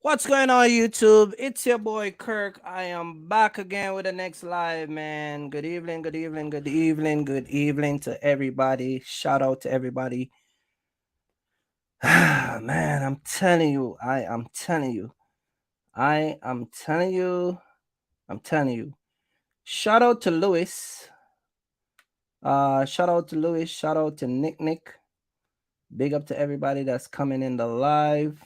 What's going on, YouTube? It's your boy Kirk. I am back again with the next live, man. Good evening, good evening, good evening, good evening to everybody. Shout out to everybody. Man, I'm telling you, I'm telling you, I'm telling you, I'm telling you. Shout out to Lewis. Shout out to Lewis. Shout out to Nick. Big up to everybody that's coming in the live.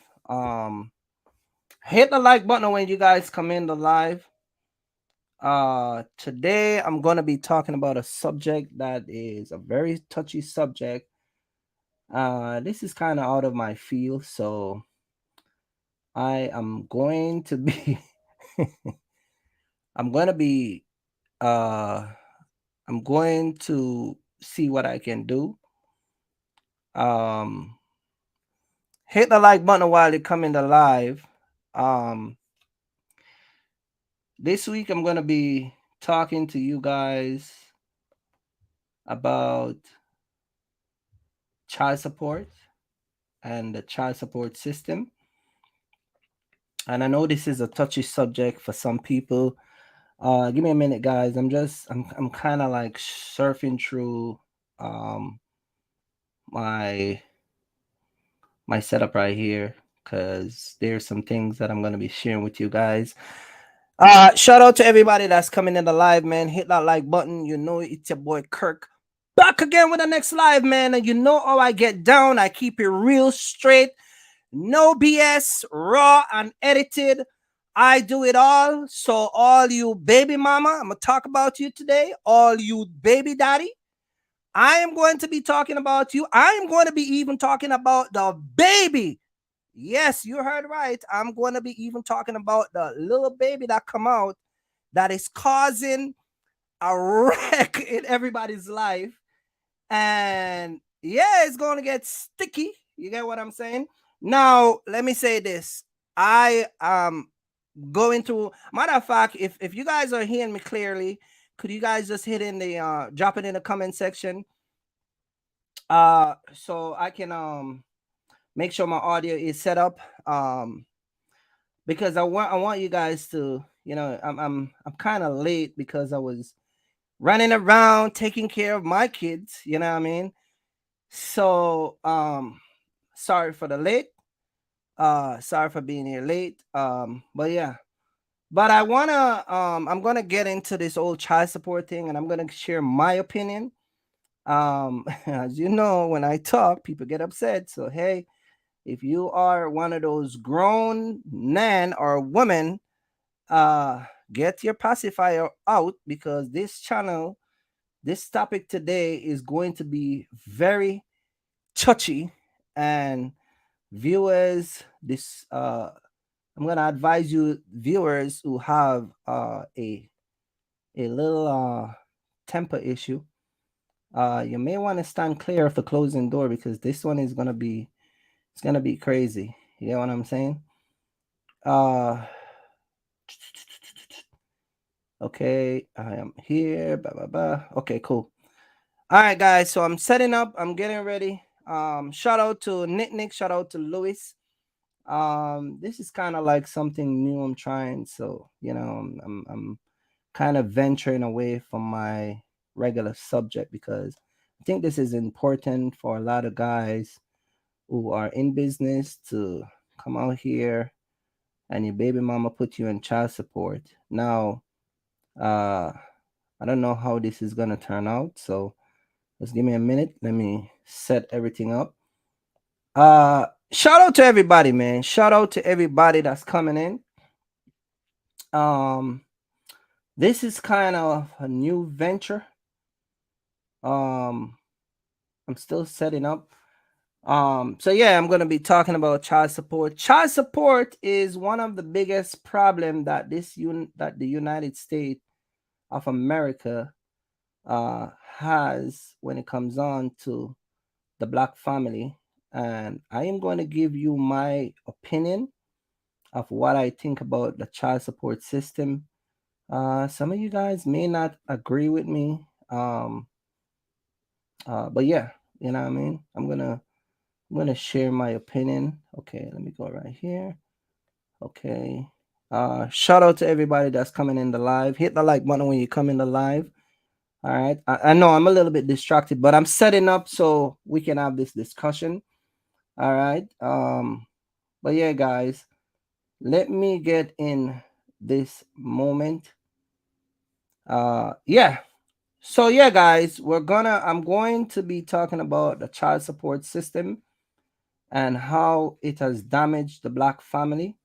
Hit the like button when you guys come in the live. Today I'm going to be talking about a subject that is a very touchy subject. This is kind of out of my field, so I am going to be I'm going to be uh I'm going to see what I can do. Um Hit the like button while you come in the live. Um this week I'm going to be talking to you guys about child support and the child support system. And I know this is a touchy subject for some people. Give me a minute, guys. I'm kind of like surfing through um my my setup right here because there's some things that I'm gonna be sharing with you guys. Shout out to everybody that's coming in the live, man. Hit that like button. You know it's your boy Kirk back again with the next live, man. And you know how I get down. I keep it real straight, no BS, raw and edited. I do it all. So all you baby mama, I'm gonna talk about you today. All you baby daddy, I am going to be talking about you. I am going to be even talking about the baby. Yes, you heard right. I'm going to be even talking about the little baby that come out that is causing a wreck in everybody's life. And yeah, it's going to get sticky. You get what I'm saying? Now, let me say this. I going to, matter of fact, if you guys are hearing me clearly, could you guys just hit in the drop it in the comment section so I can make sure my audio is set up because I want you guys to, I'm kind of late because I was running around taking care of my kids, you know what I mean? So sorry for the late. Sorry for being here late. But yeah. But I'm gonna get into this old child support thing and I'm gonna share my opinion. As you know, when I talk, people get upset. So hey, if you are one of those grown men or women, uh get your pacifier out because this channel, this topic today is going to be very touchy. And viewers, this I'm gonna advise you, viewers who have a little temper issue, you may want to stand clear of the closing door because this one is gonna be, it's gonna be crazy. You know what I'm saying? Uh okay, I am here. Blah blah blah. Okay, cool. All right, guys. So I'm setting up. I'm getting ready. Shout out to Nick. Shout out to Louis. This is kind of like something new I'm trying. So I'm kind of venturing away from my regular subject because I think this is important for a lot of guys who are in business to come out here and your baby mama put you in child support. Now, uh, I don't know how this is gonna turn out, so just give me a minute. Let me set everything up. Shout out to everybody, man. Shout out to everybody that's coming in. Um, this is kind of a new venture. Um, I'm still setting up. So yeah, I'm gonna be talking about child support. Child support is one of the biggest problem that that the United States of America has when it comes on to the black family. And I am going to give you my opinion of what I think about the child support system. Some of you guys may not agree with me, but yeah, you know what I mean. I'm gonna share my opinion. Okay, let me go right here. Okay. Shout out to everybody that's coming in the live. Hit the like button when you come in the live. All right. I know I'm a little bit distracted, but I'm setting up so we can have this discussion. All right. But yeah, guys, let me get in this moment. Yeah. So yeah, guys, I'm going to be talking about the child support system and how it has damaged the black family.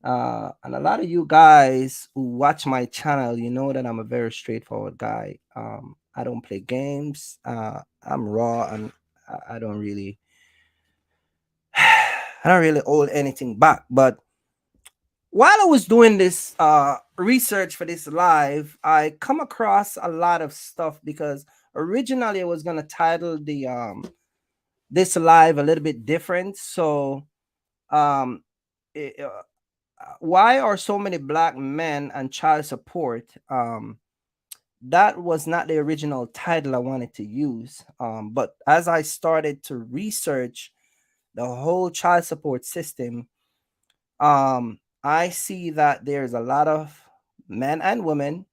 And a lot of you guys who watch my channel, you know that I'm a very straightforward guy. I don't play games. I'm raw I don't really I don't really hold anything back. But while I was doing this research for this live, I come across a lot of stuff because originally I was gonna title the this live a little bit different. So um it, why are so many black men and child support? That was not the original title I wanted to use. But as I started to research the whole child support system, I see that there's a lot of men and women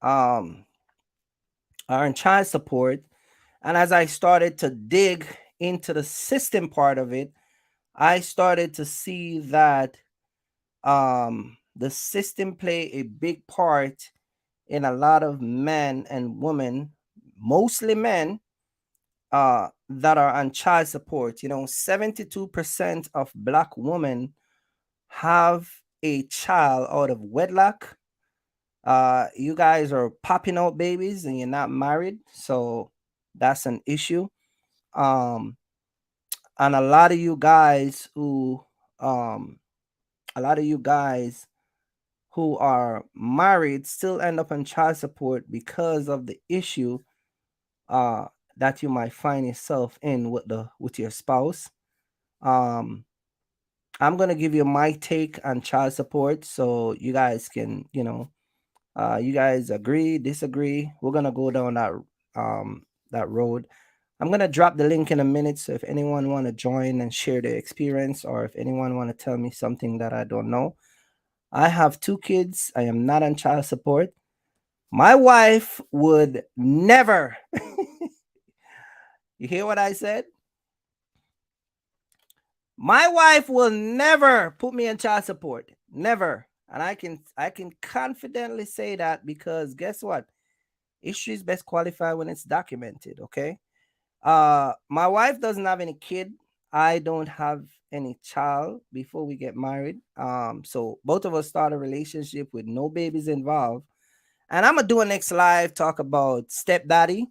um, are in child support. And as I started to dig into the system part of it, I started to see that the system play a big part in a lot of men and women, mostly men, that are on child support. 72% of black women have a child out of wedlock. You guys are popping out babies and you're not married, so that's an issue. Um, and um, a lot of you guys who are married still end up on child support because of the issue uh that you might find yourself in with your spouse. um I'm gonna give you my take on child support so you guys can, you guys agree, disagree. We're gonna go down that road. I'm gonna drop the link in a minute, so if anyone want to join and share their experience, or if anyone want to tell me something that I don't know. I have 2 kids. I am not on child support. My wife would never. You hear what I said? My wife will never put me on child support. Never. And I can confidently say that because guess what? Issue is best qualified when it's documented, okay? My wife doesn't have any kid. I don't have any child before we get married. So both of us start a relationship with no babies involved. And I'm gonna do a next live talk about stepdaddy.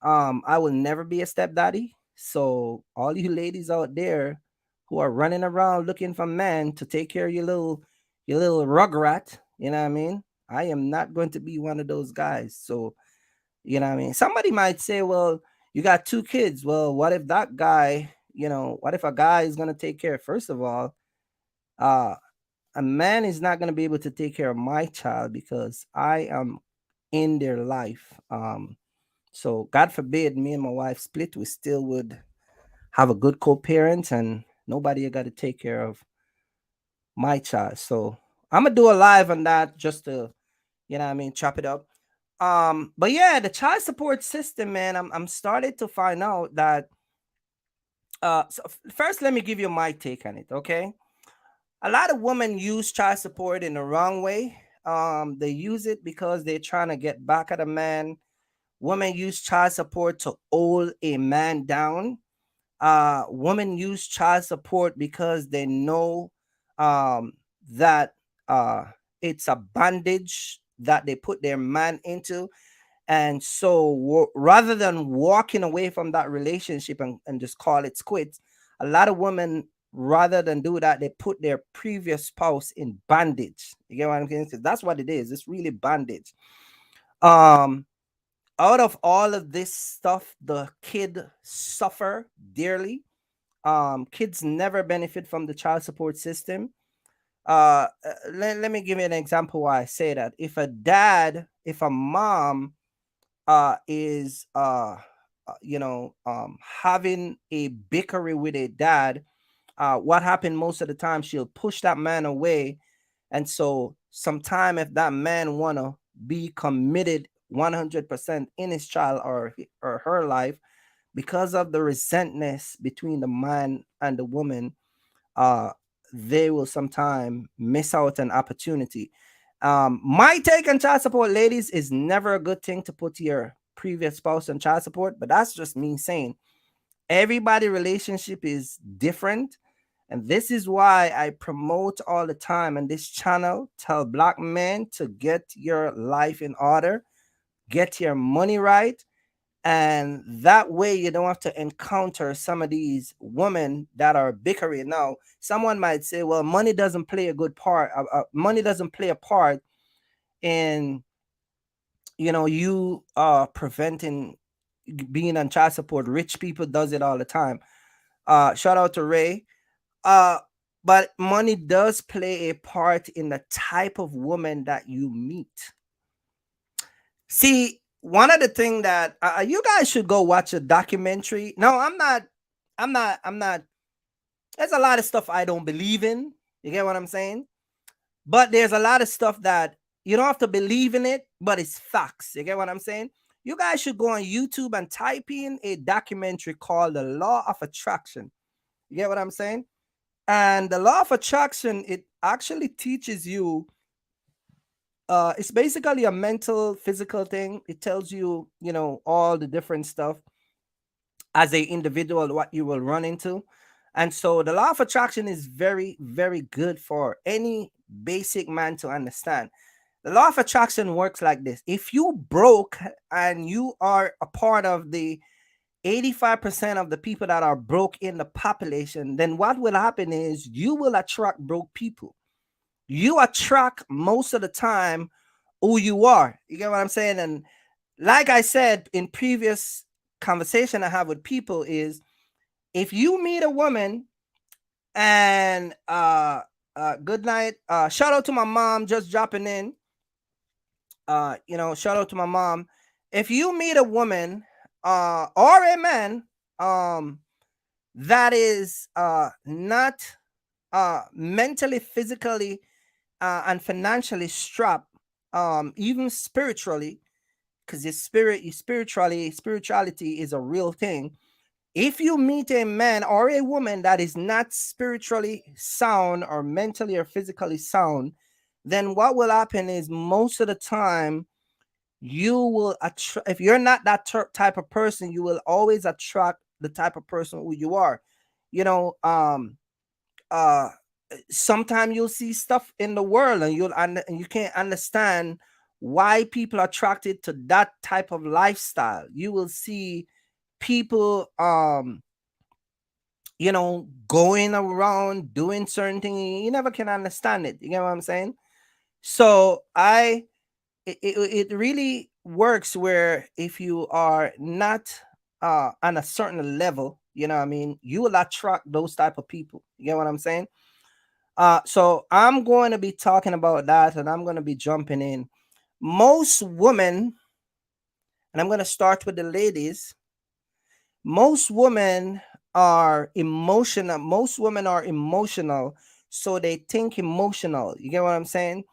I will never be a stepdaddy. So all you ladies out there who are running around looking for men to take care of your little rugrat, you know what I mean? I am not going to be one of those guys. So, you know what I mean? Somebody might say, well, you got 2 kids. Well, what if that guy, what if a guy is gonna take care? First of all, uh a man is not gonna be able to take care of my child because I am in their life. So God forbid me and my wife split, we still would have a good co-parent and nobody got to take care of my child. So I'm gonna do a live on that just to, chop it up. But yeah, the child support system, man, I'm started to find out that first let me give you my take on it, okay? A lot of women use child support in the wrong way. They use it because they're trying to get back at a man. Women use child support to hold a man down. Women use child support because they know that it's a bondage that they put their man into. And so rather than walking away from that relationship and just call it quits, a lot of women, rather than do that, they put their previous spouse in bondage. You get what I'm saying? That's what it is. It's really bondage. Um, Out of all of this stuff, the kid suffer dearly. Kids never benefit from the child support system. Let me give you an example why I say that. If a mom is having a bickery with a dad, what happened most of the time, she'll push that man away. And so sometime if that man wanna be committed 100% in his child or her life, because of the resentness between the man and the woman, uh they will sometime miss out an opportunity. My take on child support, ladies, is never a good thing to put your previous spouse on child support, but that's just me saying everybody relationship is different. And this is why I promote all the time on this channel, tell black men to get your life in order, get your money right, And that way you don't have to encounter some of these women that are bickering. Now someone might say, well, money doesn't play a good part, money doesn't play a part in, you know, you preventing being on child support. Rich people does it all the time. Shout out to Ray. uh but money does play a part in the type of woman that you meet. See, one of the thing that you guys should go watch a documentary. No, I'm not. There's a lot of stuff I don't believe in. You get what I'm saying? But there's a lot of stuff that you don't have to believe in it, but it's facts. You get what I'm saying? You guys should go on YouTube and type in a documentary called The Law of Attraction. You get what I'm saying? And the law of attraction, it actually teaches you, it's basically a mental, physical thing. It tells you, you know, all the different stuff as a individual, what you will run into. And so the law of attraction is very, very good for any basic man to understand. The law of attraction works like this: if you broke and you are a part of the 85% of the people that are broke in the population, then what will happen is you will attract broke people. You attract most of the time who you are. You get what I'm saying? And like I said in previous conversation I have with people is, if you meet a woman and good night, shout out to my mom just dropping in, you know, shout out to my mom. If you meet a woman or a man um that is not mentally, physically, and financially strapped, even spiritually, because spirituality is a real thing. If you meet a man or a woman that is not spiritually sound or mentally or physically sound, then what will happen is most of the time you will attract, if you're not that type of person, you will always attract the type of person who you are. You know, uh sometimes you'll see stuff in the world and and you can't understand why people are attracted to that type of lifestyle. You will see people, you know, going around doing certain things. You never can understand it. You get what I'm saying? So it really works where if you are not on a certain level, you know what I mean, you will attract those type of people. You get what I'm saying? So I'm going to be talking about that, and I'm going to be jumping in. Most women, and I'm going to start with the ladies. Most women are emotional. Most women are emotional, so they think emotional. You get what I'm saying?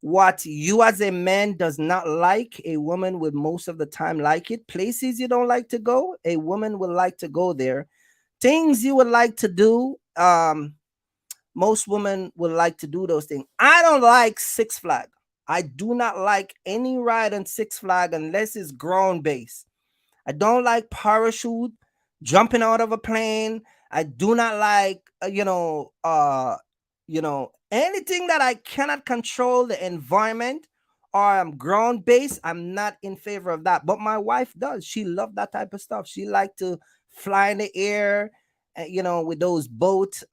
What you as a man does not like, a woman will most of the time like it. Places you don't like to go, a woman will like to go there. Things you would like to do, most women would like to do those things. I don't like Six Flag. I do not like any ride on Six Flag unless it's ground based. I don't like parachute, jumping out of a plane. I do not like, anything that I cannot control the environment or I'm ground based. I'm not in favor of that. But my wife does. She loved that type of stuff. She liked to fly in the air, with those boats,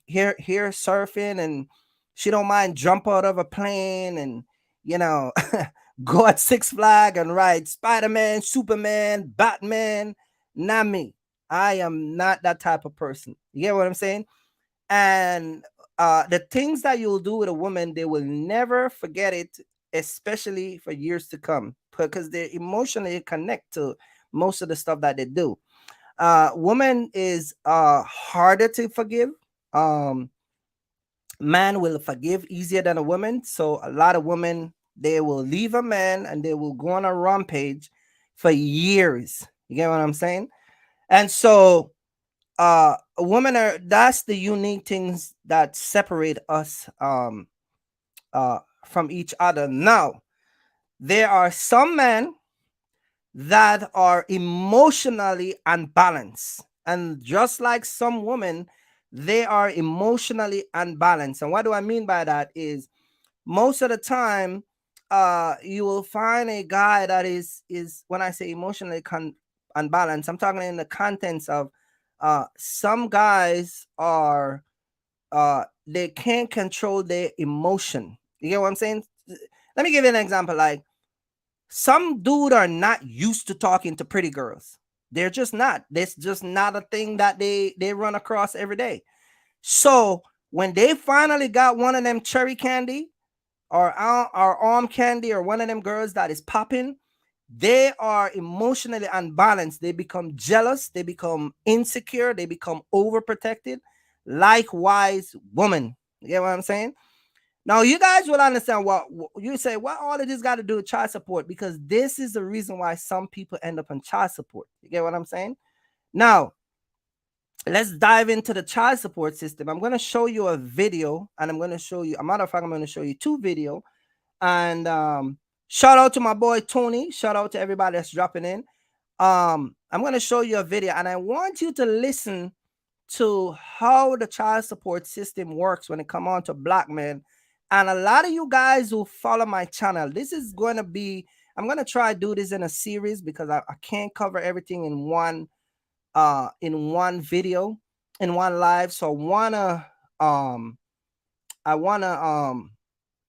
here surfing, and she don't mind jump out of a plane and you know go at Six Flag and ride Spider-Man, Superman, Batman. Not me. I am not that type of person. You get what I'm saying? And the things that you'll do with a woman, they will never forget it, especially for years to come, because they emotionally connect to most of the stuff that they do. Woman is harder to forgive. Um, Man will forgive easier than a woman. So a lot of women, they will leave a man and they will go on a rampage for years. You get what I'm saying? And so women are, that's the unique things that separate us from each other. Now, there are some men that are emotionally unbalanced. And just like some women, they are emotionally unbalanced. And what do I mean by that is, most of the time, you will find a guy that is when I say emotionally unbalanced. I'm talking in the contents of some guys are they can't control their emotion. You get what I'm saying? Let me give you an example. Like, some dude are not used to talking to pretty girls. They're just not. That's just not a thing that they run across every day. So when they finally got one of them cherry candy or arm candy or one of them girls that is popping, they are emotionally unbalanced. They become jealous. They become insecure. They become overprotected. Likewise, woman. You get what I'm saying? Now, you guys will understand what you say. What all of this got to do with child support? Because this is the reason why some people end up on child support. You get what I'm saying? Now, let's dive into the child support system. I'm going to show you a video, and I'm going to show you, a matter of fact, I'm going to show you two videos. And shout out to my boy Tony. Shout out to everybody that's dropping in. I'm going to show you a video, and I want you to listen to how the child support system works when it comes on to black men. And a lot of you guys who follow my channel, this is going to be, I'm going to try to do this in a series because I can't cover everything in one video, in one live. So I wanna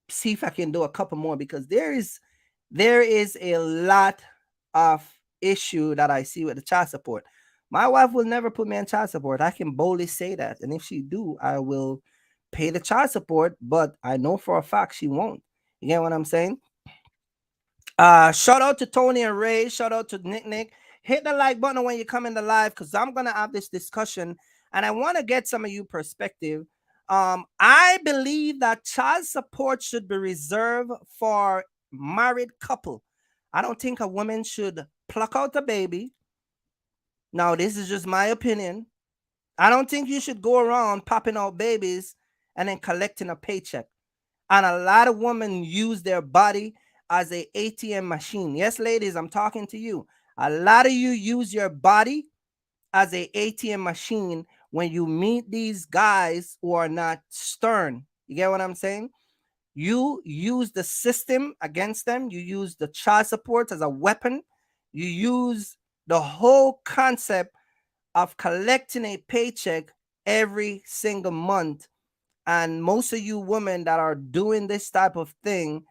see if I can do a couple more, because there is a lot of issue that I see with the child support. My wife will never put me on child support. I can boldly say that. And if she do, I will pay the child support, but I know for a fact she won't. You get what I'm saying? Shout out to Tony and Ray. Shout out to Nick. Hit the like button when you come in the live, because I'm gonna have this discussion and I want to get some of you perspective. I believe that child support should be reserved for married couple. I don't think a woman should pluck out a baby. Now, this is just my opinion. I don't think you should go around popping out babies and then collecting a paycheck. And a lot of women use their body as a ATM machine. Yes, ladies, I'm talking to you. A lot of you use your body as a ATM machine when you meet these guys who are not stern. You get what I'm saying? You use the system against them. You use the child support as a weapon. You use the whole concept of collecting a paycheck every single month. And most of you women that are doing this type of thing,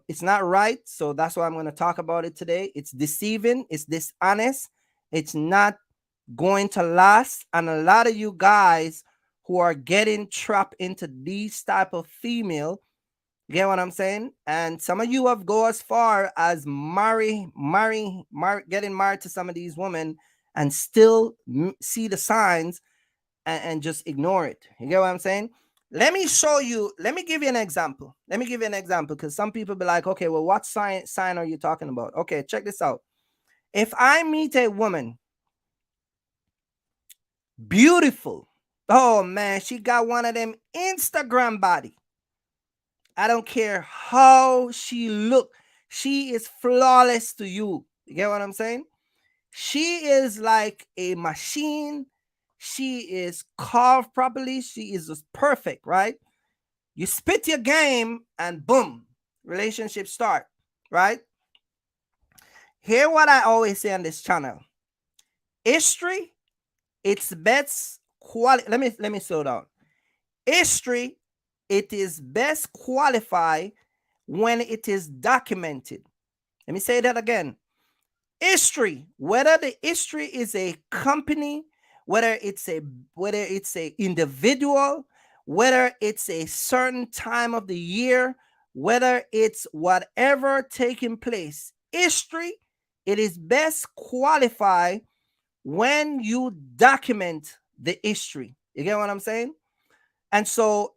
it's not right. So that's why I'm going to talk about it today. It's deceiving. It's dishonest. It's not going to last. And a lot of you guys who are getting trapped into these type of female, you get what I'm saying? And some of you have go as far as getting married to some of these women and still see the signs and just ignore it. You get what I'm saying? Let me give you an example. Because some people be like, okay, well, what sign are you talking about? Okay, check this out. If I meet a woman, beautiful, oh man, she got one of them Instagram body. I don't care how she look. She is flawless to you. You get what I'm saying? She is like a machine. She is carved properly. She is just perfect, right? You spit your game and boom, relationship start, right? Hear what I always say on this channel. History, it's best quality. Let me slow down. History, it is best qualified when it is documented. Let me say that again. History, whether the history is a company, whether it's a individual, whether it's a certain time of the year, whether it's whatever taking place, history, it is best qualified when you document the history. You get what I'm saying? And so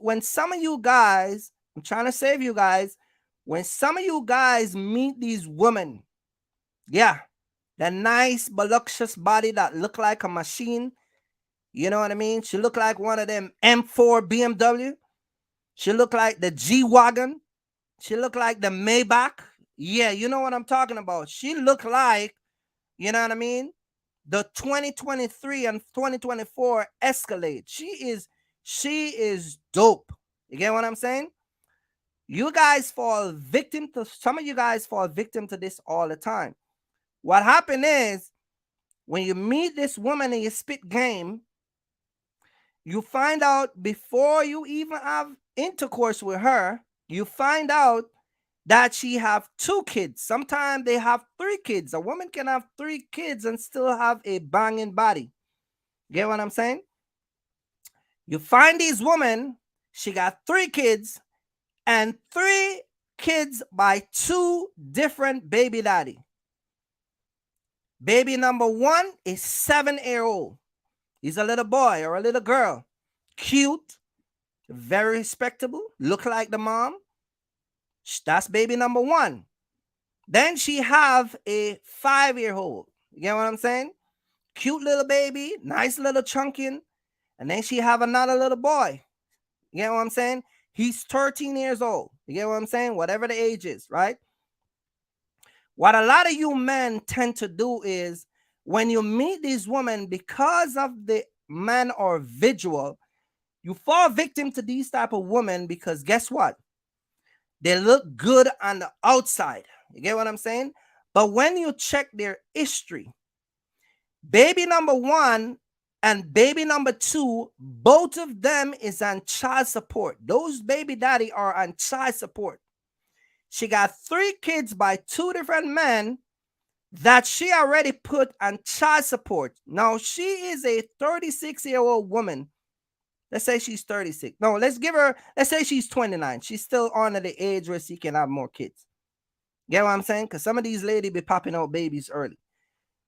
when some of you guys, I'm trying to save you guys, when some of you guys meet these women, yeah, the nice voluptuous body that look like a machine, you know what I mean? She look like one of them M4 BMW. She look like the G-Wagon. She look like the Maybach. Yeah, you know what I'm talking about. She look like, you know what I mean, the 2023 and 2024 Escalade. She is dope. You get what I'm saying? Some of you guys fall victim to this all the time. What happened is, when you meet this woman and you spit game, you find out before you even have intercourse with her, you find out that she have 2 kids. Sometimes they have 3 kids. A woman can have 3 kids and still have a banging body. Get what I'm saying? You find these women, she got 3 kids and 3 kids by 2 different baby daddy. Baby number 1 is 7-year-old. He's a little boy or a little girl. Cute, very respectable, look like the mom. That's baby number 1. Then she have a 5-year-old. You get what I'm saying? Cute little baby, nice little chunking. And then she have another little boy. You get what I'm saying? He's 13 years old. You get what I'm saying? Whatever the age is, right? What a lot of you men tend to do is, when you meet these women, because of the man or visual, you fall victim to these type of women because guess what? They look good on the outside. You get what I'm saying? But when you check their history, baby number 1 and baby number 2, both of them is on child support. Those baby daddy are on child support. She got 3 kids by 2 different men that she already put on child support. Now, she is a 36-year-old woman. Let's say she's 36. No, let's say she's 29. She's still on at the age where she can have more kids. Get what I'm saying? Because some of these ladies be popping out babies early.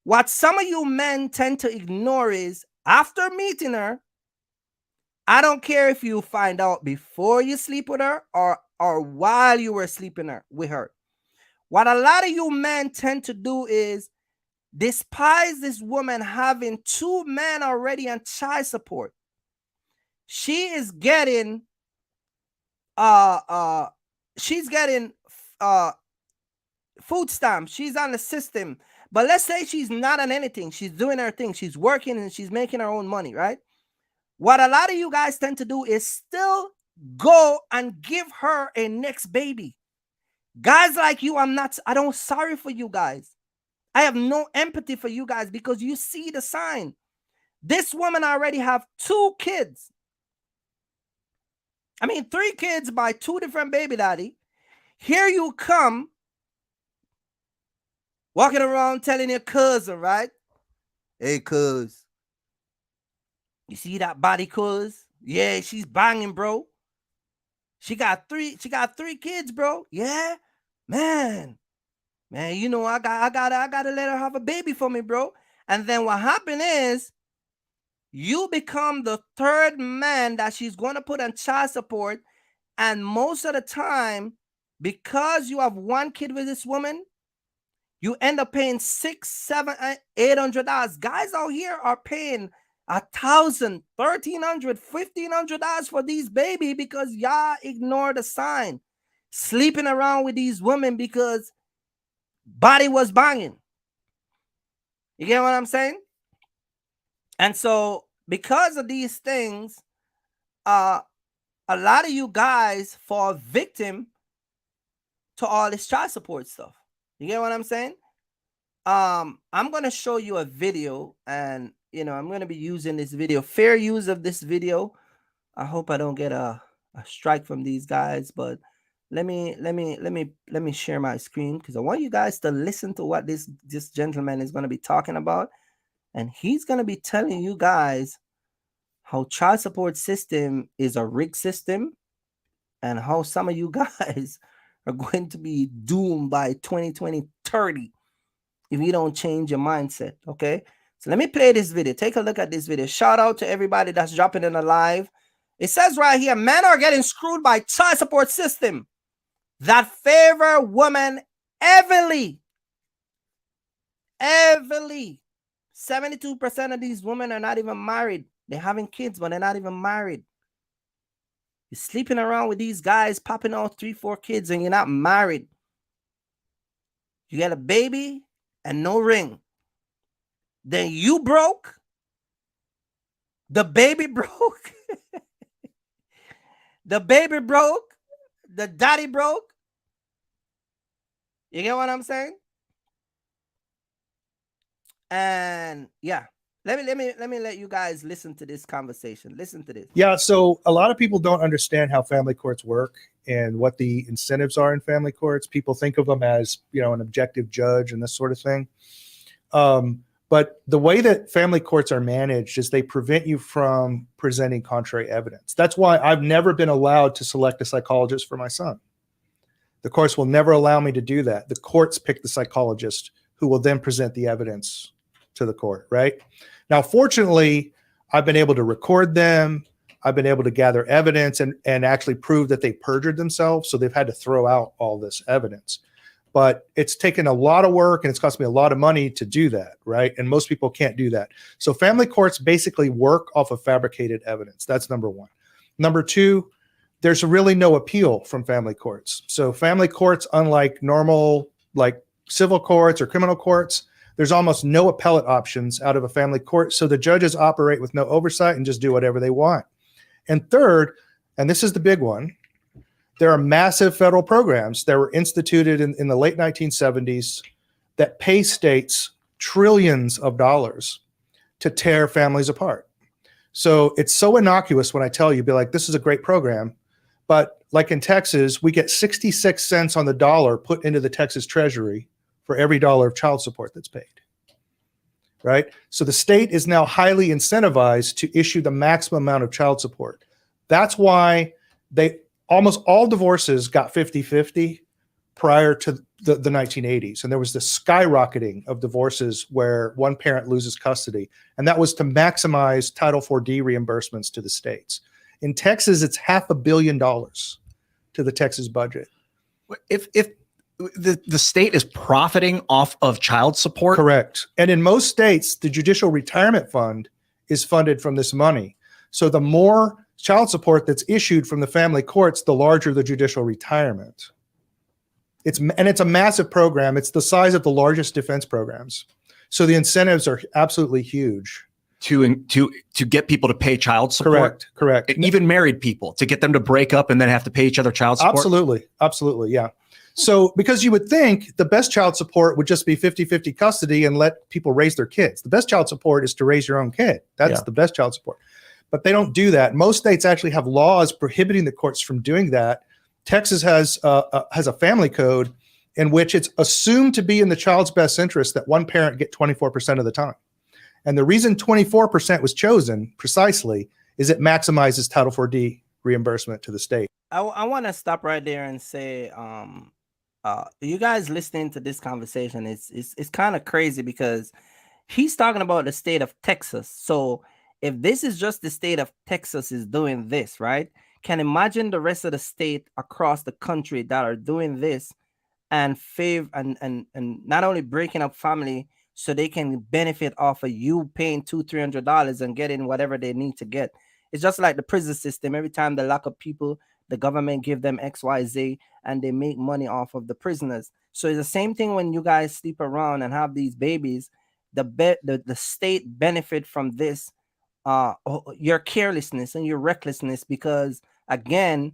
What some of you men tend to ignore is, after meeting her, I don't care if you find out before you sleep with her or while you were sleeping with her. What a lot of you men tend to do is despise this woman having 2 men already on child support. She is getting she's getting food stamps. She's on the system. But let's say she's not on anything. She's doing her thing. She's working and she's making her own money, right? What a lot of you guys tend to do is still go and give her a next baby. Guys like you, I don't sorry for you guys. I have no empathy for you guys because you see the sign. This woman already have 2 kids. I mean, 3 kids by 2 different baby daddy. Here you come, walking around telling your cousin, right? Hey, cuz. You see that body, cuz? Yeah, she's banging, bro. She got 3 kids, bro. Yeah? Man, you know, I gotta let her have a baby for me, bro. And then what happened is, you become the 3rd man that she's going to put on child support. And most of the time, because you have 1 kid with this woman, you end up paying $600, $700, $800. Guys out here are paying $1,000, $1,300, $1,500 for these baby because y'all ignore the sign. Sleeping around with these women because body was banging. You get what I'm saying? And so, because of these things, a lot of you guys fall victim to all this child support stuff. You get what I'm saying? I'm going to show you a video, and I'm going to be using this video. Fair use of this video. I hope I don't get a strike from these guys, but let me share my screen because I want you guys to listen to what this gentleman is going to be talking about, and he's going to be telling you guys how child support system is a rigged system and how some of you guys are going to be doomed by 2020, 30 if you don't change your mindset. Okay, so let me play this video. Take a look at this video. Shout out to everybody that's dropping in the live. It says right here, men are getting screwed by child support system that favor women heavily. 72% of these women are not even married. They're having kids, but they're not even married. You're sleeping around with these guys, popping out 3, 4 kids, and you're not married. You get a baby and no ring. Then you broke. The baby broke. The baby broke. The daddy broke. You get what I'm saying? And yeah, let me let you guys listen to this conversation. Listen to this. Yeah, so a lot of people don't understand how family courts work and what the incentives are in family courts. People think of them as, an objective judge and this sort of thing. But the way that family courts are managed is they prevent you from presenting contrary evidence. That's why I've never been allowed to select a psychologist for my son. The courts will never allow me to do that. The courts pick the psychologist who will then present the evidence to the court, right? Now, fortunately, I've been able to record them. I've been able to gather evidence and actually prove that they perjured themselves. So they've had to throw out all this evidence. But it's taken a lot of work and it's cost me a lot of money to do that, right? And most people can't do that. So family courts basically work off of fabricated evidence. That's number one. Number two, there's really no appeal from family courts. So family courts, unlike normal, like civil courts or criminal courts, there's almost no appellate options out of a family court. So the judges operate with no oversight and just do whatever they want. And third, and this is the big one, there are massive federal programs that were instituted in the late 1970s that pay states trillions of dollars to tear families apart. So it's so innocuous when I tell you, be like, this is a great program. But like in Texas, we get 66 cents on the dollar put into the Texas Treasury for every dollar of child support that's paid. Right? So the state is now highly incentivized to issue the maximum amount of child support. That's why almost all divorces got 50-50 prior to the 1980s. And there was this skyrocketing of divorces where one parent loses custody. And that was to maximize Title IV-D reimbursements to the states. In Texas, it's $500 million to the Texas budget. If the state is profiting off of child support? Correct. And in most states, the Judicial Retirement Fund is funded from this money. So the more child support that's issued from the family courts, the larger the judicial retirement. It's a massive program. It's the size of the largest defense programs. So the incentives are absolutely huge. To get people to pay child support? Correct. Even married people, to get them to break up and then have to pay each other child support? Absolutely, yeah. So because you would think the best child support would just be 50-50 custody and let people raise their kids. The best child support is to raise your own kid. That's the best child support. But they don't do that. Most states actually have laws prohibiting the courts from doing that. Texas has a family code in which it's assumed to be in the child's best interest that one parent get 24% of the time. And the reason 24% was chosen precisely is it maximizes Title IV-D reimbursement to the state. I want to stop right there and say, you guys listening to this conversation, it's kind of crazy because he's talking about the state of Texas. So if this is just the state of Texas is doing this, right? Can imagine the rest of the state across the country that are doing this and not only breaking up family so they can benefit off of you paying $200-$300 and getting whatever they need to get. It's just like the prison system. Every time they lock up people, the government give them XYZ and they make money off of the prisoners. So it's the same thing when you guys sleep around and have these babies. The state benefit from this, your carelessness and your recklessness, because again,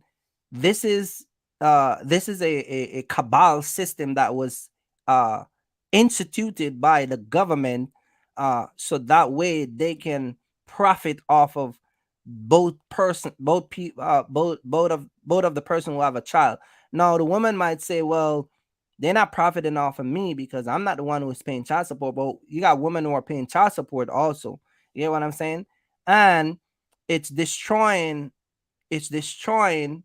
this is a cabal system that was instituted by the government, so that way they can profit off of both of the person who have a child. Now the woman might say, well, they're not profiting off of me because I'm not the one who's paying child support, but you got women who are paying child support also. You get what I'm saying? And it's destroying the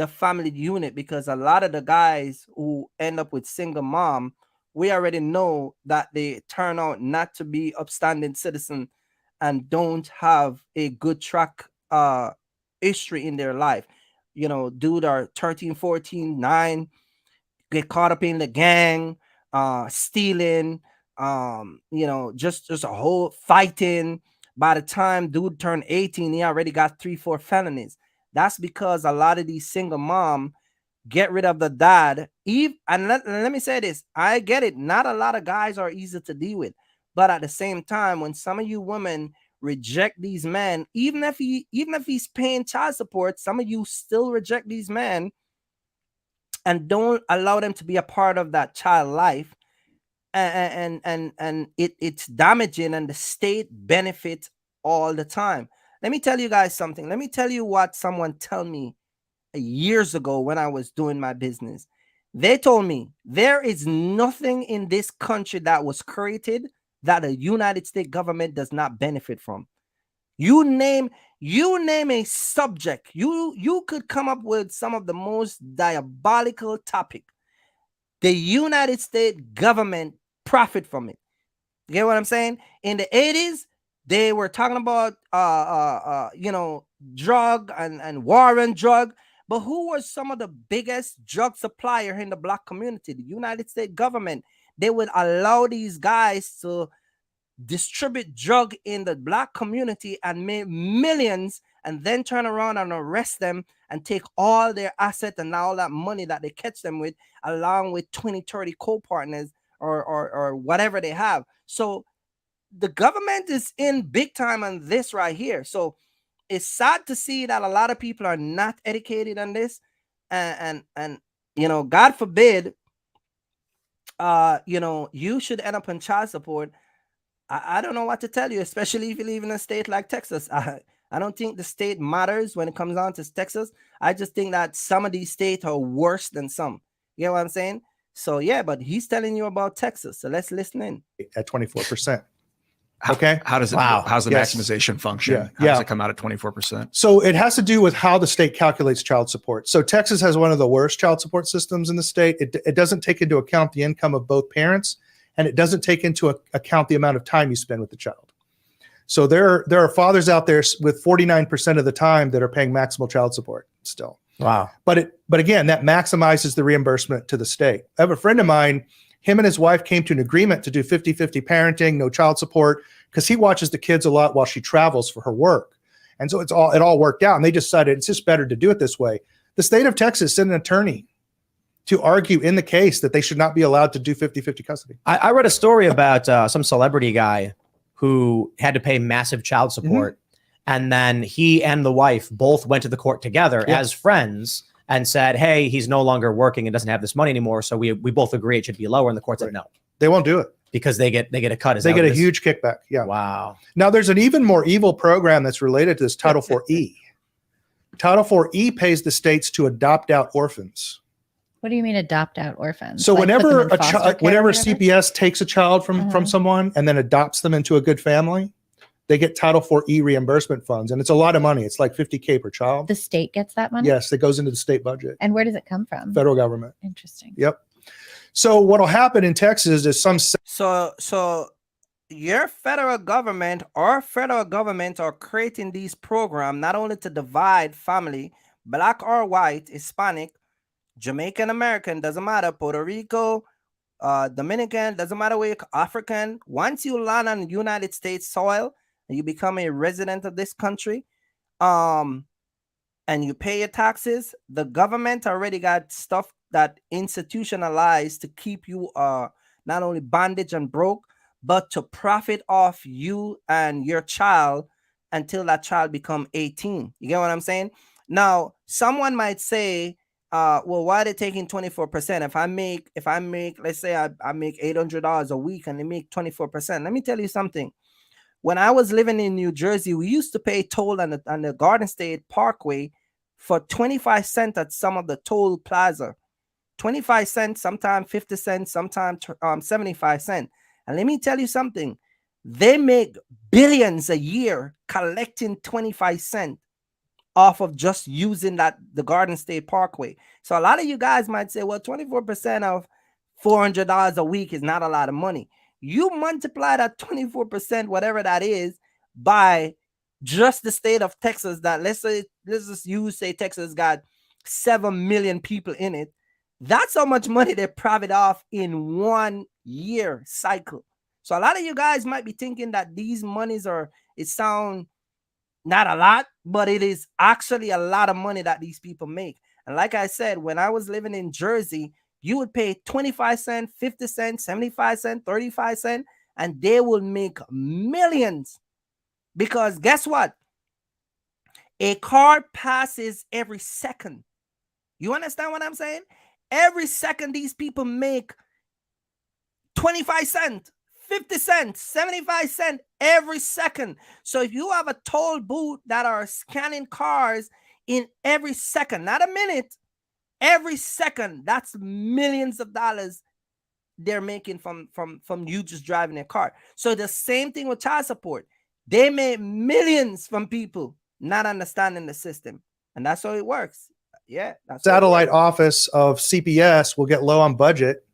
family unit, because a lot of the guys who end up with single mom, we already know that they turn out not to be upstanding citizen and don't have a good track history in their life. You know, dude are 13, 14, 9, get caught up in the gang, stealing, just a whole fighting. By the time dude turned 18, he already got 3-4 felonies. That's because a lot of these single mom get rid of the dad. And let me say this, I get it. Not a lot of guys are easy to deal with. But at the same time, when some of you women reject these men, even if he's paying child support, some of you still reject these men and don't allow them to be a part of that child life. and it's damaging, and the state benefits all the time. Let me tell you guys something. Let me tell you what someone told me years ago when I was doing my business. They told me there is nothing in this country that was created that the United States government does not benefit from. You name a subject, you could come up with some of the most diabolical topic. The United States government profit from it. You get what I'm saying? In the 80s, they were talking about drug and war on drug. But who was some of the biggest drug supplier in the black community? The United States government. They would allow these guys to distribute drug in the black community and make millions, and then turn around and arrest them and take all their assets and all that money that they catch them with, along with 20-30 co-partners or whatever they have. So the government is in big time on this right here. So it's sad to see that a lot of people are not educated on this, and God forbid, you should end up in child support. I don't know what to tell you, especially if you live in a state like Texas. I don't think the state matters when it comes down to Texas. I just think that some of these states are worse than some. You know what I'm saying? So yeah, but he's telling you about Texas. So let's listen in. At 24%. Okay. How does it? Wow. How's the Yes. maximization function? Yeah. How does Yeah. it come out at 24%? So it has to do with how the state calculates child support. So Texas has one of the worst child support systems in the state. It doesn't take into account the income of both parents, and it doesn't take into account the amount of time you spend with the child. So there are fathers out there with 49% of the time that are paying maximal child support still. Wow. But again, that maximizes the reimbursement to the state. I have a friend of mine, him and his wife came to an agreement to do 50-50 parenting, no child support, because he watches the kids a lot while she travels for her work. And so it all worked out. And they decided it's just better to do it this way. The state of Texas sent an attorney to argue in the case that they should not be allowed to do 50-50 custody. I read a story about some celebrity guy who had to pay massive child support. And then he and the wife both went to the court together Yeah. as friends and said, hey, he's no longer working and doesn't have this money anymore. So we both agree it should be lower. And the court said no, They won't do it. because they get a cut. Is They that get what a it is? huge kickback. Yeah. Wow. Now there's an even more evil program that's related to this, Title IV-E. Title IV-E pays the states to adopt out orphans. What do you mean adopt out orphans? So Like, put them whenever in foster care or whenever whatever? CPS takes a child from someone and then adopts them into a good family, they get Title IV-E reimbursement funds, and it's a lot of money. It's like $50K per child. The state gets that money? Yes, it goes into the state budget, And where does it come from? federal government. Interesting. Yep. So what'll happen in Texas is So your federal government are creating these programs not only to divide family, black or white, Hispanic, Jamaican American, doesn't matter, Puerto Rico, Dominican, doesn't matter where you're African. Once you land on United States soil and you become a resident of this country, and you pay your taxes, the government already got stuff that institutionalized to keep you not only bondage and broke, but to profit off you and your child until that child become 18. You get what I'm saying? Now, someone might say, well, why are they taking 24%? If I make, let's say I make $800 a week and they make 24%. Let me tell you something. When I was living in New Jersey, we used to pay toll on the Garden State Parkway for 25 cents at some of the toll plaza. 25 cents, sometimes 50 cents, sometimes 75 cents. And let me tell you something. They make billions a year collecting 25 cents off of just using the Garden State Parkway. So a lot of you guys might say, well, 24% of $400 a week is not a lot of money. You multiply that 24%, whatever that is, by just the state of Texas, that let's just say Texas got 7 million people in it. That's how much money they profit off in 1 year cycle. So a lot of you guys might be thinking that these monies it sound not a lot, but it is actually a lot of money that these people make. And like I said, when I was living in Jersey, you would pay 25 cents, 50 cents, 75 cents, 35 cents, and they will make millions. Because guess what? A car passes every second. You understand what I'm saying? Every second these people make 25 cents, 50 cents, 75 cents every second. So if you have a toll booth that are scanning cars in every second, not a minute, every second, that's millions of dollars they're making from you just driving a car. So the same thing with child support. They made millions from people not understanding the system. And that's how it works. Yeah. That's Satellite office of CPS will get low on budget,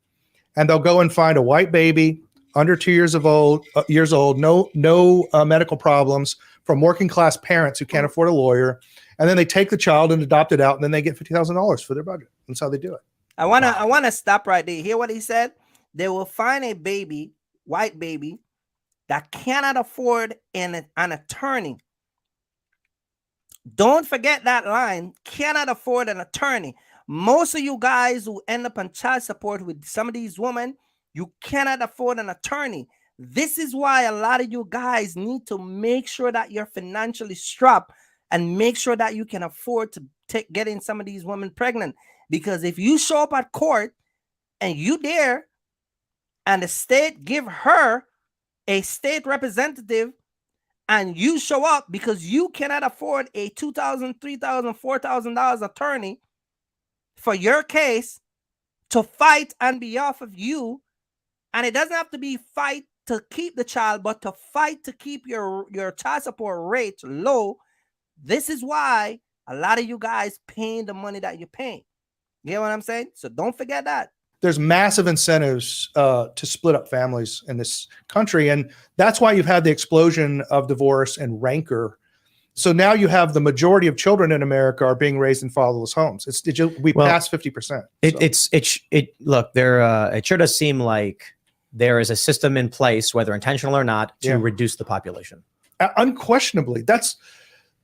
and they'll go and find a white baby under 2 years old, no medical problems, from working class parents who can't afford a lawyer. And then they take the child and adopt it out, and then they get $50,000 for their budget. That's how they do it. I wanna stop right there. Hear what he said? They will find a baby, white baby, that cannot afford an attorney. Don't forget that line, cannot afford an attorney. Most of you guys who end up on child support with some of these women, you cannot afford an attorney. This is why a lot of you guys need to make sure that you're financially strapped and make sure that you can afford to getting some of these women pregnant. Because if you show up at court and you there and the state give her a state representative and you show up because you cannot afford a $2,000, $3,000, $4,000 attorney for your case to fight on behalf of you, and it doesn't have to be fight to keep the child, but to fight to keep your child support rate low. This is why a lot of you guys paying the money that you're paying. You know what I'm saying? So don't forget that. There's massive incentives to split up families in this country. And that's why you've had the explosion of divorce and rancor. So now you have the majority of children in America are being raised in fatherless homes. We passed 50%. Look, it sure does seem like there is a system in place, whether intentional or not, to reduce the population. Unquestionably. This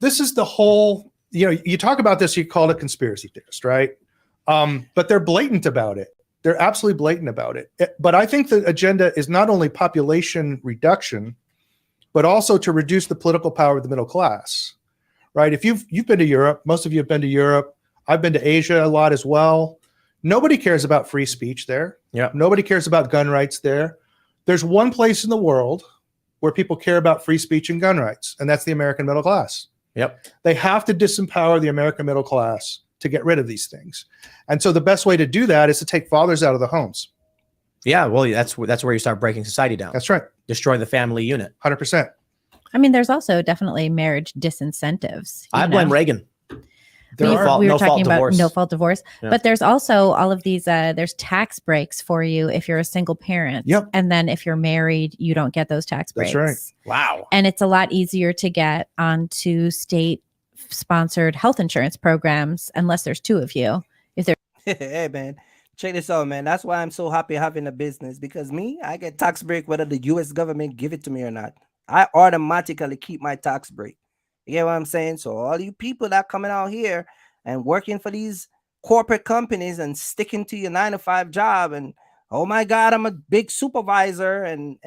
is the whole, you talk about this, you call it conspiracy theorist, right? But they're blatant about it. They're absolutely blatant about it. But I think the agenda is not only population reduction, but also to reduce the political power of the middle class, right? If you've been to Europe, most of you have been to Europe. I've been to Asia a lot as well. Nobody cares about free speech there. Yeah. Nobody cares about gun rights there. There's one place in the world where people care about free speech and gun rights, and that's the American middle class. Yep. They have to disempower the American middle class to get rid of these things. And so the best way to do that is to take fathers out of the homes. Yeah, well, that's where you start breaking society down. That's right. Destroy the family unit. 100%. I mean, there's also definitely marriage disincentives. I blame Reagan. We were talking about divorce. no fault divorce, Yeah. but there's also all of these, there's tax breaks for you if you're a single parent. Yep. And then if you're married, you don't get those tax breaks. That's right. Wow. And it's a lot easier to get onto state sponsored health insurance programs unless there's two of you. If there Hey man, check this out, man. That's why I'm so happy having a business, because I get tax break whether the US government give it to me or not. I automatically keep my tax break. You get what I'm saying? So all you people that coming out here and working for these corporate companies and sticking to your 9-to-5 job and, oh my God, I'm a big supervisor and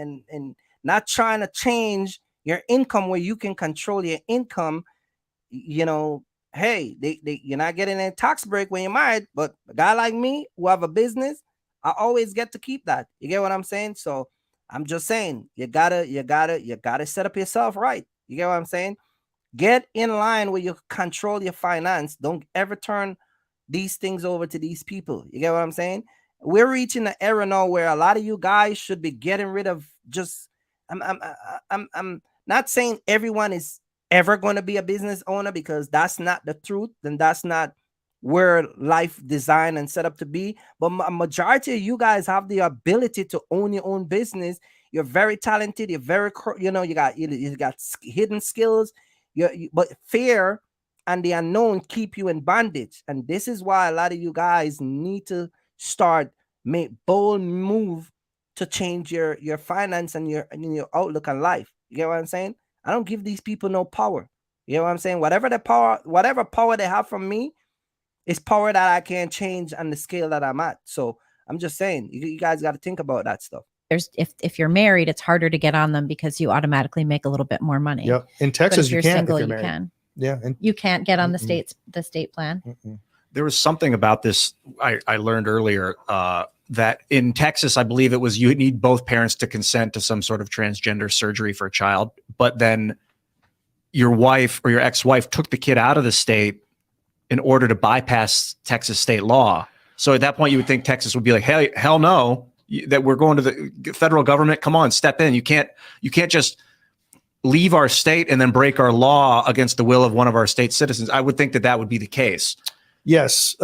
not trying to change your income where you can control your income, hey, you're not getting a tax break when you're married, but a guy like me who have a business, I always get to keep that. You get what I'm saying? So I'm just saying, you gotta set up yourself right. You get what I'm saying? Get in line where you control your finance. Don't ever turn these things over to these people. You get what I'm saying? We're reaching the era now where a lot of you guys should be getting rid of just. I'm not saying everyone is ever going to be a business owner, because that's not the truth, and that's not where life designed and set up to be. But a majority of you guys have the ability to own your own business. You're very talented. You're very, you got hidden skills. But fear and the unknown keep you in bondage. And this is why a lot of you guys need to make bold move to change your finance and your outlook on life. You get what I'm saying? I don't give these people no power. You know what I'm saying? Whatever power they have from me is power that I can't change on the scale that I'm at. So I'm just saying, you guys got to think about that stuff. there's if you're married, it's harder to get on them because you automatically make a little bit more money. Yep. In But Texas, if you're you can't. single, If you're you married. can. Yeah. And You can't get on the Mm-mm. state plan. mm-mm. There was something about this I learned earlier. that in Texas, I believe it was you need both parents to consent to some sort of transgender surgery for a child, but then your wife or your ex-wife took the kid out of the state in order to bypass Texas state law. So at that point, you would think Texas would be like, hey, hell no, that we're going to the federal government. Come on, step in. You can't just leave our state and then break our law against the will of one of our state citizens. I would think that that would be the case. Yes.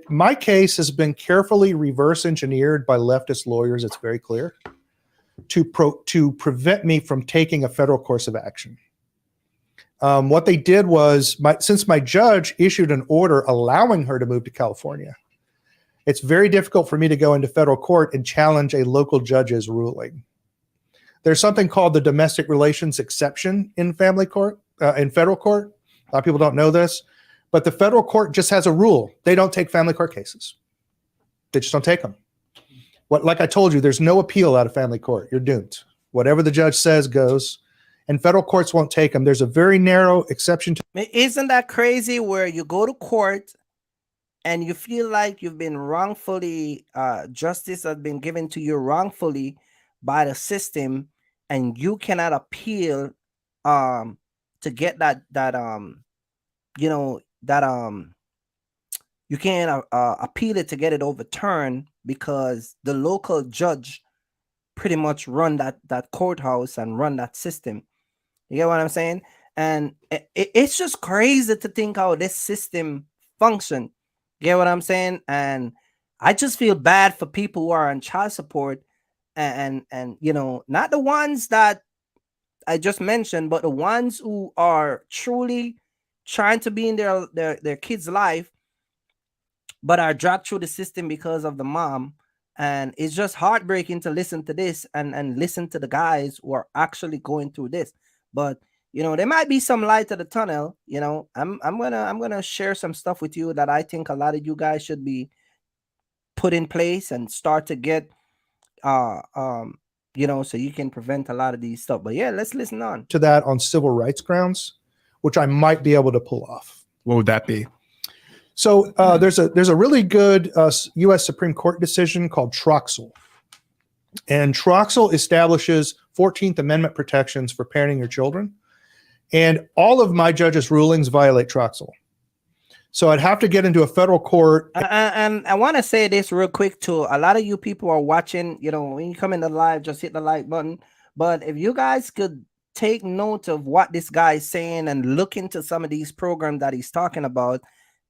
My case has been carefully reverse engineered by leftist lawyers. It's very clear to prevent me from taking a federal course of action. What they did was, since my judge issued an order allowing her to move to California, it's very difficult for me to go into federal court and challenge a local judge's ruling. There's something called the domestic relations exception in family court, in federal court. A lot of people don't know this, but the federal court just has a rule. They don't take family court cases. They just don't take them. Like I told you, there's no appeal out of family court. You're doomed. Whatever the judge says goes, and federal courts won't take them. There's a very narrow exception to. Isn't that crazy where you go to court and you feel like you've been wrongfully, justice has been given to you wrongfully by the system, and you cannot appeal to get you can't appeal it to get it overturned because the local judge pretty much run that courthouse and run that system. You get what I'm saying? And it's just crazy to think how this system functions. You get what I'm saying? And I just feel bad for people who are on child support and not the ones that I just mentioned, but the ones who are truly trying to be in their kid's life, but are dragged through the system because of the mom. And it's just heartbreaking to listen to this and listen to the guys who are actually going through this. But there might be some light at the tunnel. I'm gonna share some stuff with you that I think a lot of you guys should be put in place and start to get so you can prevent a lot of these stuff. But yeah, let's listen on to that on civil rights grounds, which I might be able to pull off. What would that be? So there's a really good U.S. Supreme Court decision called Troxel. And Troxel establishes 14th Amendment protections for parenting your children. And all of my judges' rulings violate Troxel. So I'd have to get into a federal court. And I want to say this real quick too. A lot of you people are watching, when you come in the live, just hit the like button. But if you guys could take note of what this guy is saying and look into some of these programs that he's talking about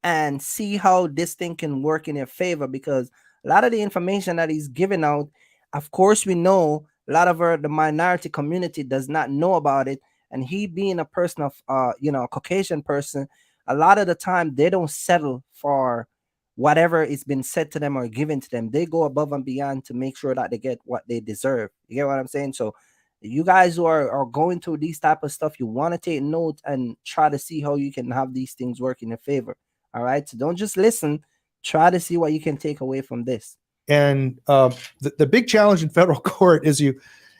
and see how this thing can work in your favor, because a lot of the information that he's giving out, of course, we know a lot of the minority community does not know about it. And he being a person of, a Caucasian person, a lot of the time they don't settle for whatever is been said to them or given to them. They go above and beyond to make sure that they get what they deserve. You get what I'm saying? So you guys who are going through these type of stuff, you want to take note and try to see how you can have these things work in your favor. All right. So don't just listen. Try to see what you can take away from this. And the big challenge in federal court is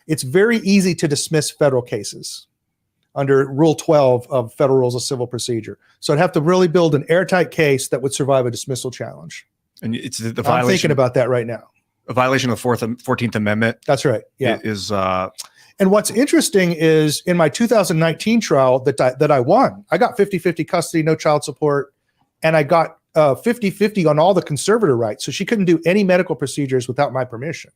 it's very easy to dismiss federal cases under Rule 12 of Federal Rules of Civil Procedure. So I'd have to really build an airtight case that would survive a dismissal challenge. And it's the violation. I'm thinking about that right now. A violation of the 14th Amendment. That's right. Yeah. And what's interesting is in my 2019 trial that I won, I got 50-50 custody, no child support, and I got 50-50 on all the conservator rights. So she couldn't do any medical procedures without my permission.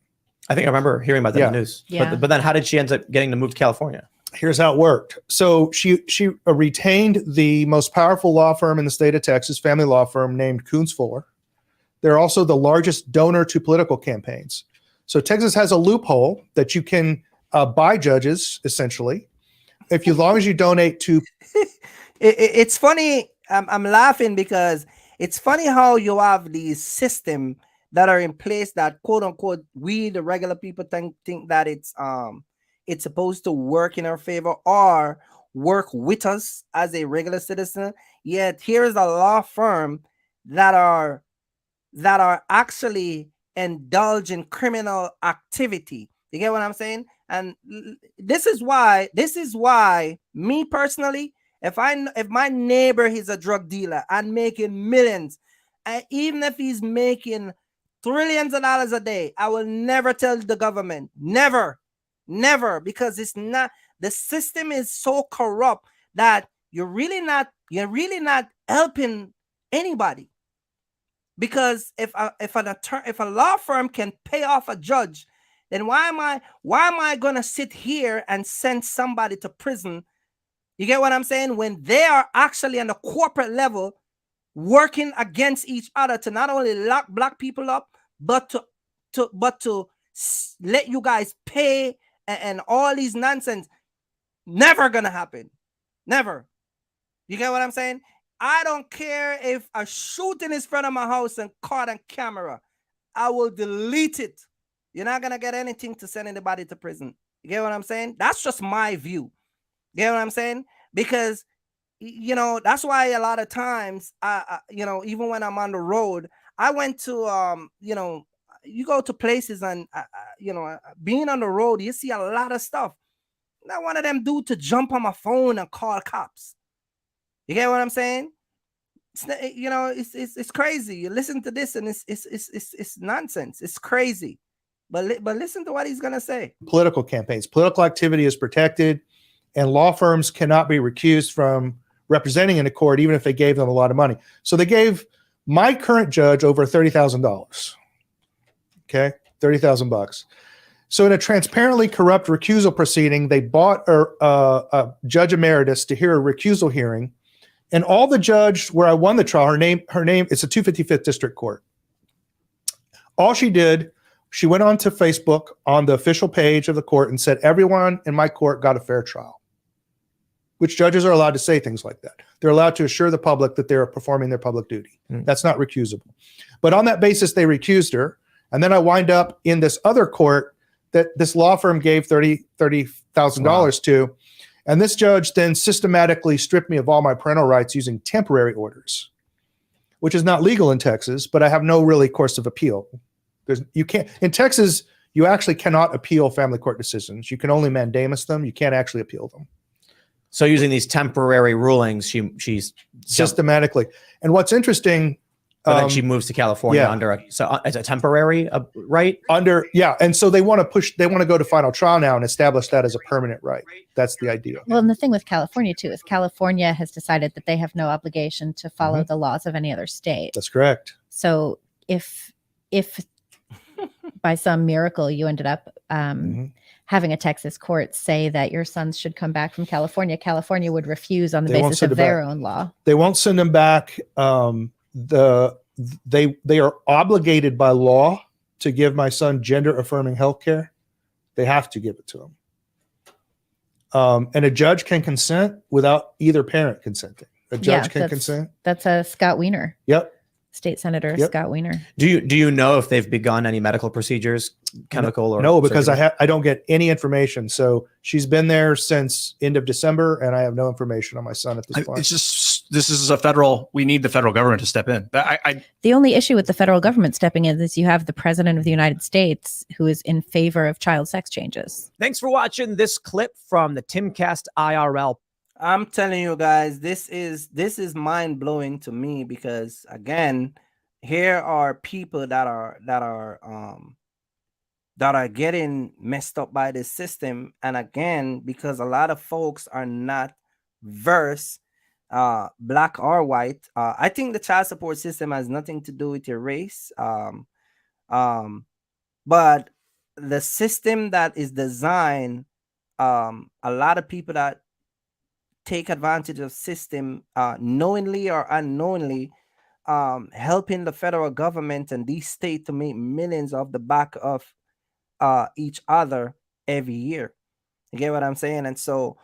I think I remember hearing about that in the news. Yeah. But then how did she end up getting to move to California? Here's how it worked. So she retained the most powerful law firm in the state of Texas, family law firm named Coons Fuller. They're also the largest donor to political campaigns. So Texas has a loophole that you can buy judges, essentially, as long as you donate to. It's funny. I'm laughing because it's funny how you have these systems that are in place that, quote unquote, we the regular people think that it's supposed to work in our favor or work with us as a regular citizen. Yet here's a law firm that are actually indulge in criminal activity. You get what I'm saying? And this is why me personally, if my neighbor is a drug dealer and making millions, even if he's making trillions of dollars a day. I will never tell the government, never, because it's not, the system is so corrupt that you're really not helping anybody. Because if a law firm can pay off a judge, then why am I gonna sit here and send somebody to prison? You get what I'm saying? When they are actually on the corporate level working against each other to not only lock black people up, but to let you guys pay and all these nonsense. Never gonna happen. Never. You get what I'm saying? I don't care if a shooting is in front of my house and caught on camera. I will delete it. You're not gonna get anything to send anybody to prison. You get what I'm saying? That's just my view. You get what I'm saying? Because that's why a lot of times even when I'm on the road, I went to you go to places and being on the road, you see a lot of stuff. Not one of them do to jump on my phone and call cops. You get what I'm saying? It's crazy. You listen to this and it's nonsense. It's crazy. But listen to what he's gonna say. Political campaigns, political activity is protected, and law firms cannot be recused from representing in a court, even if they gave them a lot of money. So they gave my current judge over $30,000. Okay, $30,000. So in a transparently corrupt recusal proceeding, they bought a judge emeritus to hear a recusal hearing, and all the judge where I won the trial, her name, it's a 255th District Court. All she did, she went on to Facebook on the official page of the court and said, everyone in my court got a fair trial, which judges are allowed to say things like that. They're allowed to assure the public that they're performing their public duty. That's not recusable. But on that basis, they recused her. And then I wind up in this other court that this law firm gave $30,000 to. And this judge then systematically stripped me of all my parental rights using temporary orders, which is not legal in Texas, but I have no really course of appeal. You can't, in Texas, you actually cannot appeal family court decisions. You can only mandamus them. You can't actually appeal them. So using these temporary rulings, she's Systematically. And what's interesting, but then she moves to California under as a temporary right? And so they want to go to final trial now and establish that as a permanent right. That's the idea. Well, and the thing with California too is California has decided that they have no obligation to follow the laws of any other state. That's correct. So if by some miracle you ended up having a Texas court say that your sons should come back from California, California would refuse on the basis of their own law. They won't send them back. They are obligated by law to give my son gender affirming health care. They have to give it to him. And a judge can consent without either parent consenting. A judge can consent. That's a Scott Wiener. Yep. State Senator Scott Wiener. Do you know if they've begun any medical procedures, chemical or no? Because I don't get any information. So she's been there since end of December, and I have no information on my son at this point. It's just we need the federal government to step in. The only issue with the federal government stepping in is you have the president of the United States who is in favor of child sex changes. Thanks for watching this clip from the Timcast IRL. I'm telling you guys, this is mind blowing to me, because again, here are people that are getting messed up by this system, and again, because a lot of folks are not versed, black or white. I think the child support system has nothing to do with your race, but the system that is designed, a lot of people that take advantage of system knowingly or unknowingly, helping the federal government and these states to make millions off the back of each other every year. You get what I'm saying? And so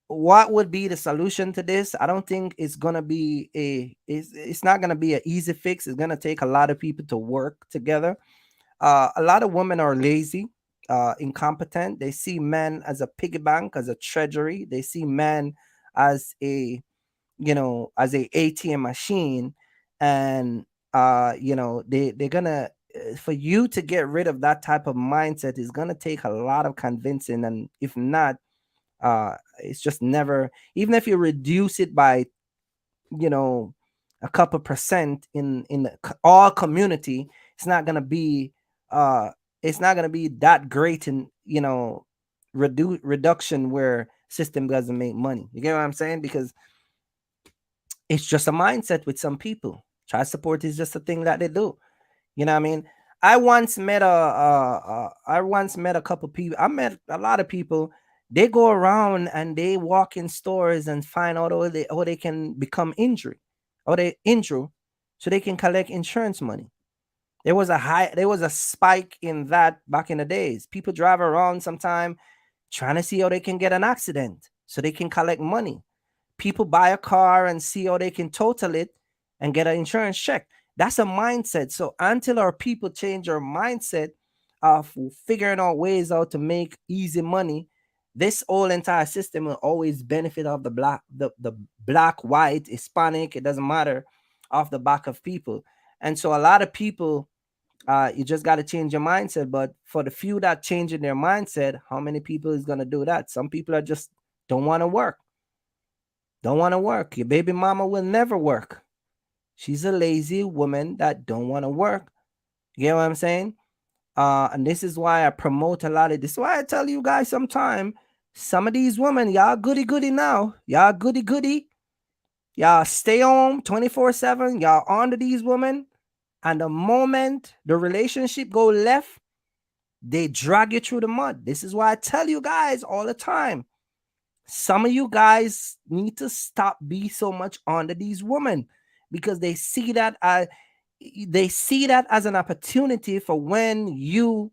what would be the solution to this? I don't think it's gonna be it's not gonna be an easy fix. It's gonna take a lot of people to work together. A lot of women are lazy, incompetent. They see men as a piggy bank, as a treasury. They see men as a ATM machine, and they're gonna, for you to get rid of that type of mindset is gonna take a lot of convincing, and if not, it's just never, even if you reduce it by a couple percent in all community, it's not gonna be that great in, you know, reduction where system doesn't make money. You get what I'm saying? Because it's just a mindset with some people. Child support is just a thing that they do. You know what I mean? I once met a couple people. I met a lot of people. They go around and they walk in stores and find out how they can become injured, or they injure, so they can collect insurance money. There was a spike in that back in the days. People drive around sometime trying to see how they can get an accident so they can collect money. People buy a car and see how they can total it and get an insurance check. That's a mindset. So until our people change our mindset of figuring out ways how to make easy money, this whole entire system will always benefit of the black, white, Hispanic, it doesn't matter, off the back of people. And so a lot of people, you just got to change your mindset. But for the few that changing their mindset, how many people is going to do that? Some people are just don't want to work. Don't want to work. Your baby mama will never work. She's a lazy woman that don't want to work. You get what I'm saying? And this is why I promote a lot of this. Is why I tell you guys sometime, some of these women, y'all goody now. Y'all goody. Y'all stay home 24/7. Y'all on to these women. And the moment the relationship go left, they drag you through the mud. This is why I tell you guys all the time. Some of you guys need to stop being so much under these women, because they see that as an opportunity for when you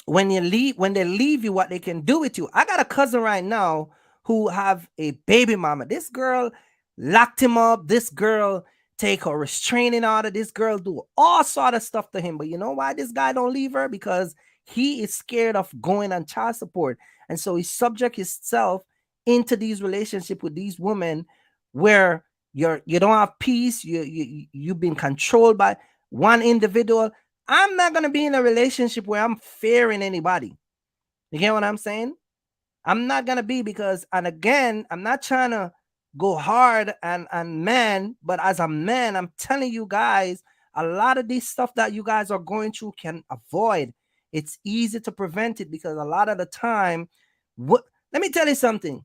when they leave you, what they can do with you. I got a cousin right now who have a baby mama. This girl locked him up. This girl take a restraining order. This girl do all sort of stuff to him. But you know why this guy don't leave her? Because he is scared of going on child support. And so he subject himself into these relationships with these women where you don't have peace. You've been controlled by one individual. I'm not going to be in a relationship where I'm fearing anybody. You get what I'm saying? I'm not going to be, because, and again, I'm not trying to go hard and man, but as a man, I'm telling you guys, a lot of this stuff that you guys are going through can avoid. It's easy to prevent it, because a lot of the time, let me tell you something.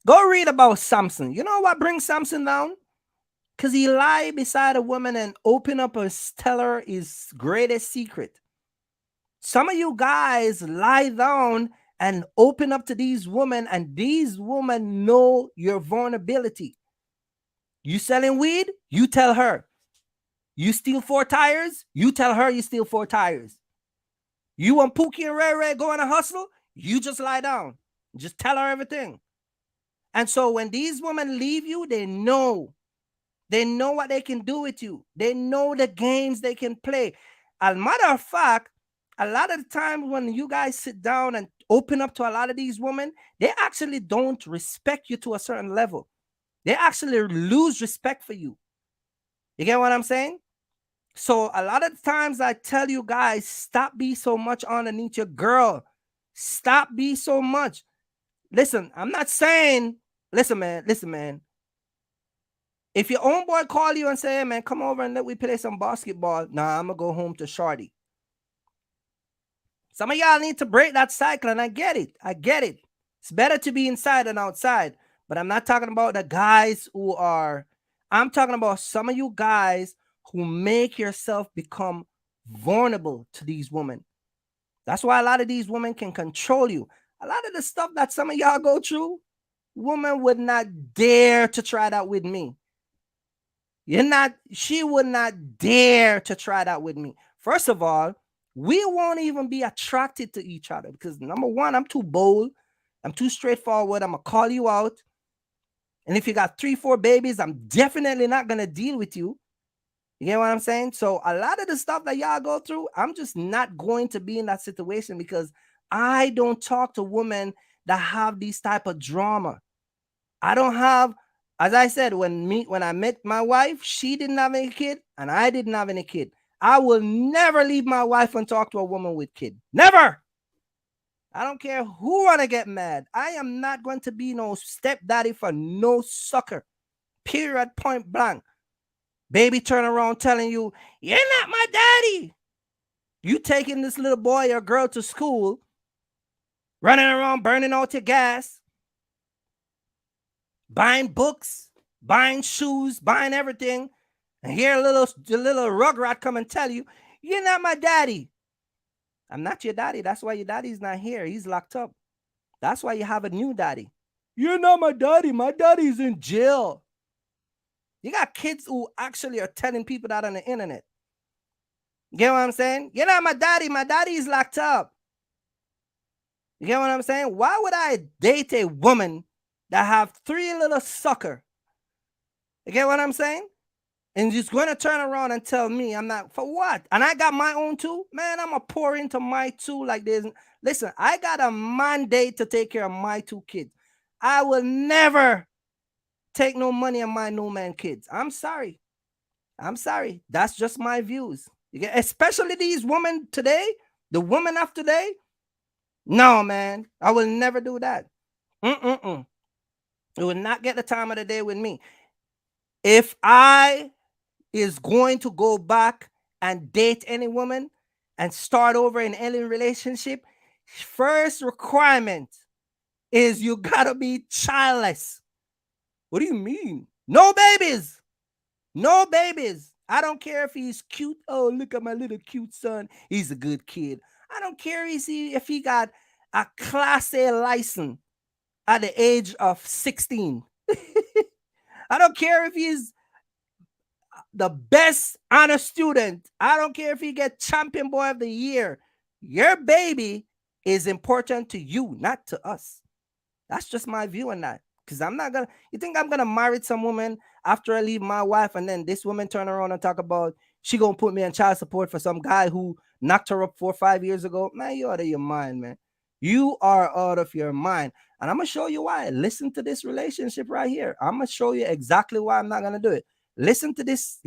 Go read about Samson. You know what brings Samson down? Because he lied beside a woman and opened up and tell her his greatest secret. Some of you guys lie down and open up to these women, and these women know your vulnerability. You selling weed? You tell her. You steal 4 tires? You tell her you steal 4 tires. You want Pookie and Ray Ray go on a hustle? You just lie down. Just tell her everything. And so when these women leave you, they know what they can do with you. They know the games they can play. As a matter of fact, a lot of the times when you guys sit down and open up to a lot of these women, they actually don't respect you to a certain level. They actually lose respect for you. You get what I'm saying? So a lot of the times I tell you guys, stop being so much underneath your girl. Stop being so much. Listen, I'm not saying, listen, man. If your own boy call you and say, hey, man, come over and let we play some basketball. Nah, I'm going to go home to Shorty. Some of y'all need to break that cycle, and I get it. It's better to be inside than outside. But I'm not talking about the guys I'm talking about some of you guys who make yourself become vulnerable to these women. That's why a lot of these women can control you. A lot of the stuff that some of y'all go through, women would not dare to try that with me. She would not dare to try that with me. First of all, we won't even be attracted to each other, because number one, I'm too bold. I'm too straightforward. I'm going to call you out. And if you got 3-4 babies, I'm definitely not going to deal with you. You get what I'm saying? So a lot of the stuff that y'all go through, I'm just not going to be in that situation, because I don't talk to women that have these type of drama. I don't have, as I said, when I met my wife, she didn't have any kid and I didn't have any kid. I will never leave my wife and talk to a woman with kid. Never. I don't care who wanna get mad. I am not going to be no stepdaddy for no sucker. Period, point blank. Baby turn around telling you, you're not my daddy. You taking this little boy or girl to school, running around burning out your gas, buying books, buying shoes, buying everything, and here the little rugrat come and tell you, you're not my daddy. I'm not your daddy. That's why your daddy's not here. He's locked up. That's why you have a new daddy. You're not my daddy. My daddy's in jail. You got kids who actually are telling people that on the internet. You get what I'm saying? You're not my daddy. My daddy is locked up. You get what I'm saying? Why would I date a woman that have 3 little sucker? You get what I'm saying? And just going to turn around and tell me I'm not, for what? And I got my own too? Man, I'm going to pour into my 2 like this. Listen, I got a mandate to take care of my 2 kids. I will never take no money on my new man kids. I'm sorry. That's just my views. You get, especially these women today, the women of today. No, man, I will never do that. You will not get the time of the day with me. If I is going to go back and date any woman and start over in any relationship, first requirement is you gotta be childless. What do you mean? No babies. No babies. I don't care if he's cute. Oh, look at my little cute son. He's a good kid. I don't care if he got a Class A license at the age of 16. I don't care if he's the best honor student. I don't care if he gets champion boy of the year. Your baby is important to you, not to us. That's just my view on that. Because I'm not gonna, you think I'm gonna marry some woman after I leave my wife, and then this woman turn around and talk about she gonna put me on child support for some guy who knocked her up 4 or 5 years ago? Man, you out of your mind, man. You are out of your mind. And I'm gonna show you why. Listen to this relationship right here. I'm gonna show you exactly why I'm not gonna do it. Listen to this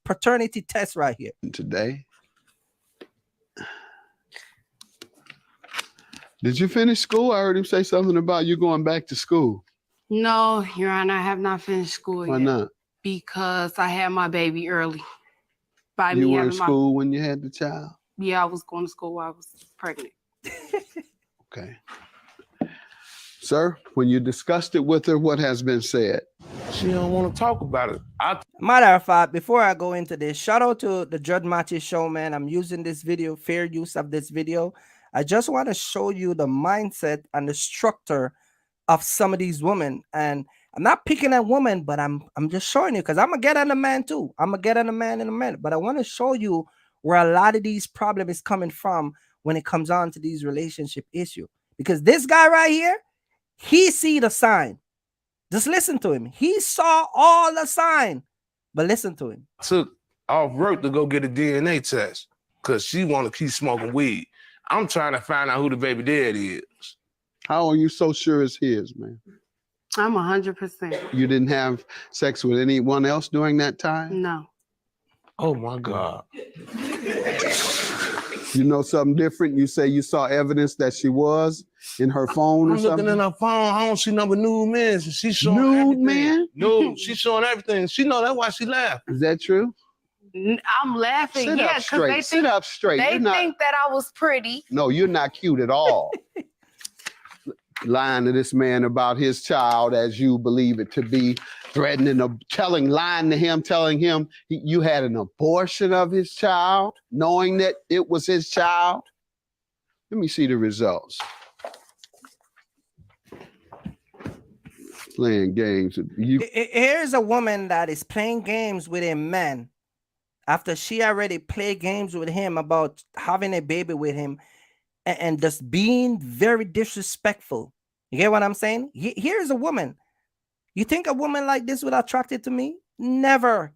paternity test right here. Today. Did you finish school? I heard him say something about you going back to school. No, Your Honor, I have not finished school Why yet. not? Because I had my baby early. By You me were in having my, school when you had the child? yeah, I was going to school while I was pregnant. Okay. Sir, when you discussed it with her, what has been said? She don't want to talk about it. Matter of fact, before I go into this, shout out to the Judge Matthews Show, man. I'm using this video, fair use of this video. I just want to show you the mindset and the structure of some of these women. And I'm not picking at women, but I'm just showing you, because I'm gonna get on the man too. I'm gonna get on the man in a minute, but I want to show you where a lot of these problems is coming from when it comes on to these relationship issues. Because this guy right here, he see the sign. Just listen to him. He saw all the sign, but listen to him. Took off work to go get a DNA test because she want to keep smoking weed. I'm trying to find out who the baby daddy is. How are you so sure it's his, man? I'm 100%. You didn't have sex with anyone else during that time? No. Oh my God. You know something different? You say you saw evidence that she was in her phone or I'm looking something? at her phone. I don't see number nude men. She's showing Nude everything. man? No, she's showing everything. She know that's why she laughed. Is that true? I'm laughing, Sit yeah, up because straight. they Sit think, up straight. they You're not, think that I was pretty. no, you're not cute at all. Lying to this man about his child as you believe it to be, threatening, lying to him, telling him you had an abortion of his child, knowing that it was his child. Let me see the results. Playing games. Here's a woman that is playing games with a man after she already played games with him about having a baby with him and just being very disrespectful. You get what I'm saying? Here's a woman. You think a woman like this would attract it to me? Never.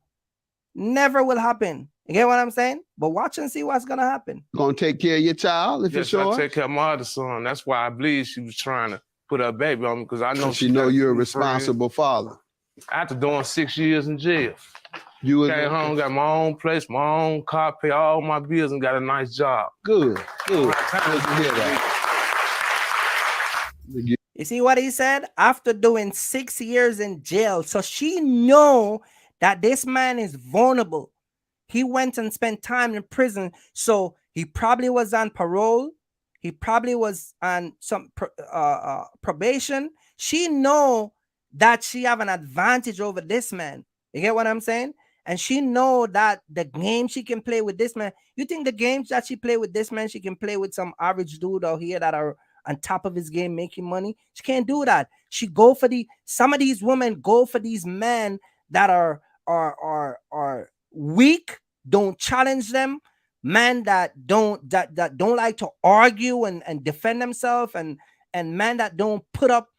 Never will happen. You get what I'm saying? But watch and see what's going to happen. Gonna take care of your child if Yes, you're I sure? take care of my other son. That's why I believe she was trying to put her baby on me, because I know She know you're a got responsible father. After doing 6 years in jail. You was Came home, got my own place, my own car, pay all my bills, and got a nice job. good. Good to hear that. You see what he said? After doing 6 years in jail. So she know that this man is vulnerable. He went and spent time in prison. So he probably was on parole. He probably was on some probation. She know that she have an advantage over this man. You get what I'm saying? And she know that the game she can play with this man. You think the games that she play with this man, she can play with some average dude out here that are on top of his game making money? She can't do that. She go for some of these women go for these men that are weak, don't challenge them, men that don't like to argue and defend themselves, and men that don't put up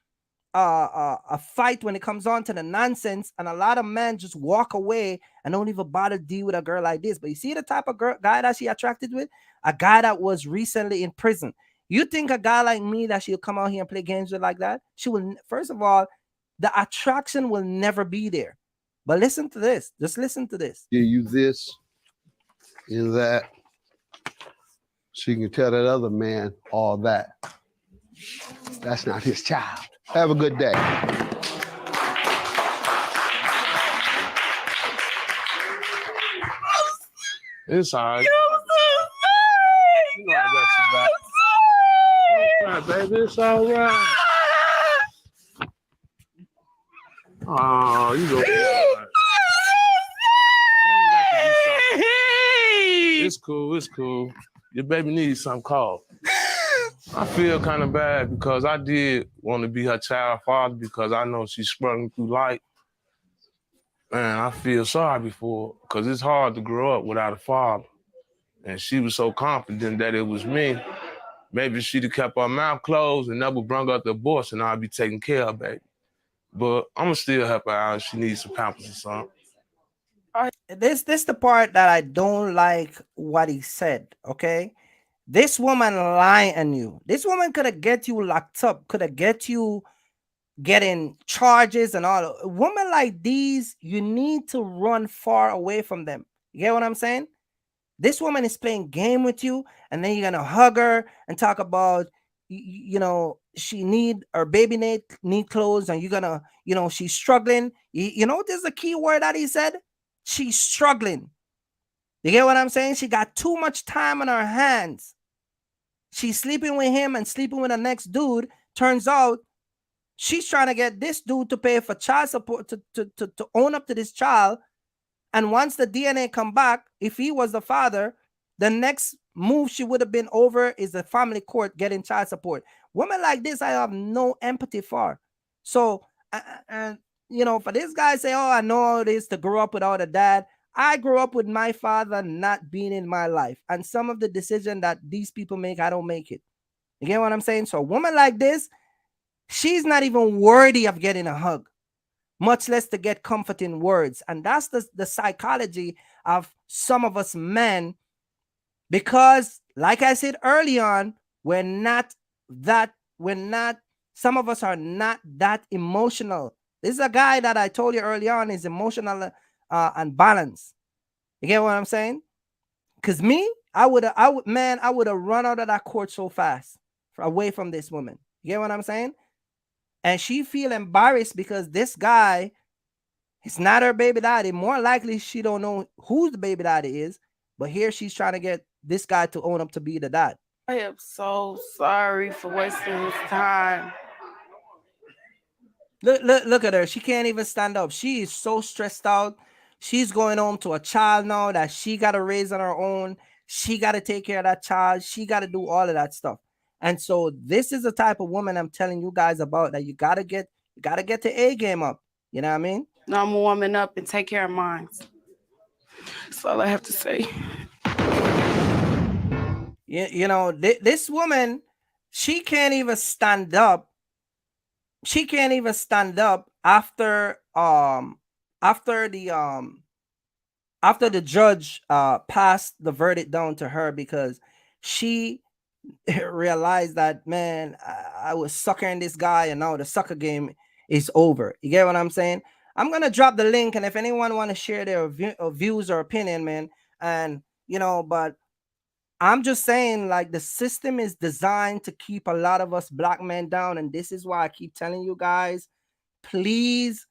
a fight when it comes on to the nonsense. And a lot of men just walk away and don't even bother to deal with a girl like this. But you see the type of guy that she attracted with? A guy that was recently in prison. You think a guy like me that she'll come out here and play games with like that? She will. First of all, the attraction will never be there. But listen to this. Just listen to this. Give you this and that. So you can tell that other man all that. That's not his child. Have a good day. It's all right. You know I got your back. All right, baby. It's all right. Oh, you go. It's cool. It's cool. Your baby needs some call. I feel kind of bad because I did want to be her child father because I know she's struggling through life. Man, I feel sorry for her because it's hard to grow up without a father. And she was so confident that it was me. Maybe she'd have kept her mouth closed and never brung up the abortion, and I'd be taking care of her baby. But I'm going to still help her out if she needs some pampers or something. This the part that I don't like what he said, okay? This woman lying on you. This woman could have get you locked up, could have get you getting charges and all. A woman like these, you need to run far away from them. You get what I'm saying? This woman is playing game with you, and then you're gonna hug her and talk about, you know, she need her baby need clothes, and you're gonna, you know, she's struggling. You know, there's a key word that he said. She's struggling. You get what I'm saying? She got too much time on her hands. She's sleeping with him and sleeping with the next dude. Turns out she's trying to get this dude to pay for child support to own up to this child. And once the DNA come back, if he was the father, the next move she would have been over is the family court getting child support. Women like this, I have no empathy for. So, and you know, for this guy say, oh, I know all this to grow up without a dad. I grew up with my father not being in my life. And some of the decisions that these people make, I don't make it. You get what I'm saying? So a woman like this, she's not even worthy of getting a hug, much less to get comforting words. And that's the psychology of some of us men, because like I said early on, some of us are not that emotional. This is a guy that I told you early on is emotional unbalanced. You get what I'm saying? Because me, I would have run out of that court so fast away from this woman. You get what I'm saying? And she feel embarrassed because this guy is not her baby daddy. More likely, she don't know who the baby daddy is. But here she's trying to get this guy to own up to be the dad. I am so sorry for wasting his time. Look at her. She can't even stand up. She is so stressed out. She's going home to a child now that she got to raise on her own. She got to take care of that child. She got to do all of that stuff. And so this is the type of woman I'm telling you guys about, that you got to get the A game up. You know what I mean? Now I'm warming up and take care of mine. That's all I have to say. You know, this woman, she can't even stand up. She can't even stand up after the judge passed the verdict down to her, because she realized that, man, I was suckering this guy, and now the sucker game is over. You get what I'm saying? I'm gonna drop the link, and if anyone want to share their views or opinion, man, and you know, but I'm just saying, like, the system is designed to keep a lot of us black men down. And this is why I keep telling you guys, please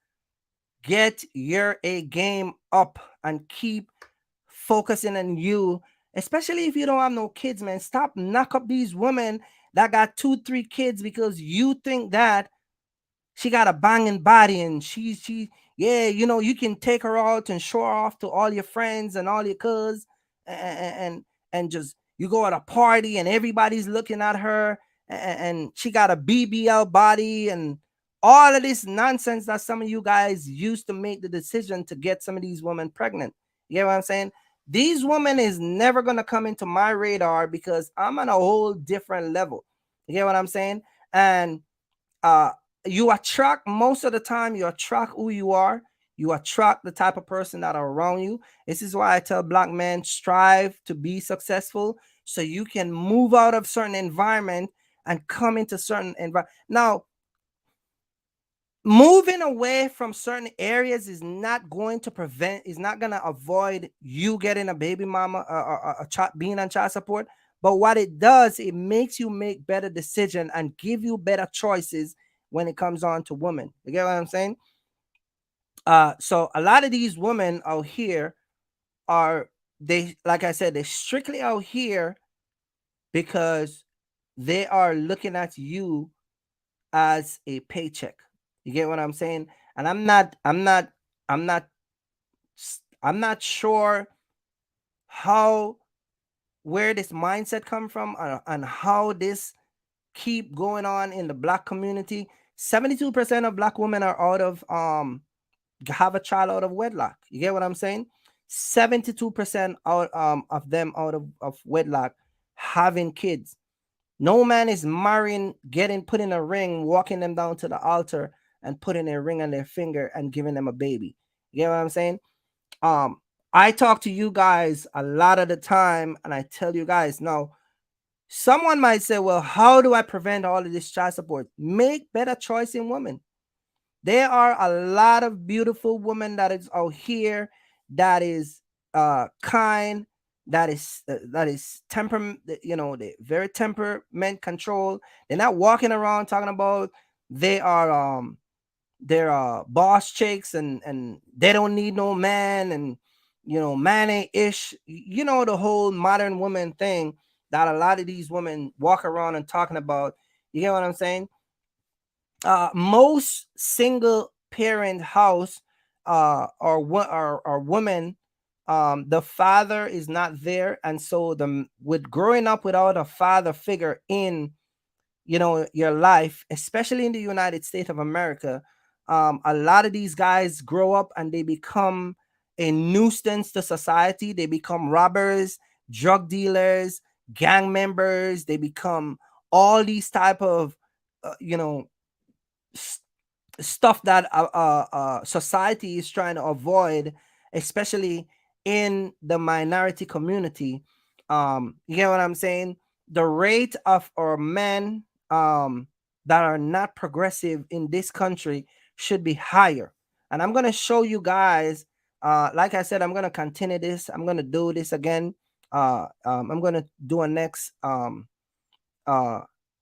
get your A game up and keep focusing on you, especially if you don't have no kids, man. Stop knock up these women that got 2-3 kids because you think that she got a banging body and she yeah, you know, you can take her out and show her off to all your friends and all your cuz, and just you go at a party and everybody's looking at her, and she got a BBL body and all of this nonsense that some of you guys used to make the decision to get some of these women pregnant. You get what I'm saying? These women is never going to come into my radar because I'm on a whole different level. You get what I'm saying? And you attract, most of the time you attract who you are. You attract the type of person that are around you. This is why I tell black men, strive to be successful so you can move out of certain environment and come into certain environment. Now, moving away from certain areas is not going to prevent, is not going to avoid you getting a baby mama, being on child support. But what it does, it makes you make better decisions and give you better choices when it comes on to women. You get what I'm saying? So a lot of these women out here are, they, like I said, they're strictly out here because they are looking at you as a paycheck. You get what I'm saying? And I'm not sure where this mindset come from, and how this keep going on in the black community. 72% of black women are out of have a child out of wedlock. You get what I'm saying? 72% out of them out of wedlock having kids. No man is marrying, putting a ring, walking them down to the altar and putting a ring on their finger and giving them a baby. You get what I'm saying? I talk to you guys a lot of the time, and I tell you guys, now, someone might say, well, how do I prevent all of this child support? Make better choice in women. There are a lot of beautiful women that is out here that is kind, that is temperament, you know, they very temperament control. They're not walking around talking about they're boss chicks and they don't need no man, and you know, man ain't ish, you know, the whole modern woman thing that a lot of these women walk around and talking about. You get what I'm saying? Most single parent house or women, the father is not there, and so with growing up without a father figure in, you know, your life, especially in the United States of America, a lot of these guys grow up and they become a nuisance to society. They become robbers, drug dealers, gang members. They become all these type of stuff that society is trying to avoid, especially in the minority community. You get what I'm saying? The rate of our men that are not progressive in this country should be higher. And I'm going to show you guys, like I said, I'm going to continue this. I'm going to do this again. I'm going to do a next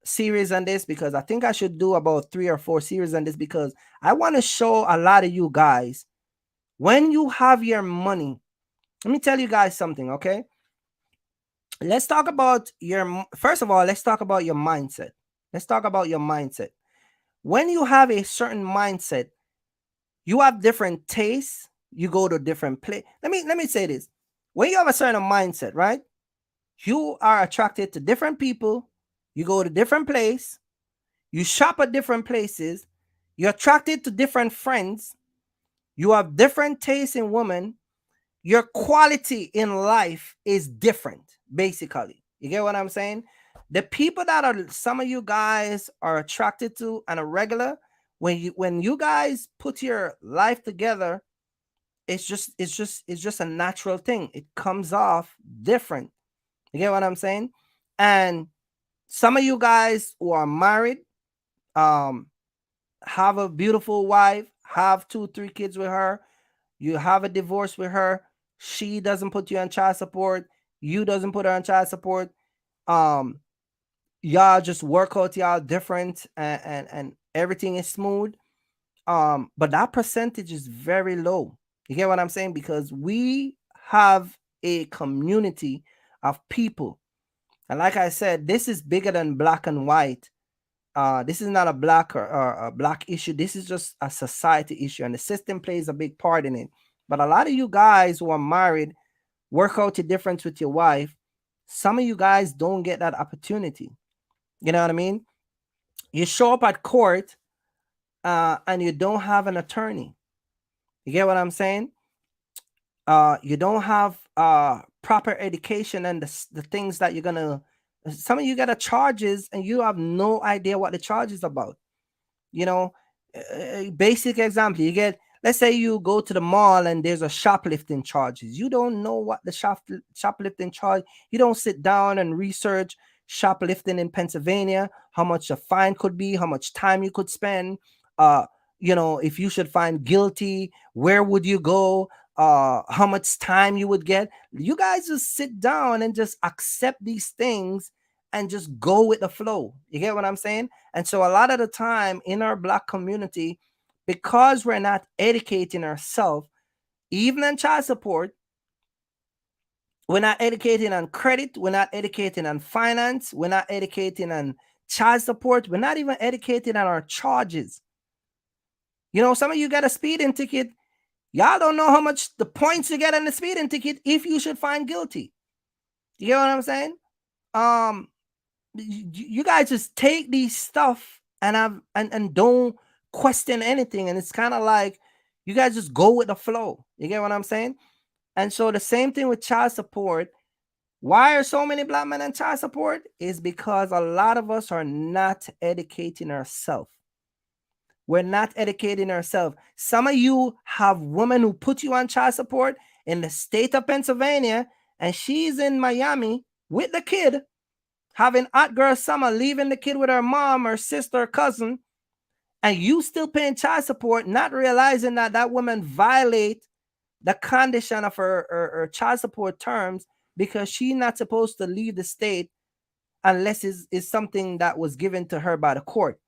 series on this, because I think I should do about 3 or 4 series on this, because I want to show a lot of you guys, when you have your money, let me tell you guys something, okay? Let's talk about first of all, let's talk about your mindset. Let's talk about your mindset. When you have a certain mindset, you have different tastes, you go to different place. Let me say this. When you have a certain mindset, right? You are attracted to different people, you go to different place, you shop at different places, you're attracted to different friends, you have different tastes in women, your quality in life is different, basically. You get what I'm saying? The people that some of you guys are attracted to on a regular, when you guys put your life together, it's just a natural thing. It comes off different. You get what I'm saying? And some of you guys who are married, have a beautiful wife, have 2-3 kids with her, you have a divorce with her, she doesn't put you on child support, you doesn't put her on child support. Y'all just work out y'all different, and everything is smooth. But that percentage is very low. You get what I'm saying? Because we have a community of people, and like I said, this is bigger than black and white. This is not a black or a black issue. This is just a society issue, and the system plays a big part in it. But a lot of you guys who are married, work out the difference with your wife. Some of you guys don't get that opportunity. You know what I mean? You show up at court, and you don't have an attorney. You get what I'm saying? You don't have proper education and the things that you're gonna. Some of you get a charges and you have no idea what the charge is about. You know, basic example, you get, let's say you go to the mall and there's a shoplifting charges. You don't know what the shoplifting charge. You don't sit down and research shoplifting in Pennsylvania, how much a fine could be, how much time you could spend. You know, if you should find guilty, where would you go? How much time you would get. You guys just sit down and just accept these things and just go with the flow. You get what I'm saying? And so a lot of the time in our black community, because we're not educating ourselves, even on child support, we're not educating on credit, we're not educating on finance, we're not educating on child support, we're not even educating on our charges. You know, some of you got a speeding ticket. Y'all don't know how much the points you get on the speeding ticket if you should find guilty. You get what I'm saying? You guys just take these stuff and don't question anything, and it's kind of like you guys just go with the flow. You get what I'm saying? And so the same thing with child support. Why are so many black men on child support? Is because a lot of us are not educating ourselves. We're not educating ourselves. Some of you have women who put you on child support in the state of Pennsylvania, and she's in Miami with the kid, having hot girl summer, leaving the kid with her mom or sister or cousin, and you still paying child support, not realizing that that woman violate the condition of her child support terms because she's not supposed to leave the state unless it's something that was given to her by the court.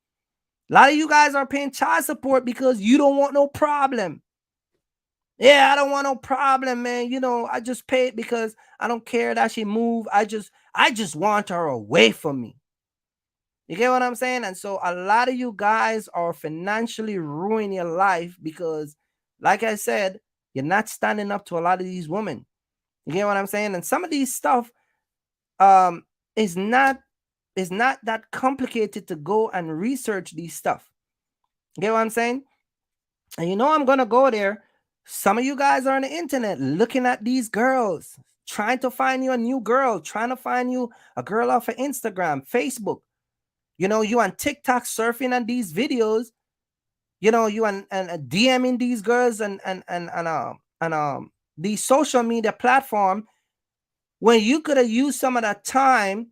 A lot of you guys are paying child support because you don't want no problem. Yeah, I don't want no problem, man. You know, I just pay it because I don't care that she moved. I just want her away from me. You get what I'm saying? And so a lot of you guys are financially ruining your life because, like I said, you're not standing up to a lot of these women. You get what I'm saying? And some of these stuff is not that complicated to go and research these stuff. You get what I'm saying? And you know I'm gonna go there. Some of you guys are on the internet looking at these girls, trying to find you a new girl, trying to find you a girl off of Instagram, Facebook. You know, you on TikTok surfing on these videos. You know, you and DMing these girls and the social media platform when you could have used some of that time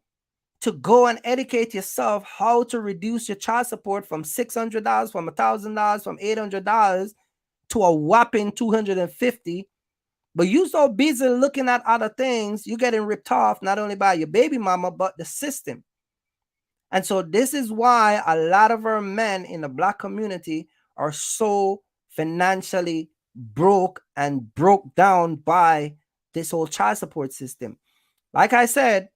to go and educate yourself how to reduce your child support from $600, from $1,000, from $800 to a whopping $250. But you so busy looking at other things, you're getting ripped off not only by your baby mama, but the system. And so this is why a lot of our men in the black community are so financially broke and broke down by this whole child support system. Like I said,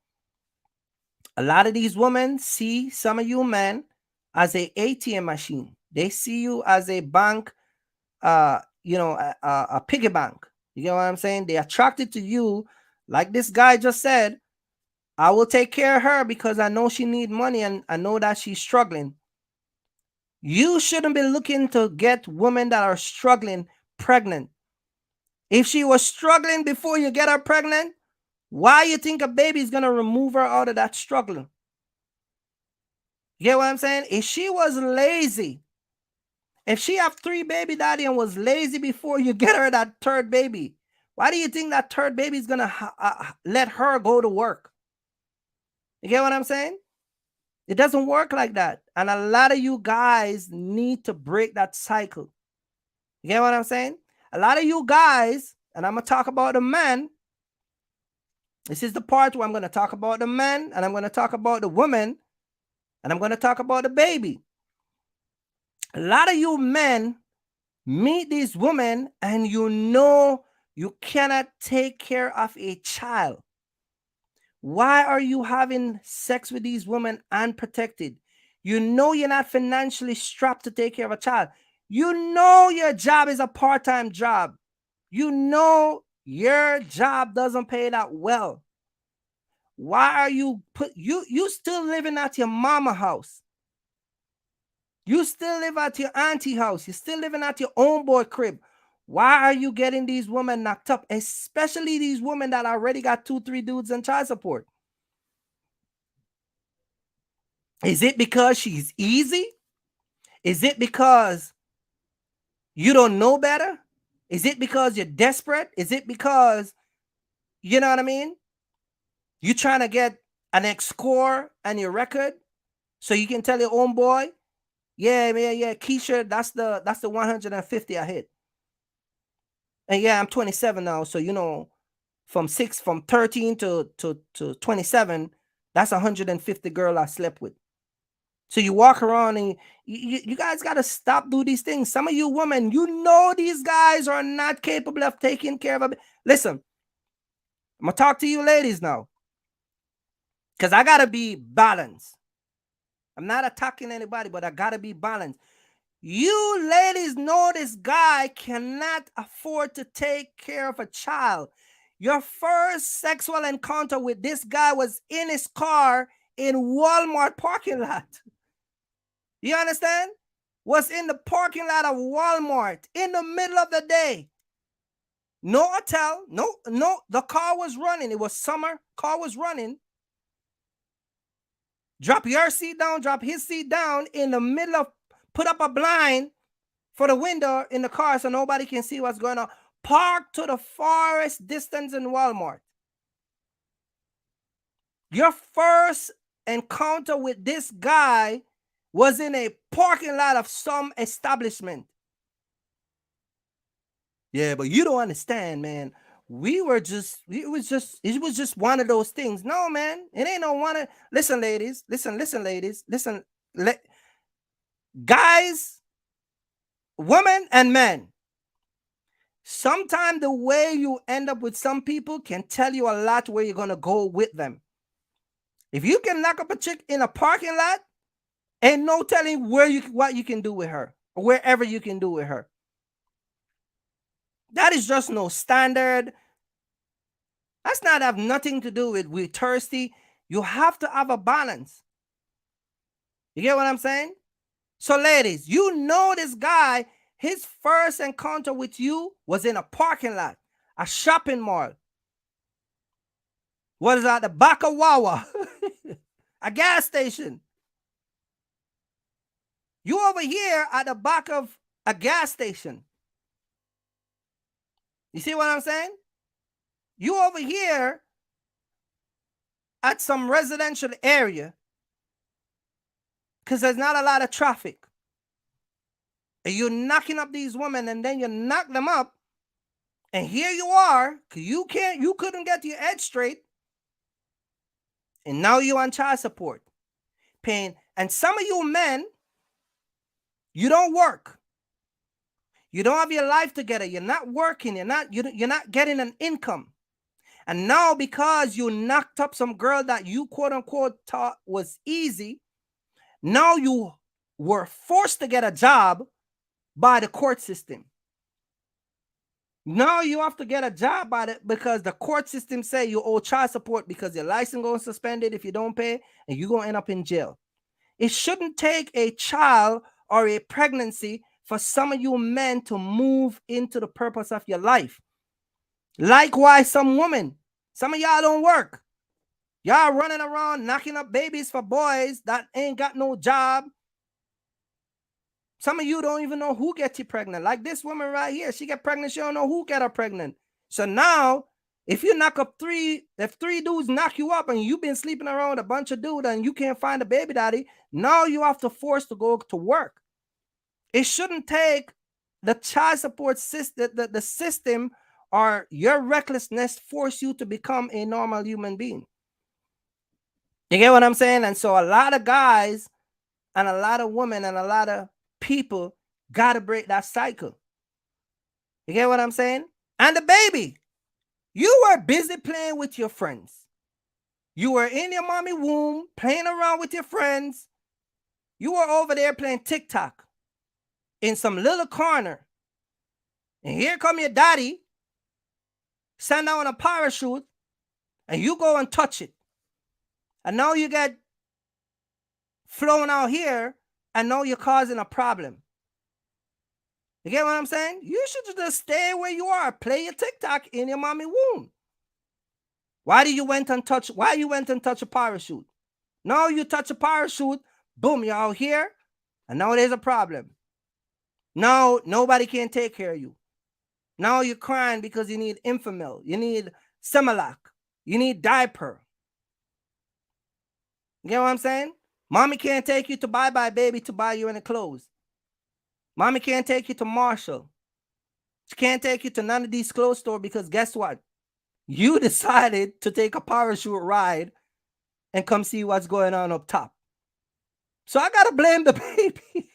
a lot of these women see some of you men as a ATM machine. They see you as a bank, a piggy bank. You get what I'm saying? They're attracted to you. Like this guy just said, I will take care of her because I know she needs money and I know that she's struggling. You shouldn't be looking to get women that are struggling pregnant. If she was struggling before you get her pregnant, why you think a baby is going to remove her out of that struggle? You get what I'm saying? If she was lazy, if she have 3 baby daddy and was lazy before you get her that 3rd baby, why do you think that 3rd baby is going to let her go to work? You get what I'm saying? It doesn't work like that. And a lot of you guys need to break that cycle. You get what I'm saying? A lot of you guys, and I'm going to talk about the men, This is the part where I'm going to talk about the man, and I'm going to talk about the woman, and I'm going to talk about the baby. A lot of you men meet these women and you know you cannot take care of a child. Why are you having sex with these women unprotected? You know you're not financially strapped to take care of a child. You know your job is a part-time job. You know your job doesn't pay that well. Why are you you still living at your mama house? You still live at your auntie house. You're still living at your own boy crib. Why are you getting these women knocked up? Especially these women that already got 2-3 dudes in child support. Is it because she's easy? Is it because you don't know better? Is it because you're desperate? Is it because, you know what I mean? You're trying to get an X score on your record so you can tell your own boy, yeah, Keisha, that's the 150 I hit. And yeah, I'm 27 now, so you know, from 13 to 27, that's 150 girl I slept with. So you walk around and you guys got to stop doing these things. Some of you women, you know these guys are not capable of taking care of a... Listen, I'm going to talk to you ladies now, because I got to be balanced. I'm not attacking anybody, but I got to be balanced. You ladies know this guy cannot afford to take care of a child. Your first sexual encounter with this guy was in his car in Walmart parking lot. You understand? Was in the parking lot of Walmart in the middle of the day. No hotel. No. The car was running. It was summer. Car was running. Drop your seat down. Drop his seat down in the middle of... Put up a blind for the window in the car so nobody can see what's going on. Park to the farthest distance in Walmart. Your first encounter with this guy was in a parking lot of some establishment. Yeah, but you don't understand, man. It was just one of those things. No, man, it ain't no one of... Listen, ladies. Listen. Guys, women, and men. Sometimes the way you end up with some people can tell you a lot where you're going to go with them. If you can knock up a chick in a parking lot, ain't no telling what you can do with her, or wherever you can do with her. That is just no standard. That's not have nothing to do with we're thirsty. You have to have a balance. You get what I'm saying? So ladies, you know this guy, his first encounter with you was in a parking lot, a shopping mall. What is that? The back of Wawa, a gas station. You over here at the back of a gas station. You see what I'm saying? You over here at some residential area because there's not a lot of traffic. And you're knocking up these women, and then you knock them up, and here you are, because you couldn't get your head straight, and now you're on child support, paying. And some of you men, you don't work. You don't have your life together. You're not working. You're not getting an income. And now because you knocked up some girl that you quote unquote thought was easy, now you were forced to get a job by the court system. Now you have to get a job by it because the court system say you owe child support because your license going suspended if you don't pay, and you're going to end up in jail. It shouldn't take a child or a pregnancy for some of you men to move into the purpose of your life. Likewise, some women, some of y'all don't work. Y'all running around knocking up babies for boys that ain't got no job. Some of you don't even know who gets you pregnant. Like this woman right here, she get pregnant, she don't know who get her pregnant. So now, if you knock up if three dudes knock you up and you've been sleeping around with a bunch of dudes and you can't find a baby daddy, now you have to force to go to work. It shouldn't take the child support system, the system or your recklessness force you to become a normal human being. You get what I'm saying? And so a lot of guys and a lot of women and a lot of people got to break that cycle. You get what I'm saying? And the baby, you were busy playing with your friends. You were in your mommy womb playing around with your friends. You were over there playing TikTok in some little corner. And here come your daddy, stand down on a parachute, and you go and touch it. And now you get flown out here, and now you're causing a problem. You get what I'm saying? You should just stay where you are. Play your TikTok in your mommy womb. Why you went and touch a parachute? Now you touch a parachute, boom, you're out here, and now there's a problem. Now nobody can take care of you. Now you're crying because you need Enfamil, you need Similac, you need diaper. You get what I'm saying? Mommy can't take you to Bye Bye Baby to buy you any clothes. Mommy can't take you to Marshall. She can't take you to none of these clothes stores because guess what? You decided to take a parachute ride and come see what's going on up top. So I got to blame the baby.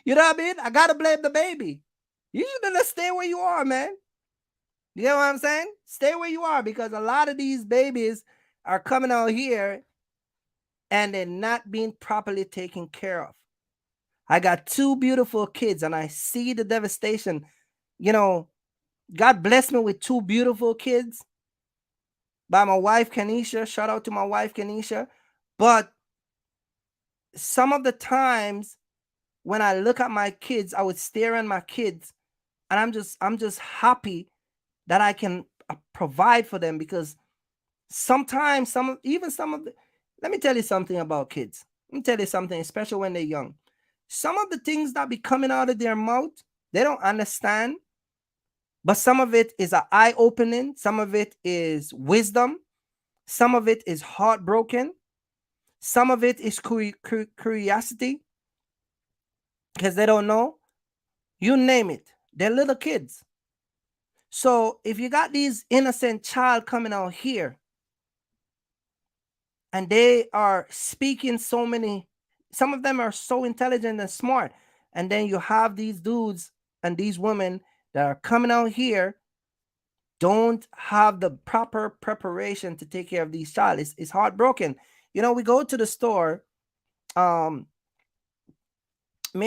You know what I mean? I got to blame the baby. You should just stay where you are, man. You get what I'm saying? Stay where you are because a lot of these babies are coming out here and they're not being properly taken care of. I got 2 beautiful kids and I see the devastation. You know, God blessed me with 2 beautiful kids by my wife, Kenisha. Shout out to my wife, Kenisha. But some of the times when I look at my kids, I would stare at my kids and I'm just happy that I can provide for them because sometimes let me tell you something about kids. Let me tell you something, especially when they're young. Some of the things that be coming out of their mouth, they don't understand. But some of it is an eye-opening. Some of it is wisdom. Some of it is heartbroken. Some of it is curiosity because they don't know. You name it. They're little kids. So if you got these innocent child coming out here and they are speaking some of them are so intelligent and smart. And then you have these dudes and these women that are coming out here don't have the proper preparation to take care of these child. It's heartbroken. You know, we go to the store, me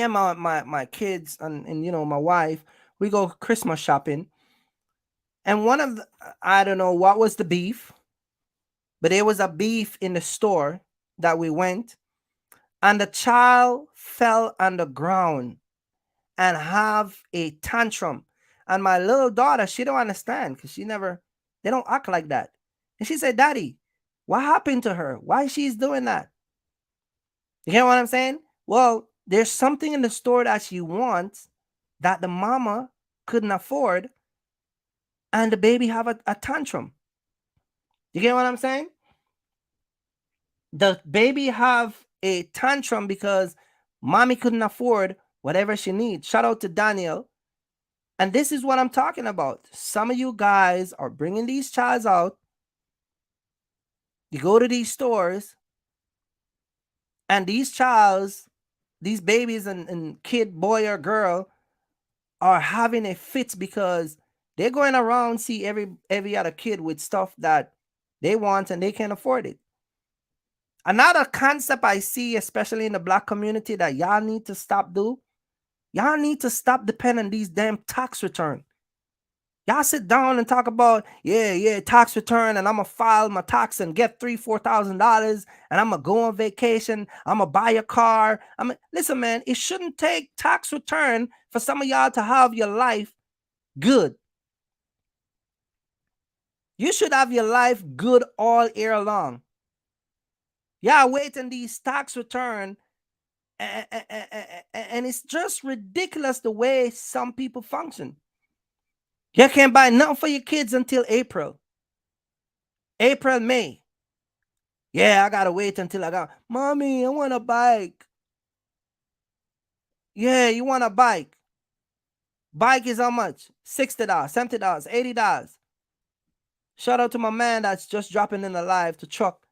and my kids and you know, my wife, we go Christmas shopping. And I don't know what was the beef, but there was a beef in the store that we went, and the child fell on the ground and have a tantrum. And my little daughter, she don't understand because they don't act like that. And she said, Daddy, what happened to her? Why she's doing that? You hear what I'm saying? Well, there's something in the store that she wants that the mama couldn't afford, and the baby have a tantrum. You get what I'm saying? The baby have a tantrum because mommy couldn't afford whatever she needs. Shout out to Daniel. And this is what I'm talking about. Some of you guys are bringing these childs out. You go to these stores, and these babies and kid, boy or girl, are having a fit because they're going around see every other kid with stuff that they want and they can't afford it. Another concept I see, especially in the Black community, that y'all need to stop do. Y'all need to stop depending on these damn tax return. Y'all sit down and talk about, tax return, and I'm going to file my tax and get $3,000-$4,000, and I'm going to go on vacation. I'm going to buy a car. Listen, man, it shouldn't take tax return for some of y'all to have your life good. You should have your life good all year long. Y'all waiting these tax return, and it's just ridiculous the way some people function. You can't buy nothing for your kids until April, May. Yeah, I gotta wait until I got, Mommy, I want a bike. Yeah, you want a bike. Bike is how much? $60, $70, $80. Shout out to my man that's just dropping in the live to Chuck.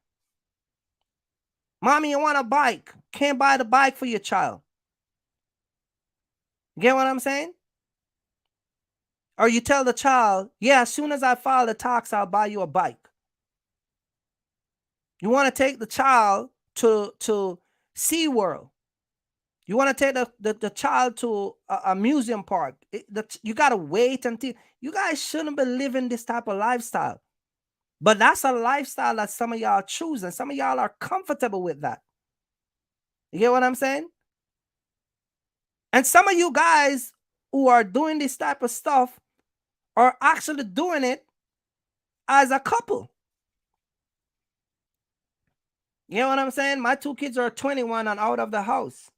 Mommy, you want a bike? Can't buy the bike for your child. Get what I'm saying? Or you tell the child, yeah, as soon as I file the tax, I'll buy you a bike. You want to take the child to SeaWorld. You want to take the child to a amusement park. You got to wait until, you guys shouldn't be living this type of lifestyle. But that's a lifestyle that some of y'all choose, and some of y'all are comfortable with that. You get what I'm saying? And some of you guys who are doing this type of stuff are actually doing it as a couple. You know what I'm saying? My 2 kids are 21 and out of the house.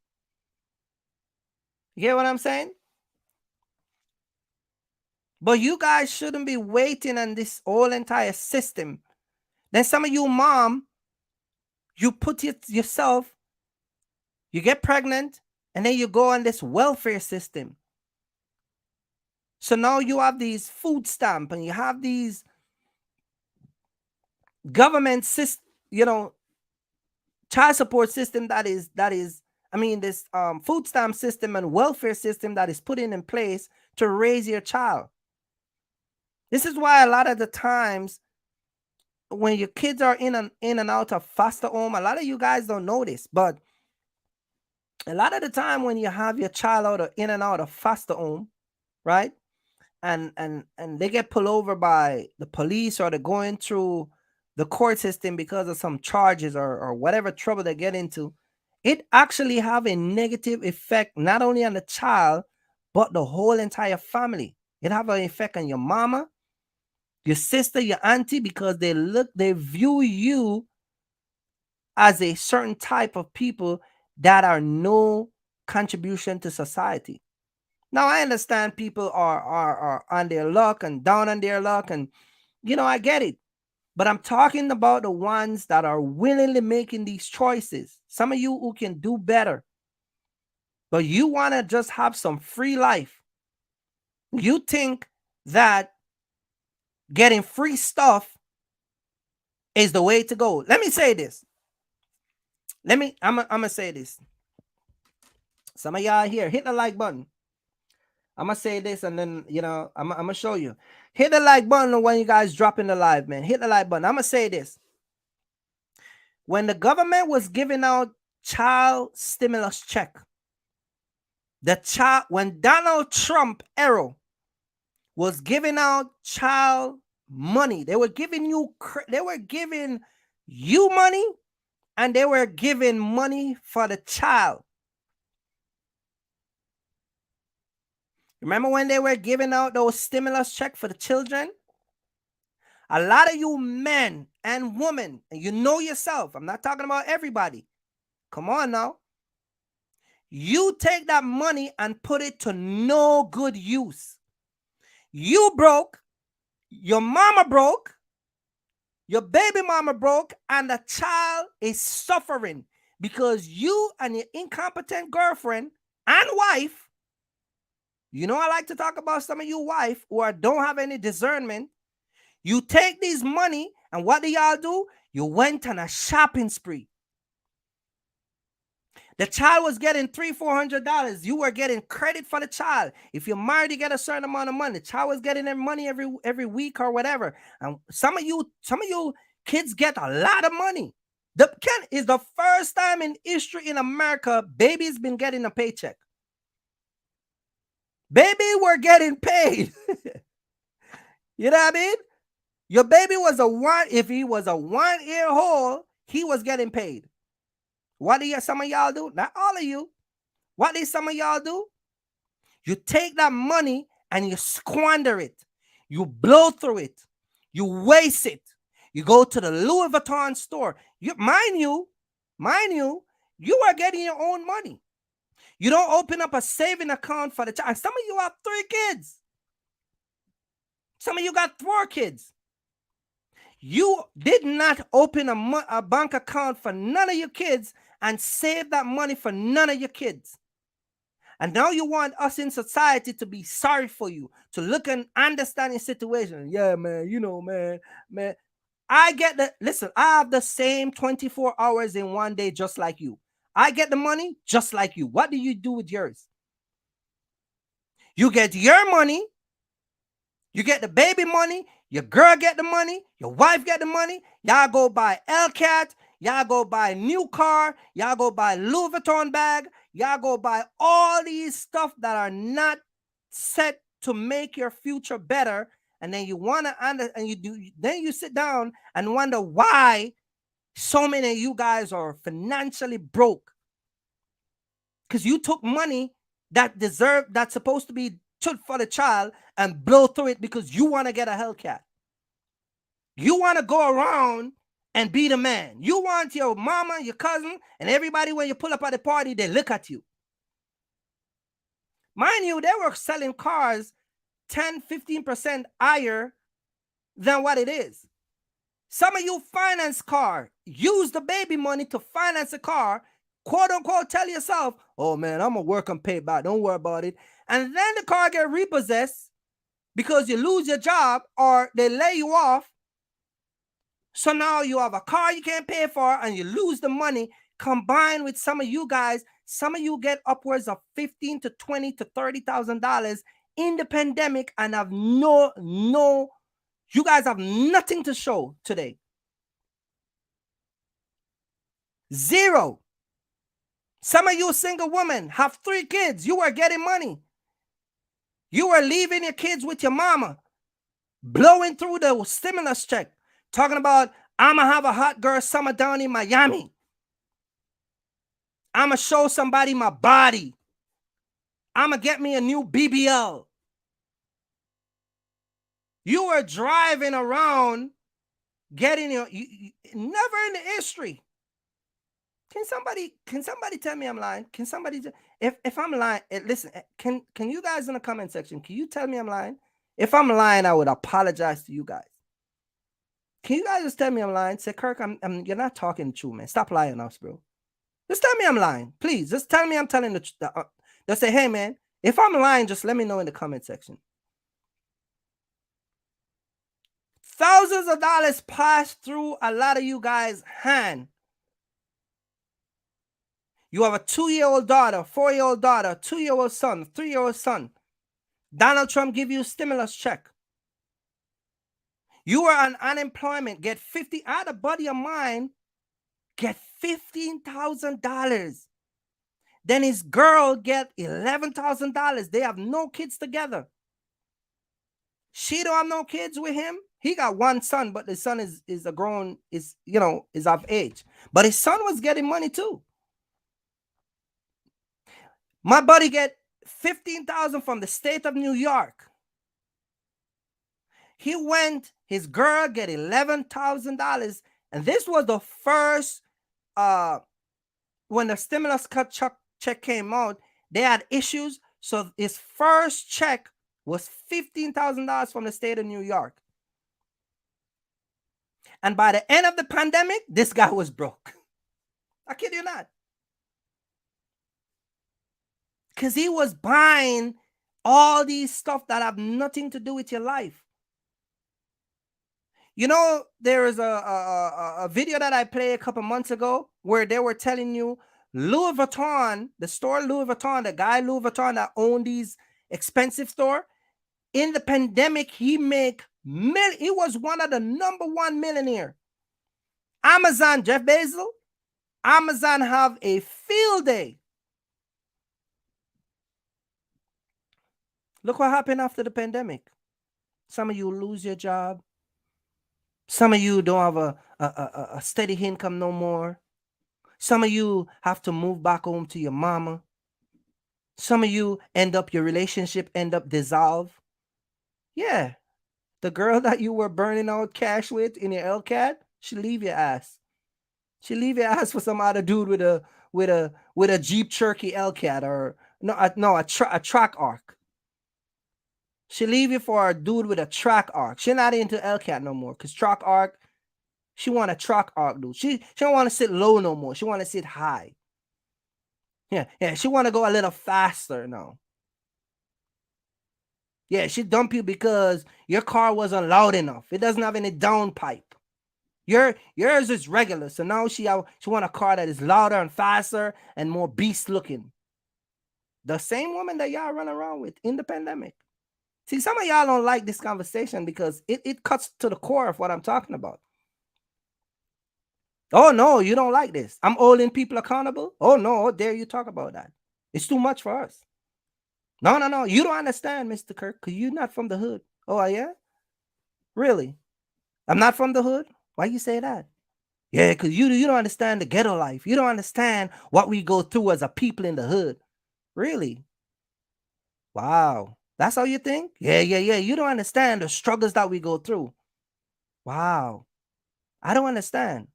You get what I'm saying? But you guys shouldn't be waiting on this whole entire system. Then some of you mom, you put it yourself, you get pregnant, and then you go on this welfare system. So now you have these food stamp and you have these government system, child support system that is, this food stamp system and welfare system that is put in place to raise your child. This is why a lot of the times when your kids are in and out of foster home, a lot of you guys don't know this, but a lot of the time when you have your child in and out of foster home, right? And they get pulled over by the police, or they're going through the court system because of some charges or whatever trouble they get into, it actually have a negative effect, not only on the child, but the whole entire family. It have an effect on your mama, your sister, your auntie, because they view you as a certain type of people that are no contribution to society. Now, I understand people are on their luck and down on their luck, and I get it. But I'm talking about the ones that are willingly making these choices. Some of you who can do better, but you want to just have some free life. You think that getting free stuff is the way to go. Let me say this. I'm gonna say this. Some of y'all here, hit the like button. I'm gonna say this, and then I'm gonna show you. Hit the like button when you guys drop in the live, man. Hit the like button. I'm gonna say this. When the government was giving out child stimulus check, when Donald Trump era was giving out child money, they were giving you money, and they were giving money for the child. Remember when they were giving out those stimulus checks for the children? A lot of you men and women, and you know yourself, I'm not talking about everybody. Come on now. You take that money and put it to no good use. You broke, your mama broke, your baby mama broke, and the child is suffering because you and your incompetent girlfriend and wife, I like to talk about some of you wife who don't have any discernment. You take this money, and what do y'all do? You went on a shopping spree. The child was getting $300-$400. You were getting credit for the child. If you're married, you get a certain amount of money. The child was getting their money every week or whatever. And some of you kids get a lot of money. Is the first time in history in America, baby's been getting a paycheck. Baby were getting paid. You know what I mean? Your baby was if he was a 1 year old, he was getting paid. What do some of y'all do? Not all of you. What do some of y'all do? You take that money and you squander it. You blow through it. You waste it. You go to the Louis Vuitton store. Mind you, you are getting your own money. You don't open up a saving account for the child. Some of you have 3 kids. Some of you got 4 kids. You did not open a bank account for none of your kids and save that money for none of your kids. And now you want us in society to be sorry for you, to look and understand your situation. Yeah, man, you know, man. I get the, listen, I have the same 24 hours in one day just like you. I get the money just like you. What do you do with yours? You get your money, you get the baby money, your girl get the money, your wife get the money, y'all go buy LCAT, y'all go buy a new car, y'all go buy Louis Vuitton bag, y'all go buy all these stuff that are not set to make your future better. And then you want to then you sit down and wonder why so many of you guys are financially broke. Because you took money that's supposed to be for the child and blow through it because you want to get a Hellcat. You want to go around and be the man. You want your mama, your cousin, and everybody, when you pull up at the party, they look at you. Mind you, they were selling cars 10, 15% higher than what it is. Some of you finance car, use the baby money to finance a car, quote unquote, tell yourself, oh man, I'm gonna work and pay back, don't worry about it. And then the car get repossessed because you lose your job or they lay you off. So now you have a car you can't pay for and you lose the money. Combined with some of you guys, some of you get upwards of $15,000 to $20,000 to $30,000 in the pandemic and have you guys have nothing to show today. Zero. Some of you single women have 3 kids. You were getting money. You were leaving your kids with your mama, blowing through the stimulus check, talking about, I'm going to have a hot girl summer down in Miami. I'm going to show somebody my body. I'm going to get me a new BBL. You were driving around, getting never in the history. Can somebody tell me I'm lying? Can somebody, if I'm lying, listen, can you guys in the comment section, can you tell me I'm lying? If I'm lying, I would apologize to you guys. Can you guys just tell me I'm lying? Say, Kirk, you're not talking true, man. Stop lying us, bro. Just tell me I'm lying. Please, just tell me I'm telling the truth. Just say, hey, man, if I'm lying, just let me know in the comment section. Thousands of dollars passed through a lot of you guys' hand. You have a 2-year-old daughter, 4-year-old daughter, 2-year-old son, 3-year-old son. Donald Trump give you a stimulus check. You were on unemployment, get I had a buddy of mine get $15,000. Then his girl get $11,000. They have no kids together. She don't have no kids with him. He got 1 son, but the son is of age. But his son was getting money too. My buddy get $15,000 from the state of New York. He went, his girl get $11,000. And this was the first, when the stimulus check came out, they had issues. So his first check was $15,000 from the state of New York. And by the end of the pandemic, this guy was broke. I kid you not. Because he was buying all these stuff that have nothing to do with your life. You know, there is a video that I played a couple months ago where they were telling you Louis Vuitton, the store Louis Vuitton, the guy Louis Vuitton that owned these expensive store, in the pandemic, he was one of the #1 millionaire. Amazon, Jeff Bezos, Amazon have a field day. Look what happened after the pandemic. Some of you lose your job. Some of you don't have a steady income no more. Some of you have to move back home to your mama. Some of you your relationship end up dissolved. Yeah. The girl that you were burning out cash with in your LCAT, she leave your ass. She leave your ass for some other dude with a Jeep Cherokee LCAT or a track arc. She leave you for a dude with a track arc. She not into LCAT no more because track arc, she want a track arc dude. She don't want to sit low no more. She want to sit high. Yeah, she want to go a little faster now. Yeah, she dump you because your car wasn't loud enough. It doesn't have any downpipe. Yours is regular, so now she want a car that is louder and faster and more beast looking. The same woman that y'all run around with in the pandemic. See, some of y'all don't like this conversation because it cuts to the core of what I'm talking about. Oh no, you don't like this. I'm holding people accountable. Oh no, how dare you talk about that? It's too much for us. No. You don't understand, Mr. Kirk, because you're not from the hood. Oh, yeah? Really? I'm not from the hood? Why you say that? Yeah, because you don't understand the ghetto life. You don't understand what we go through as a people in the hood. Really? Wow. That's how you think? Yeah. You don't understand the struggles that we go through. Wow. I don't understand.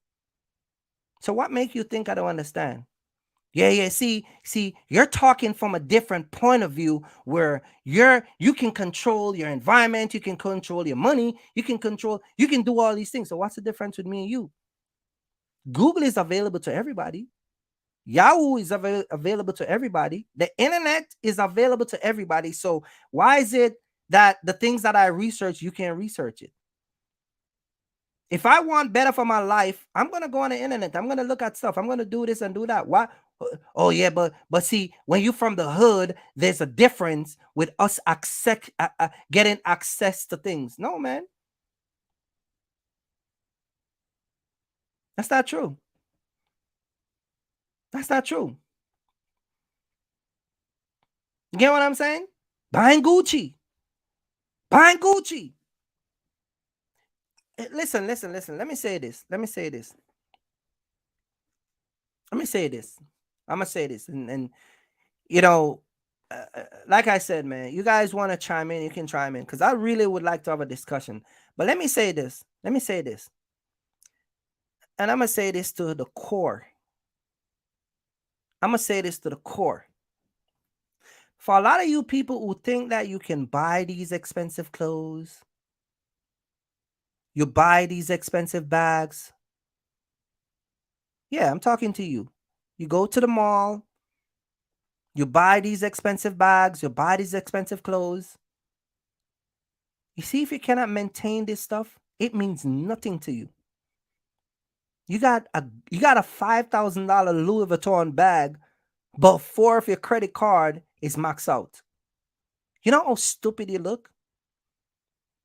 So what makes you think I don't understand? Yeah. See, you're talking from a different point of view where you can control your environment, you can control your money, you can do all these things. So what's the difference with me and you? Google is available to everybody. Yahoo is available to everybody. The internet is available to everybody. So why is it that the things that I research, you can't research it? If I want better for my life, I'm going to go on the internet. I'm going to look at stuff. I'm going to do this and do that. Why? Oh, yeah, but see, when you're from the hood, there's a difference with us getting access to things. No, man. That's not true. That's not true. You get what I'm saying? Buying Gucci. Listen. Let me say this. I'm going to say this. And you know, like I said, man, you guys want to chime in, you can chime in because I really would like to have a discussion. But let me say this. And I'm going to say this to the core. For a lot of you people who think that you can buy these expensive clothes, you buy these expensive bags. Yeah, I'm talking to you. You go to the mall, you buy these expensive bags, you buy these expensive clothes. You see, if you cannot maintain this stuff, it means nothing to you. You got a $5,000 Louis Vuitton bag, but 4 of your credit card is maxed out. You know how stupid you look?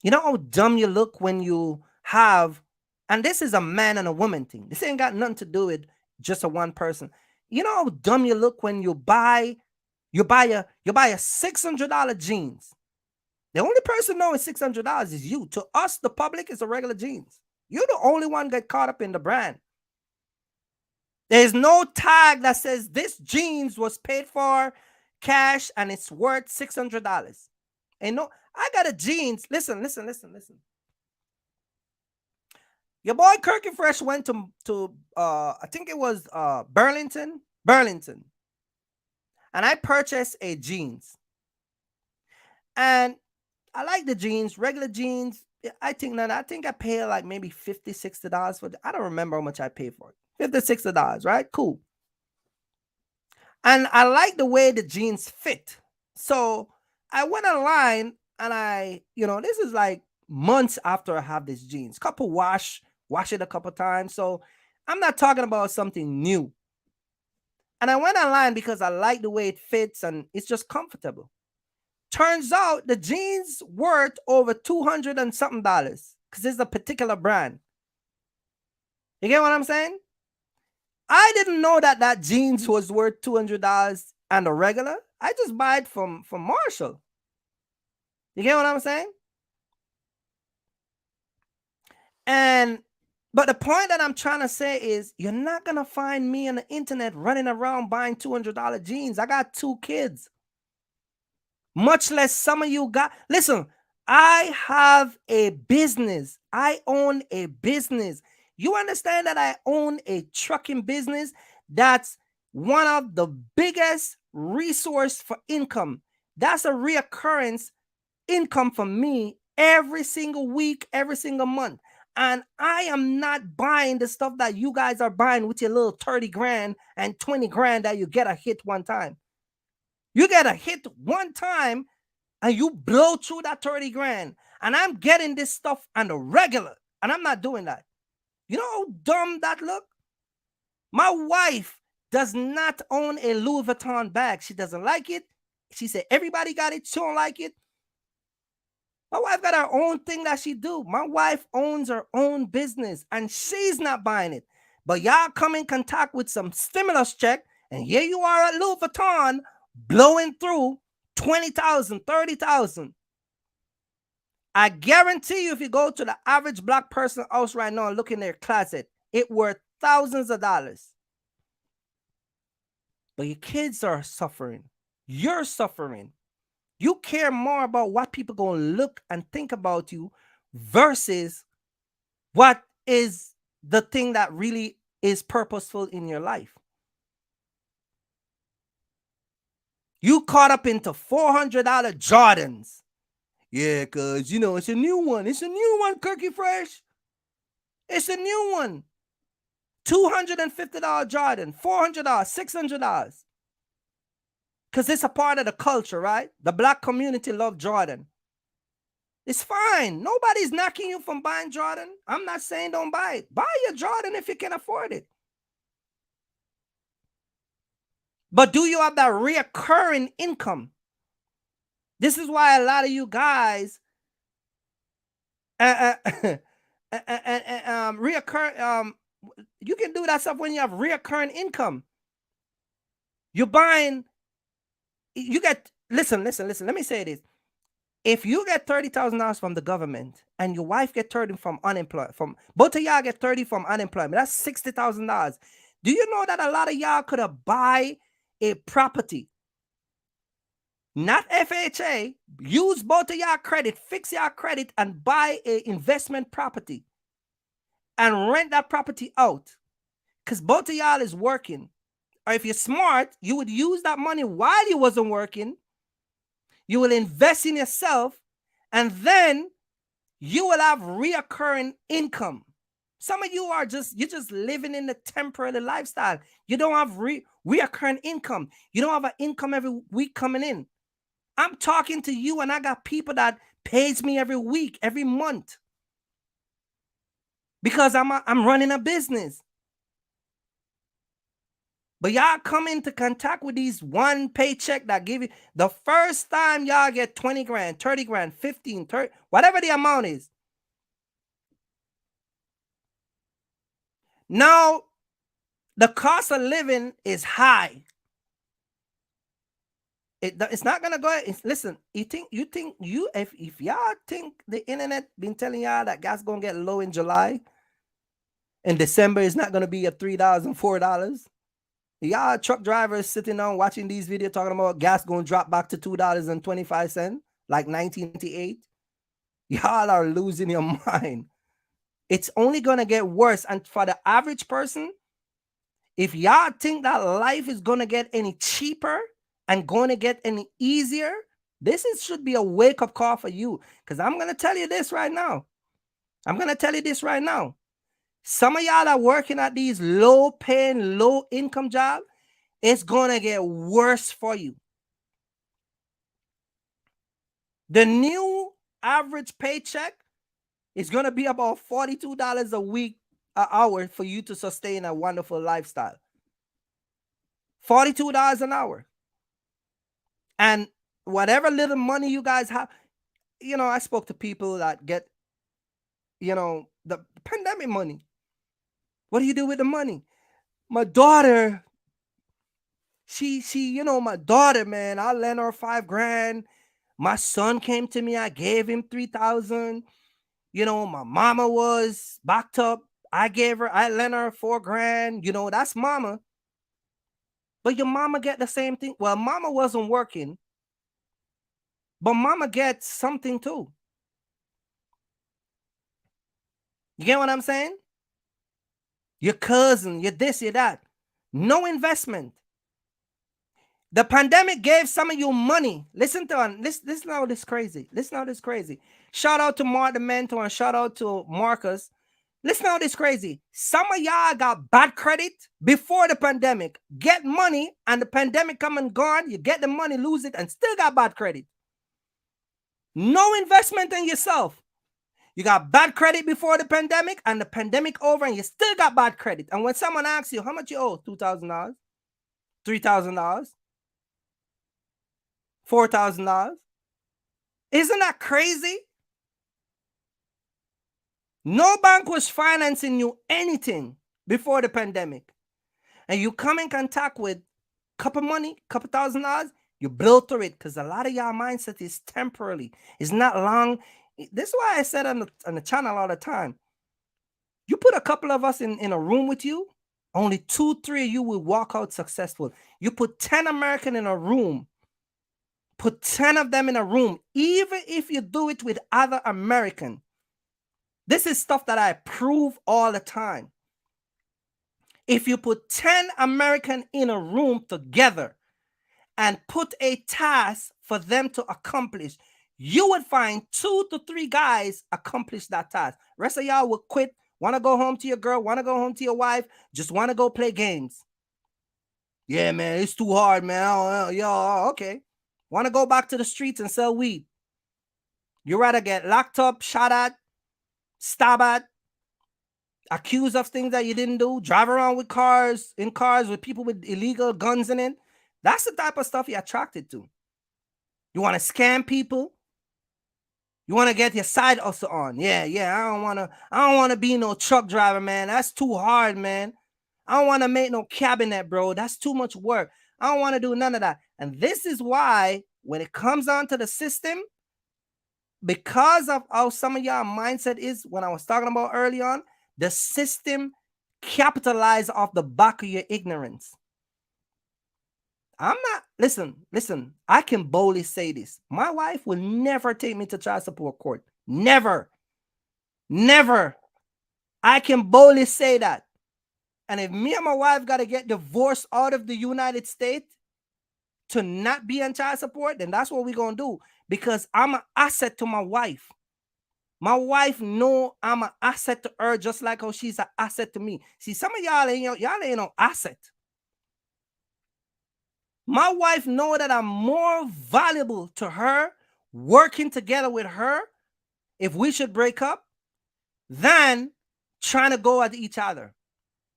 You know how dumb you look when you have, and this is a man and a woman thing. This ain't got nothing to do with just a one person. You know how dumb you look when you buy a $600 jeans. The only person knowing $600 is you. To us, the public, is a regular jeans. You're the only one get caught up in the brand. There's no tag that says this jeans was paid for cash and it's worth $600. And no, I got a jeans. Listen. Your boy Kirky Fresh went to I think it was Burlington. And I purchased a jeans. And I like the jeans, regular jeans. I think I paid like maybe $50, $60 for it. I don't remember how much I paid for it. $50, $60, right? Cool. And I like the way the jeans fit. So I went online and this is like months after I have these jeans. Couple wash it a couple times. So I'm not talking about something new. And I went online because I like the way it fits and it's just comfortable. Turns out the jeans worth over $200 and something because it's a particular brand. You get what I'm saying? I didn't know that jeans was worth $200 and a regular. I just buy it from Marshall. You get what I'm saying? But the point that I'm trying to say is you're not going to find me on the internet running around buying $200 jeans. I got 2 kids. Much less some of you got. Listen, I have a business. I own a business. You understand that I own a trucking business? That's one of the biggest resource for income. That's a reoccurrence income for me every single week, every single month. And I am not buying the stuff that you guys are buying with your little 30 grand and 20 grand that you get a hit one time. You get a hit one time and you blow through that 30 grand. And I'm getting this stuff on the regular. And I'm not doing that. You know how dumb that look? My wife does not own a Louis Vuitton bag. She doesn't like it. She said, everybody got it. She don't like it. My wife got her own thing that she do. My wife owns her own business and she's not buying it. But y'all come in contact with some stimulus check and here you are at Louis Vuitton blowing through 20,000, 30,000. I guarantee you if you go to the average black person house right now and look in their closet, it worth thousands of dollars. But your kids are suffering. You're suffering. You care more about what people going to look and think about you versus what is the thing that really is purposeful in your life. You caught up into $400 Jordans. Yeah, because, you know, it's a new one. It's a new one, Cookie Fresh. It's a new one. $250 Jordan, $400, $600. Because it's a part of the culture, right? The black community love Jordan. It's fine. Nobody's knocking you from buying Jordan. I'm not saying don't buy it. Buy your Jordan if you can afford it. But do you have that reoccurring income? This is why a lot of you guys you can do that stuff when you have reoccurring income. You're buying, you get, listen, let me say this. If you get $30,000 from the government and your wife get 30 from unemployment, from both of y'all get 30 from unemployment, that's $60,000. Do you know that a lot of y'all could have buy a property? Not FHA, use both of y'all credit, fix y'all credit and buy an investment property and rent that property out. Because both of y'all is working. Or if you're smart, you would use that money while you wasn't working. You will invest in yourself and then you will have reoccurring income. Some of you are you're just living in the temporary lifestyle. You don't have reoccurring income. You don't have an income every week coming in. I'm talking to you and I got people that pays me every week, every month. Because I'm running a business. But y'all come into contact with these one paycheck that give you the first time y'all get 20 grand, 30 grand, 15, 30, whatever the amount is. Now, the cost of living is high. It's not gonna go. Listen, if y'all think the internet been telling y'all that gas gonna get low in July, and December is not gonna be at $3 and $4. Y'all truck drivers sitting down watching these videos talking about gas gonna drop back to $2.25 like 1998. Y'all are losing your mind. It's only gonna get worse. And for the average person, if y'all think that life is gonna get any cheaper and going to get any easier, should be a wake-up call for you. Because I'm going to tell you this right now. Some of y'all are working at these low-paying, low-income jobs. It's going to get worse for you. The new average paycheck is going to be about $42 a week, an hour for you to sustain a wonderful lifestyle. $42 an hour. And whatever little money you guys have, you know, I spoke to people that get, you know, the pandemic money. What do you do with the money? My daughter, you know, my daughter, man, I lent her $5 grand. My son came to me, I gave him $3,000. You know, my mama was backed up. I lent her $4 grand. You know, that's mama. But your mama get the same thing. Well, mama wasn't working, but mama gets something too. You get what I'm saying? Your cousin, your this, your that. No investment. The pandemic gave some of you money. Listen now this crazy. Shout out to Mark the Mentor and shout out to Marcus. Listen how this crazy. Some of y'all got bad credit before the pandemic. Get money and the pandemic come and gone. You get the money, lose it, and still got bad credit. No investment in yourself. You got bad credit before the pandemic and the pandemic over and you still got bad credit. And when someone asks you, how much you owe? $2,000, $3,000, $4,000. Isn't that crazy? No bank was financing you anything before the pandemic. And you come in contact with couple money, couple $1,000, you blow through it because a lot of y'all mindset is temporarily. It's not long. This is why I said on the channel all the time. You put a couple of us in a room with you, only 2, 3 of you will walk out successful. You put 10 American in a room, put 10 of them in a room, even if you do it with other American. This is stuff that I prove all the time. If you put 10 American in a room together and put a task for them to accomplish, you would find 2 to 3 guys accomplish that task. Rest of y'all will quit, want to go home to your girl, want to go home to your wife, just want to go play games. Yeah, man, it's too hard, man. Okay. Want to go back to the streets and sell weed. You rather get locked up, shot at, stabbed at, accused of things that you didn't do, drive around with cars with people with illegal guns in it. That's the type of stuff you're attracted to. You want to scam people. You want to get your side hustle on. Yeah. I don't want to be no truck driver, man. That's too hard, man. I don't want to make no cabinet, bro. That's too much work. I don't want to do none of that. And this is why when it comes down to the system, because of how some of y'all mindset is, when I was talking about early on, the system capitalizes off the back of your ignorance. I'm not, listen, I can boldly say this. My wife will never take me to child support court. Never. I can boldly say that. And if me and my wife got to get divorced out of the United States to not be on child support, then that's what we're going to do. Because I'm an asset to my wife. My wife know I'm an asset to her just like how she's an asset to me. See, some of y'all ain't no asset. My wife know that I'm more valuable to her working together with her if we should break up than trying to go at each other.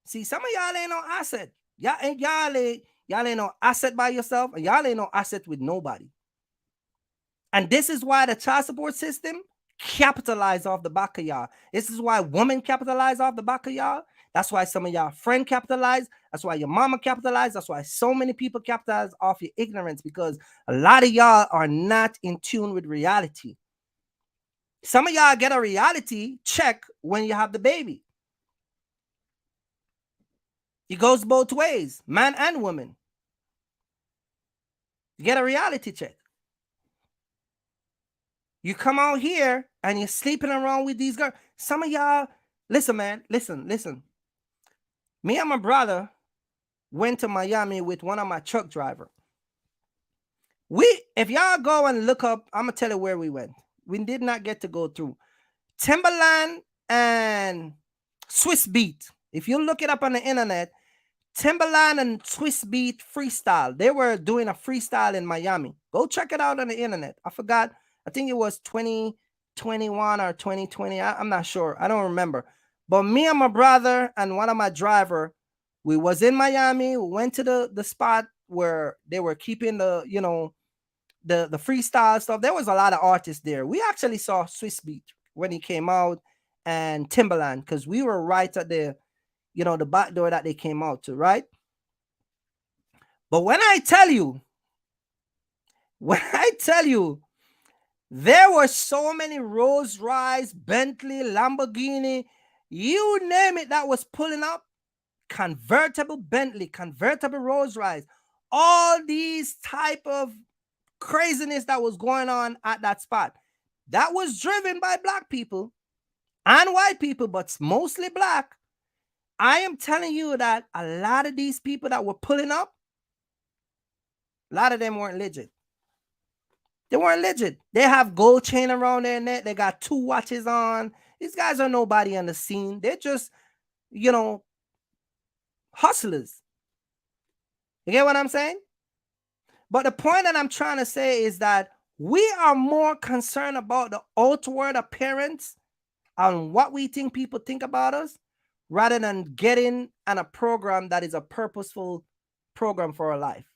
See, some of y'all ain't no asset. Y'all ain't no asset by yourself, and y'all ain't no asset with nobody. And this is why the child support system capitalize off the back of y'all. This is why women capitalize off the back of y'all. That's why some of y'all friend capitalize. That's why your mama capitalize. That's why so many people capitalize off your ignorance, because a lot of y'all are not in tune with reality. Some of y'all get a reality check when you have the baby. It goes both ways, man and woman. You get a reality check. You come out here and you're sleeping around with these girls. Some of y'all, listen, man, listen. Me and my brother went to Miami with one of my truck drivers. If y'all go and look up, I'm going to tell you where we went. We did not get to go through Timberland and Swiss Beat. If you look it up on the internet, Timberland and Swiss Beat freestyle. They were doing a freestyle in Miami. Go check it out on the internet. I forgot. I think it was 2021 or 2020. I'm not sure. I don't remember. But me and my brother and one of my driver, we was in Miami. We went to the spot where they were keeping the freestyle stuff. There was a lot of artists there. We actually saw Swiss Beat when he came out and Timberland, because we were right at the back door that they came out to, right? But when I tell you, there were so many Rolls Royce, Bentley, Lamborghini, you name it, that was pulling up. Convertible Bentley, convertible Rolls Royce, all these type of craziness that was going on at that spot. That was driven by black people and white people, but mostly black. I am telling you that a lot of these people that were pulling up, a lot of them weren't legit. They weren't legit. They have gold chain around their neck. They got 2 watches on. These guys are nobody on the scene. They're just, hustlers. You get what I'm saying? But the point that I'm trying to say is that we are more concerned about the outward appearance and what we think people think about us rather than getting on a program that is a purposeful program for our life.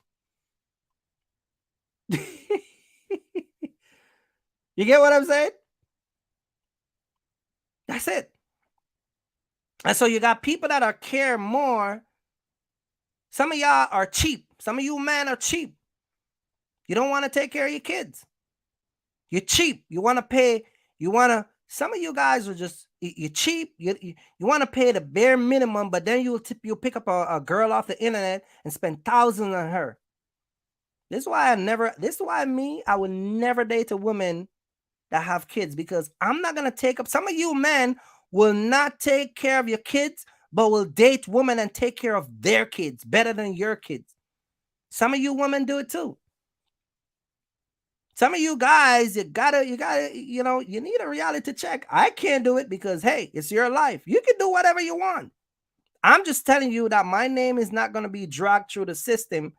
You get what I'm saying? That's it. And so you got people that are care more. Some of y'all are cheap. Some of you men are cheap. You don't want to take care of your kids. You're cheap. You want to pay. Some of you guys are just, you're cheap. You want to pay the bare minimum, but then you'll pick up a girl off the internet and spend thousands on her. This is why I would never date a woman that have kids, because I'm not going to take up. Some of you men will not take care of your kids, but will date women and take care of their kids better than your kids. Some of you women do it too. Some of you guys, you need a reality check. I can't do it because, hey, it's your life. You can do whatever you want. I'm just telling you that my name is not going to be dragged through the system.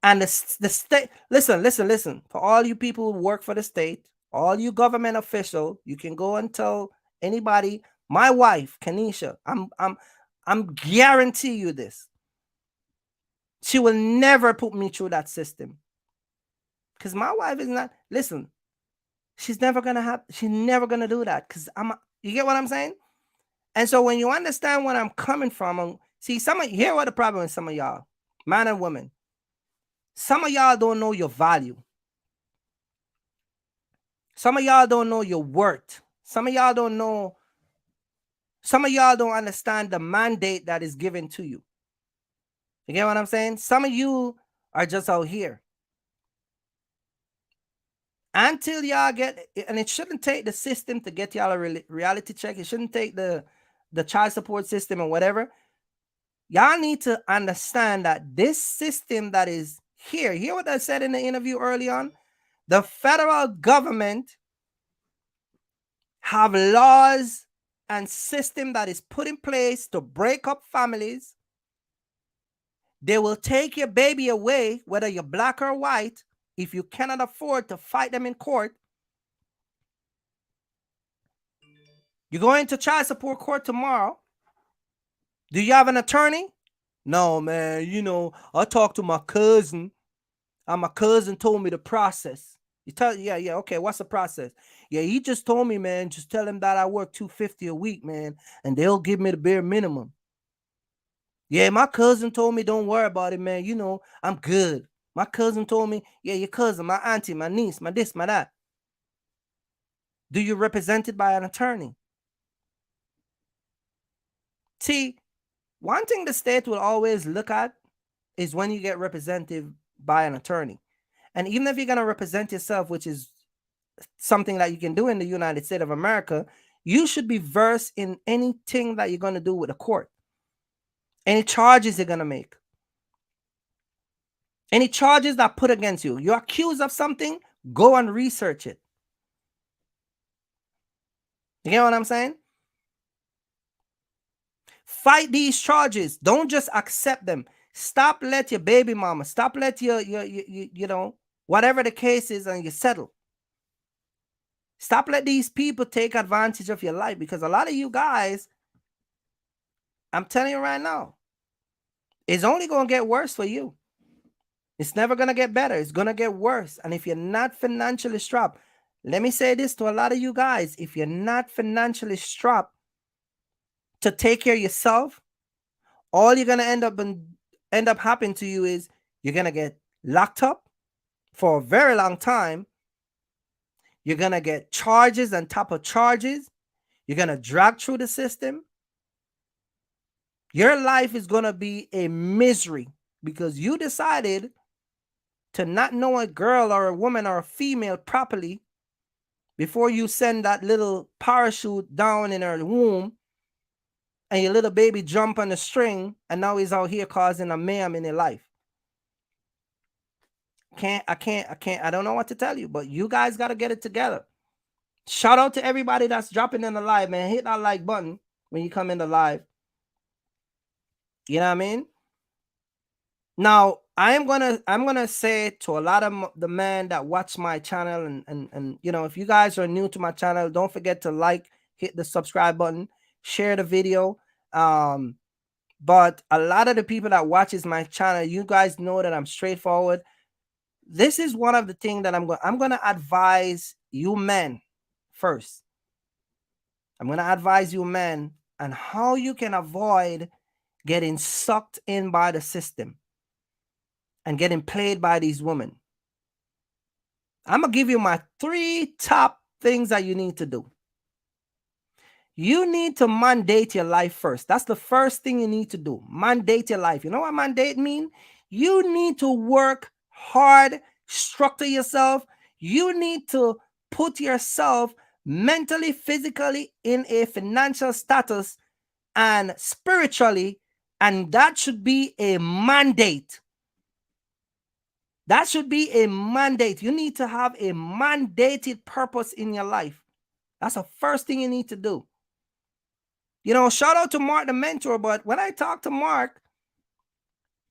And the state, listen, for all you people who work for the state, all you government official, you can go and tell anybody, my wife, Kanisha, I'm guarantee you this. She will never put me through that system. Because my wife is not, listen, she's never going to do that. Because you get what I'm saying? And so when you understand where I'm coming from, here what the problem is, some of y'all, man and woman. Some of y'all don't know your value. Some of y'all don't know your worth. Some of y'all don't understand the mandate that is given to you. You get what I'm saying? Some of you are just out here. Until y'all get, and it shouldn't take the system to get y'all a reality check. It shouldn't take the child support system or whatever. Y'all need to understand that this system that is here, hear what I said in the interview early on? The federal government have laws and system that is put in place to break up families. They will take your baby away, whether you're black or white, if you cannot afford to fight them in court. You're going to child support court tomorrow. Do you have an attorney? No, man. I talked to my cousin, and my cousin told me the process. Okay. What's the process? Yeah, he just told me, man. Just tell him that I work $250 a week, man, and they'll give me the bare minimum. Yeah, my cousin told me, don't worry about it, man. I'm good. My cousin told me, yeah, your cousin, my auntie, my niece, my this, my that. Do you represented by an attorney? See, one thing the state will always look at is when you get represented by an attorney. And even if you're going to represent yourself, which is something that you can do in the United States of America, you should be versed in anything that you're going to do with a court. Any charges you're going to make. Any charges that put against you. You're accused of something, go and research it. You get what I'm saying? Fight these charges. Don't just accept them. Stop let your baby mama, stop let your whatever the case is, and you settle. Stop let these people take advantage of your life, because a lot of you guys, I'm telling you right now, it's only going to get worse for you. It's never going to get better. It's going to get worse. And if you're not financially strapped, let me say this to a lot of you guys. If you're not financially strapped to take care of yourself, all you're going to end up happening to you is you're going to get locked up for a very long time. You're going to get charges on top of charges. You're going to drag through the system. Your life is going to be a misery because you decided to not know a girl or a woman or a female properly before you send that little parachute down in her womb and your little baby jump on the string, and now he's out here causing a mayhem in your life. I don't know what to tell you, but you guys got to get it together. Shout out to everybody that's dropping in the live, man. Hit that like button when you come in the live. You know what I mean? Now, I'm gonna say to a lot of the men that watch my channel, and you know, if you guys are new to my channel, don't forget to like, hit the subscribe button, share the video. But a lot of the people that watches my channel, you guys know that I'm straightforward. This is one of the things that I'm gonna advise you men first. I'm gonna advise you men on how you can avoid getting sucked in by the system and getting played by these women. I'm gonna give you my 3 top things that you need to do. You need to mandate your life first. That's the first thing you need to do. Mandate your life. You know what mandate mean? You need to work hard, structure yourself. You need to put yourself mentally, physically in a financial status and spiritually, and that should be a mandate. That should be a mandate. You need to have a mandated purpose in your life. That's the first thing you need to do. You know, shout out to Mark, the mentor, but when I talked to Mark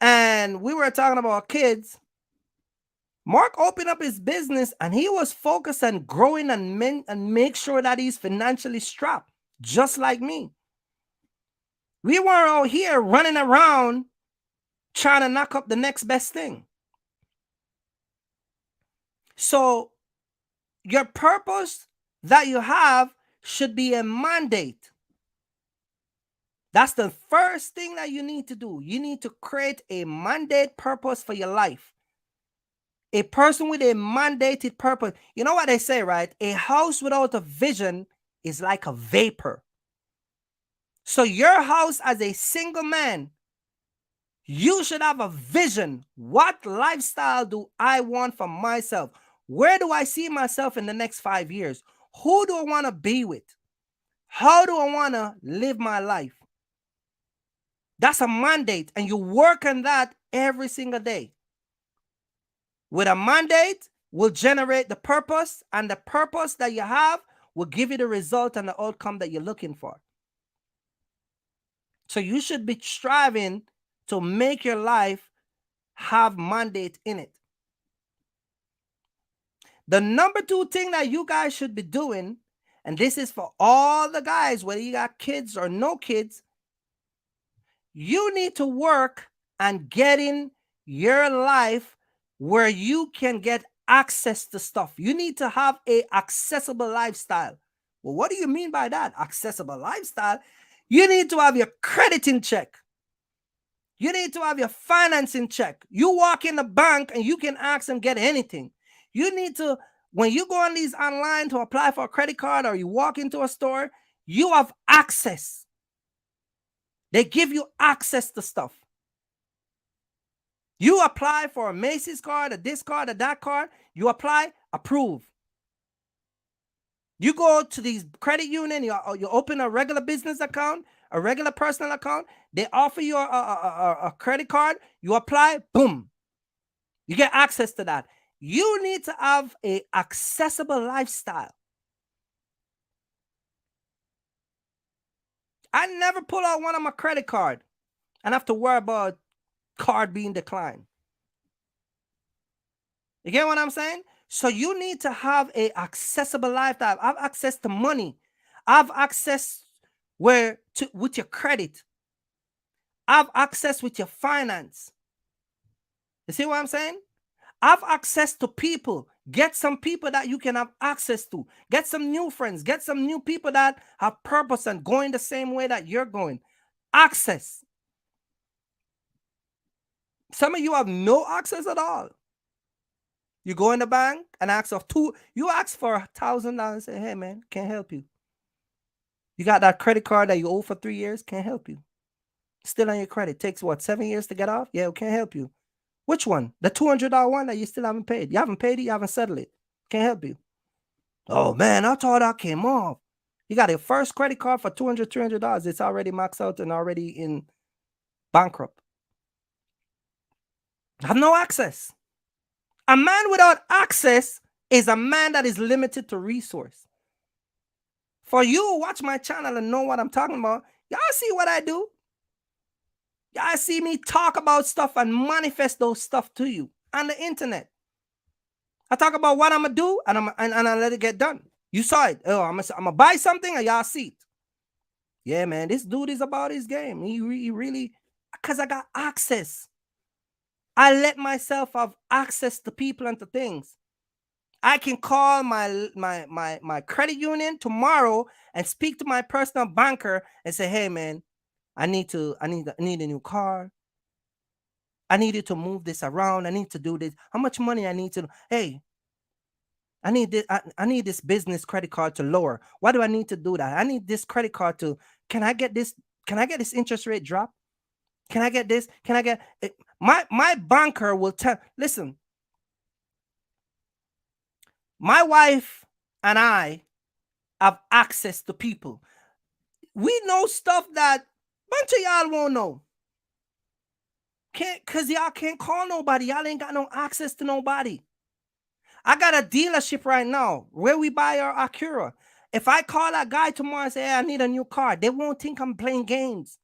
and we were talking about kids, Mark opened up his business and he was focused on growing and make sure that he's financially strapped, just like me. We weren't out here running around trying to knock up the next best thing. So your purpose that you have should be a mandate. That's the first thing that you need to do. You need to create a mandate purpose for your life. A person with a mandated purpose. You know what they say, right? A house without a vision is like a vapor. So your house as a single man, you should have a vision. What lifestyle do I want for myself? Where do I see myself in the next 5 years? Who do I want to be with? How do I want to live my life? That's a mandate, and you work on that every single day. With a mandate will generate the purpose, and the purpose that you have will give you the result and the outcome that you're looking for. So you should be striving to make your life have mandate in it. The number 2 thing that you guys should be doing, and this is for all the guys, whether you got kids or no kids, you need to work on getting your life where you can get access to stuff. You need to have an accessible lifestyle. Well, what do you mean by that? Accessible lifestyle? You need to have your credit in check. You need to have your finance in check. You walk in the bank and you can ask and get anything. You need to, when you go on these online to apply for a credit card or you walk into a store, you have access. They give you access to stuff. You apply for a Macy's card, a this card, a that card. You apply, approve. You go to these credit union, you open a regular business account, a regular personal account. They offer you a credit card. You apply, boom. You get access to that. You need to have an accessible lifestyle. I never pull out one of my credit card and have to worry about card being declined. You get what I'm saying? So you need to have an accessible lifestyle. Have access to money. Have access with your credit. Have access with your finance. You see what I'm saying? Have access to people. Get some people that you can have access to. Get some new friends. Get some new people that have purpose and going the same way that you're going. Access. Some of you have no access at all. You go in the bank and ask for you ask for $1,000, say, hey man, can't help you. You got that credit card that you owe for 3 years, can't help you. Still on your credit. Takes what, 7 years to get off? Yeah, can't help you. Which one? The $200 one that you still haven't paid. You haven't paid it, you haven't settled it. Can't help you. Oh man, I thought I came off. You got a first credit card for $200, $300. It's already maxed out and already in bankrupt. Have no access. A man without access is a man that is limited to resource. For you who watch my channel and know what I'm talking about, y'all see what I do. Y'all see me talk about stuff and manifest those stuff to you on the internet. I talk about what I'm gonna do and I let it get done. You saw it. Oh, I'm gonna buy something and y'all see it. Yeah, man, this dude is about his game. He really, because I got access. I let myself have access to people and to things. I can call my credit union tomorrow and speak to my personal banker and say, hey, man, I need a new car. I needed to move this around. I need to do this. How much money I need to? Hey, I need this. I need this business credit card to lower. Why do I need to do that? I need this credit card to. Can I get this? Can I get this interest rate drop? Can I get this? Can I get it? My banker will tell. Listen, my wife and I have access to people. We know stuff that bunch of y'all won't know. Cause y'all can't call nobody. Y'all ain't got no access to nobody. I got a dealership right now where we buy our Acura. If I call that guy tomorrow and say, hey, I need a new car, they won't think I'm playing games.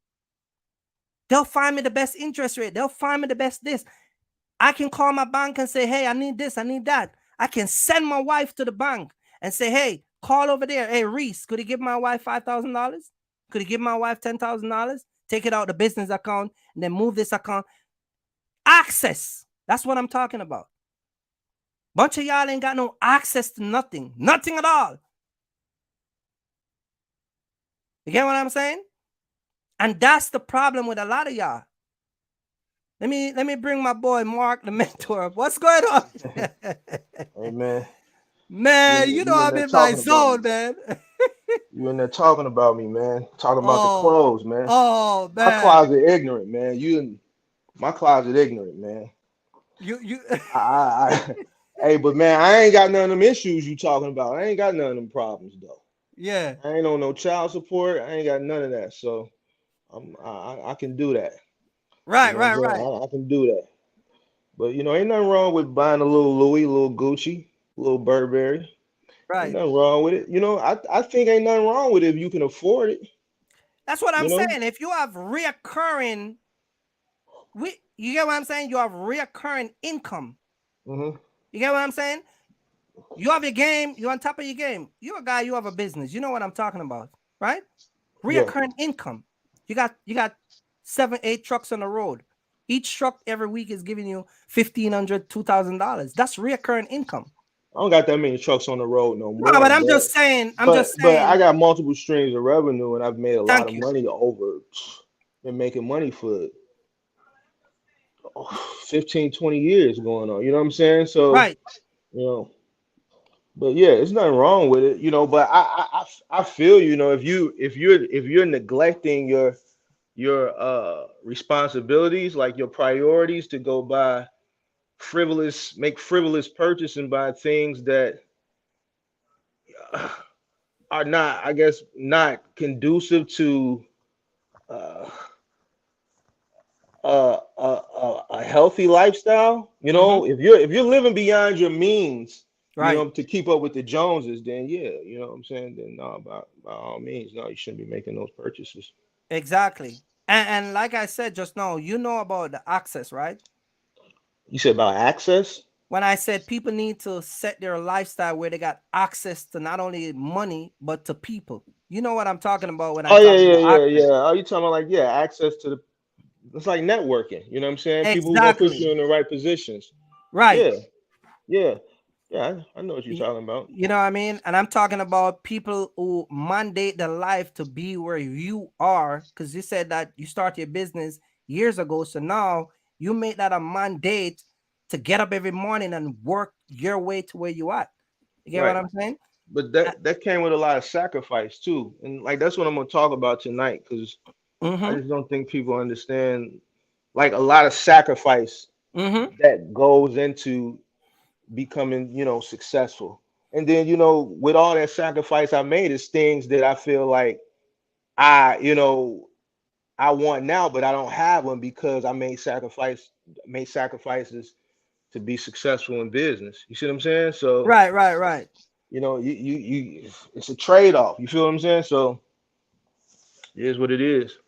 They'll find me the best interest rate. They'll find me the best this. I can call my bank and say, hey, I need this, I need that. I can send my wife to the bank and say, hey, call over there. Hey, Reese, could you give my wife $5,000? Could you give my wife $10,000? Take it out the business account and then move this account. Access. That's what I'm talking about. Bunch of y'all ain't got no access to nothing. Nothing at all. You get what I'm saying? And that's the problem with a lot of y'all. Let me bring my boy Mark, the mentor. What's going on? Hey, man. Man, you know I'm in my zone, man. You in there talking about me, man. Talking about the clothes, man. Oh, man. My closet ignorant, man. My closet ignorant, man. Hey, but man, I ain't got none of them issues you talking about. I ain't got none of them problems though. Yeah. I ain't on no child support. I ain't got none of that. So I can do that. Right, you know right. I can do that. But ain't nothing wrong with buying a little Louis, a little Gucci, a little Burberry. Right. Ain't nothing wrong with it. I think ain't nothing wrong with it if you can afford it. That's what I'm saying. If you have reoccurring, you get what I'm saying? You have reoccurring income. Mm-hmm. You get what I'm saying? You have your game. You're on top of your game. You're a guy. You have a business. You know what I'm talking about, right? Reoccurring income. You got 7, 8 trucks on the road. Each truck every week is giving you $1,500, $2,000. That's reoccurring income. I don't got that many trucks on the road no more. No, but I'm just saying. But I got multiple streams of revenue, and I've made a lot of money over. Been making money for 15, 20 years going on. You know what I'm saying? So, right. But yeah, it's nothing wrong with it. But I feel if you're neglecting your responsibilities, like your priorities, to go buy make frivolous purchase and buy things that are not, I guess, not conducive to a healthy lifestyle. If you're living beyond your means, right, to keep up with the Joneses, then yeah, you know what I'm saying. Then no, by all means, no, you shouldn't be making those purchases. Exactly. And like I said just now, you know about the access, right? You said about access? When I said people need to set their lifestyle where they got access to not only money, but to people. You know what I'm talking about when I'm talking about yeah. Are you talking about access to it's like networking, you know what I'm saying? Exactly. People who gonna put you in the right positions. Right. Yeah. I know what you're talking about. You know what I mean? And I'm talking about people who mandate their life to be where you are, because you said that you started your business years ago. So now you make that a mandate to get up every morning and work your way to where you are. You get what I'm saying? But that came with a lot of sacrifice too. And like that's what I'm gonna talk about tonight, because I just don't think people understand like a lot of sacrifice that goes into becoming, successful. And then, with all that sacrifice I made, is things that I feel like I want now, but I don't have them because I made sacrifices to be successful in business. You see what I'm saying? So right. you know, you it's a trade-off. You feel what I'm saying? So it is what it is.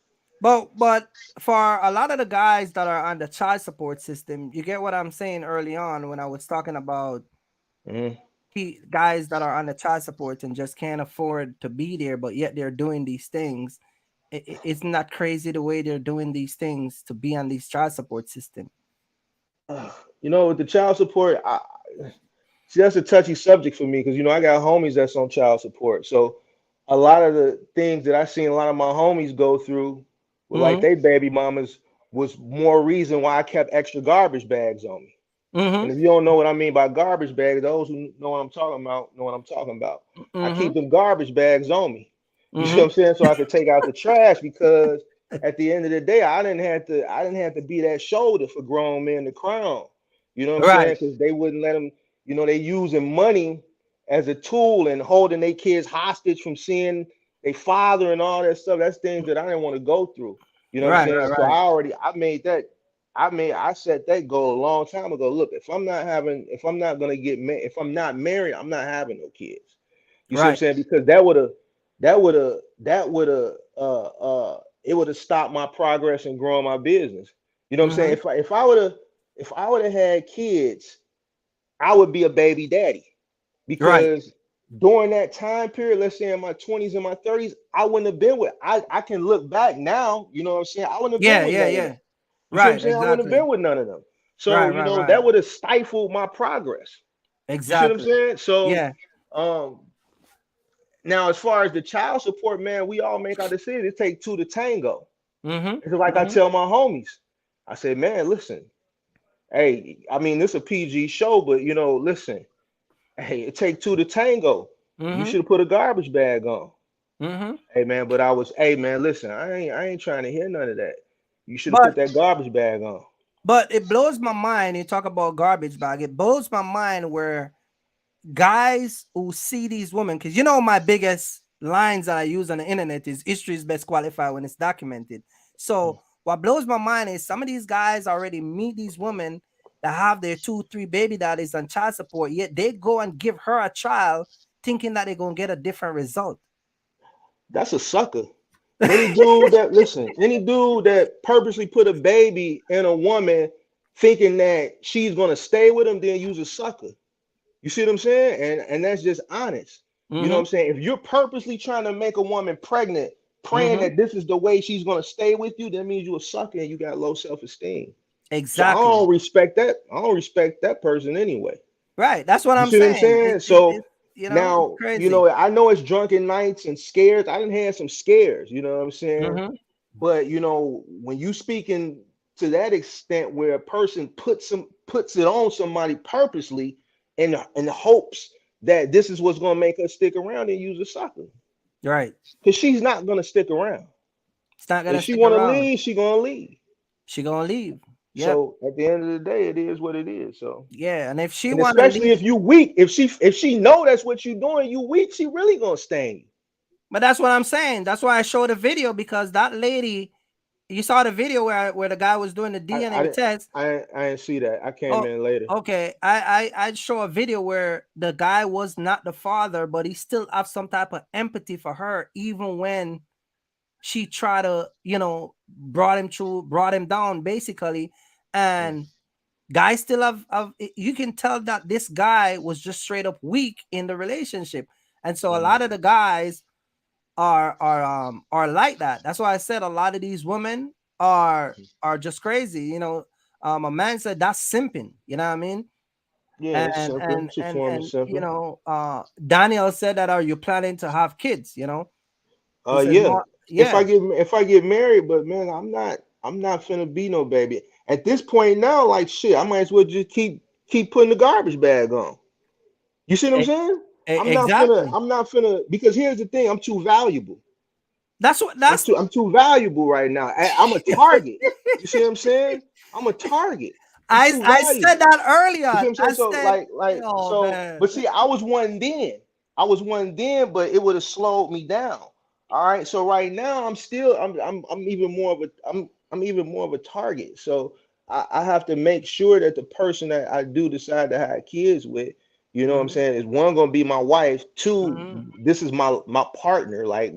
But for a lot of the guys that are on the child support system, you get what I'm saying early on when I was talking about guys that are on the child support and just can't afford to be there, but yet they're doing these things. It's not crazy the way they're doing these things to be on these child support system. You know, with the child support, see, that's a touchy subject for me because, you know, I got homies that's on child support. So a lot of the things that I seen a lot of my homies go through with like they baby mamas was more reason why I kept extra garbage bags on me. And if you don't know what I mean by garbage bags, those who know what I'm talking about know what I'm talking about. I keep them garbage bags on me. You see what I'm saying? So I could take out the trash because at the end of the day, I didn't have to be that shoulder for grown men to crown. You know what I'm saying? Because they wouldn't let them, you know, they using money as a tool and holding their kids hostage from seeing their father and all that stuff. That's things that I didn't want to go through. You know what I'm saying? So I set that goal a long time ago. Look, if I'm not married, I'm not having no kids. You see what I'm saying? Because it would have stopped my progress and growing my business. You know what I'm saying? If I would have had kids, I would be a baby daddy. Because during that time period, let's say in my 20s and my 30s, I wouldn't have been with. I can look back now, you know what I'm saying? I wouldn't have been with none of them. You see what I'm saying? I wouldn't have been with none of them. So you know that would have stifled my progress. Exactly. You see what I'm saying? So now as far as the child support, man, we all make our decisions. It takes two to tango. It's like I tell my homies, I say, man, listen, hey, I mean, this is a PG show, but you know, listen, hey, it takes two to tango. You should have put a garbage bag on. Hey man, but hey man, listen, I ain't trying to hear none of that. You should have put that garbage bag on. But it blows my mind. You talk about garbage bag. It blows my mind where guys who see these women, because you know my biggest lines that I use on the internet is history is best qualified when it's documented. So what blows my mind is some of these guys already meet these women that have their 2-3 baby daddies on child support, yet they go and give her a child thinking that they're gonna get a different result. That's a sucker. Any dude that purposely put a baby in a woman thinking that she's gonna stay with him, then use a sucker. You see what I'm saying? And that's just honest. You know what I'm saying? If you're purposely trying to make a woman pregnant, praying that this is the way she's gonna stay with you, that means you're a sucker and you got low self-esteem. Exactly. So I don't respect that. I don't respect that person anyway. Right. That's what I'm saying. What I'm saying? So you know, now, you know, I know it's drunken nights and scares. I didn't have some scares, you know what I'm saying? But you know, when you speaking to that extent where a person puts it on somebody purposely in hopes that this is what's gonna make her stick around and use a sucker. Right. Because she's not gonna stick around. It's not gonna if she wanna leave, she gonna leave. She gonna leave. Yep. So at the end of the day, it is what it is. So yeah, and if she especially if you weak, if she know that's what you're doing, you weak, she really gonna stain you. But that's what I'm saying. That's why I showed a video, because that lady, you saw the video where the guy was doing the DNA test. I didn't see that. I came in later. Okay, I show a video where the guy was not the father, but he still have some type of empathy for her, even when she tried to, you know, brought him down basically. And guys still have you can tell that this guy was just straight up weak in the relationship. And so a lot of the guys are like that. That's why I said a lot of these women are just crazy. You know, a man said that's simping, you know what I mean? Yeah, and you know, Daniel said that, are you planning to have kids, you know? Yeah. If I get married, but man, I'm not finna be no baby. At this point now, like shit, I might as well just keep putting the garbage bag on. You see what I'm saying? I'm not finna, because here's the thing, I'm too valuable. I'm too valuable right now. I'm a target. You see what I'm saying? I'm a target. I said that earlier. You see what I'm saying? But see, I was one then, but it would have slowed me down. All right. So right now I'm even more of a target. So I have to make sure that the person that I do decide to have kids with, You know what I'm saying? Is one gonna be my wife? Two, this is my partner. Like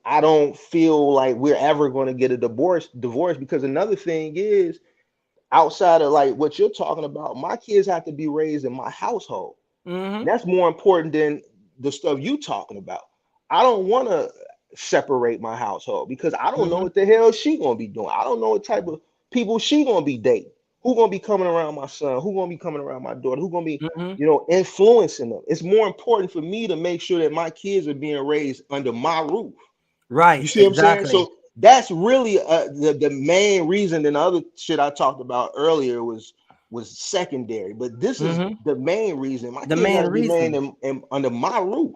I don't feel like we're ever gonna get a divorce because another thing is outside of like what you're talking about, my kids have to be raised in my household. That's more important than the stuff you talking about. I don't want to separate my household because I don't know what the hell she gonna be doing. I don't know what type of people she gonna be dating. Who gonna be coming around my son? Who gonna be coming around my daughter? Who gonna be, influencing them? It's more important for me to make sure that my kids are being raised under my roof. Right. You see what I'm saying? So that's really the main reason. And the other shit I talked about earlier was secondary, but this is the main reason. My kids have to be under my roof.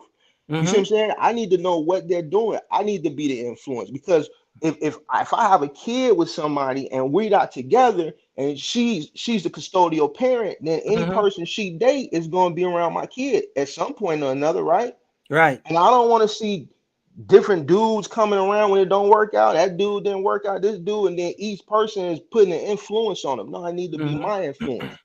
You see what I'm saying? I need to know what they're doing. I need to be the influence because if I have a kid with somebody and we're not together and she's the custodial parent, then any person she date is going to be around my kid at some point or another, right? Right. And I don't want to see different dudes coming around when it don't work out. That dude didn't work out, this dude, and then each person is putting an influence on them. No, I need to be my influence.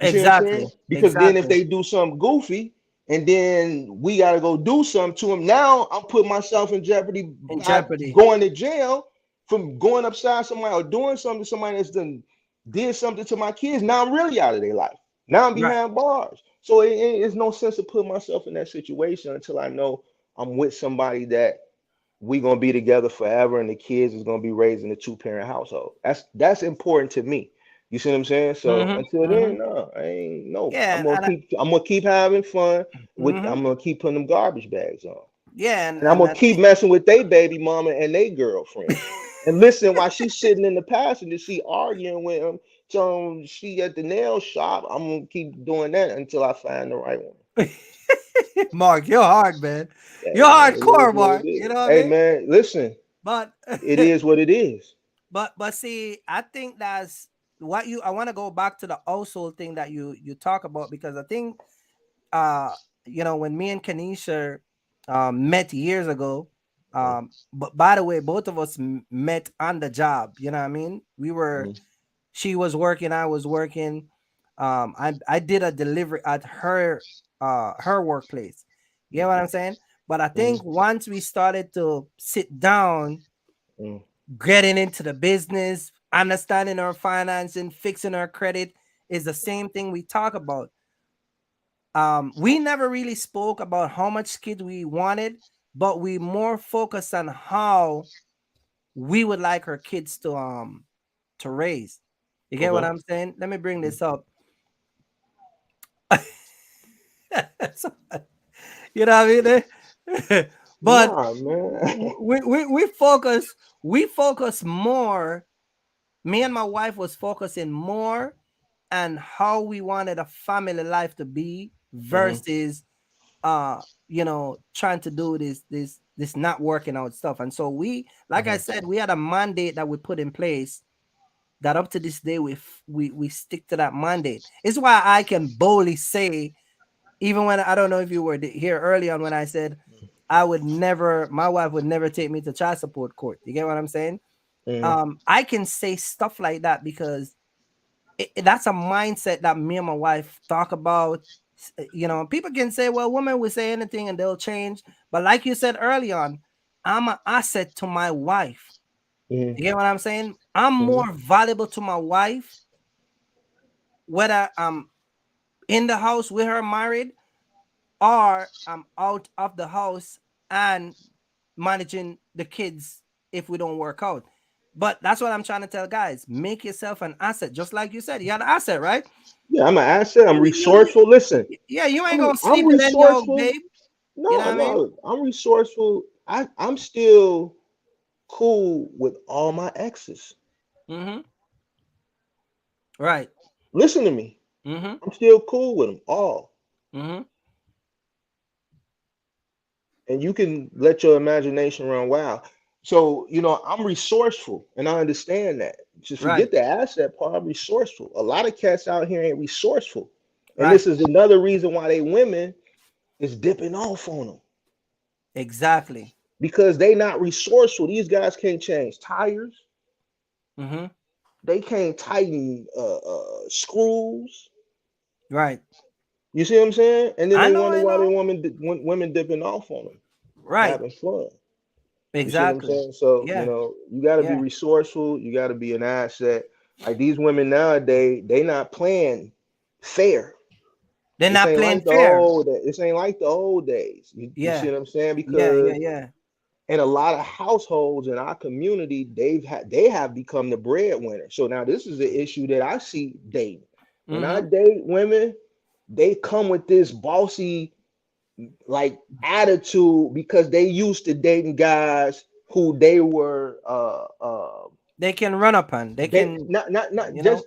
Exactly. Because then if they do something goofy and then we got to go do something to them, now I'm putting myself in jeopardy. Going to jail from going upside somebody or doing something to somebody that's did something to my kids. Now I'm really out of their life. Now I'm behind bars. So it's no sense of putting myself in that situation until I know I'm with somebody that we're gonna be together forever and the kids is gonna be raised in a 2-parent household. That's important to me. You see what I'm saying? So until then, no, I ain't no. Yeah, I'm gonna keep having fun with I'm gonna keep putting them garbage bags on. Yeah, and I'm gonna keep messing with they baby mama and they girlfriend. And listen, while she's sitting in the passenger seat arguing with him, so she at the nail shop, I'm gonna keep doing that until I find the right one. Mark, you're hard, man. You're hardcore, Mark. You know what I mean? Man, listen. But it is what it is. But see, I think that's what I want to go back to the household thing that you talk about, because I think when me and Kanisha met years ago, but by the way, both of us met on the job. You know what I mean? We were she was working, I was working. I did a delivery at her workplace. You know what I'm saying? But I think once we started to sit down, getting into the business, understanding our financing, fixing our credit is the same thing we talk about. We never really spoke about how much kids we wanted, but we more focused on how we would like our kids to raise. You get what I'm saying? Let me bring this up. You know what I mean? But we focus more. Me and my wife was focusing more on how we wanted a family life to be versus trying to do this not working out stuff. And so we, like I said, we had a mandate that we put in place that up to this day we stick to that mandate. It's why I can boldly say, even when I don't know if you were here early on when I said my wife would never take me to child support court. You get what I'm saying? I can say stuff like that because that's a mindset that me and my wife talk about. People can say, well, women will say anything and they'll change. But like you said early on, I'm an asset to my wife. You get what I'm saying? I'm more valuable to my wife, whether I'm in the house with her married or I'm out of the house and managing the kids if we don't work out. But that's what I'm trying to tell guys. Make yourself an asset. Just like you said, you're an asset, right? Yeah, I'm an asset. I'm resourceful. Listen. Yeah, you ain't gonna sleep in your babe. No, you know what I mean? I'm resourceful. I'm still cool with all my exes. Right. Listen to me. I'm still cool with them all. And you can let your imagination run wild. So, I'm resourceful and I understand that. Just forget the asset part. I'm resourceful. A lot of cats out here ain't resourceful. And this is another reason why they women is dipping off on them. Exactly. Because they not resourceful. These guys can't change tires. They can't tighten screws. Right. You see what I'm saying? And then I they know, wonder I why know. women dipping off on them, Right. having fun. You see what I'm Exactly. saying? So, Yeah. you know, you got to be Yeah. resourceful. You got to be an asset. Like these women nowadays, they not playing fair. They're This not ain't playing like the fair. old days. This ain't like the old days. You see Yeah. what I'm saying? Yeah. Yeah. Because Yeah. in a lot of households in our community, they have become the breadwinner. So now this is the issue that I see dating. When I Mm-hmm. date women, they come with this bossy like attitude because they used to dating guys who they were They can run upon. They they can, not you know. just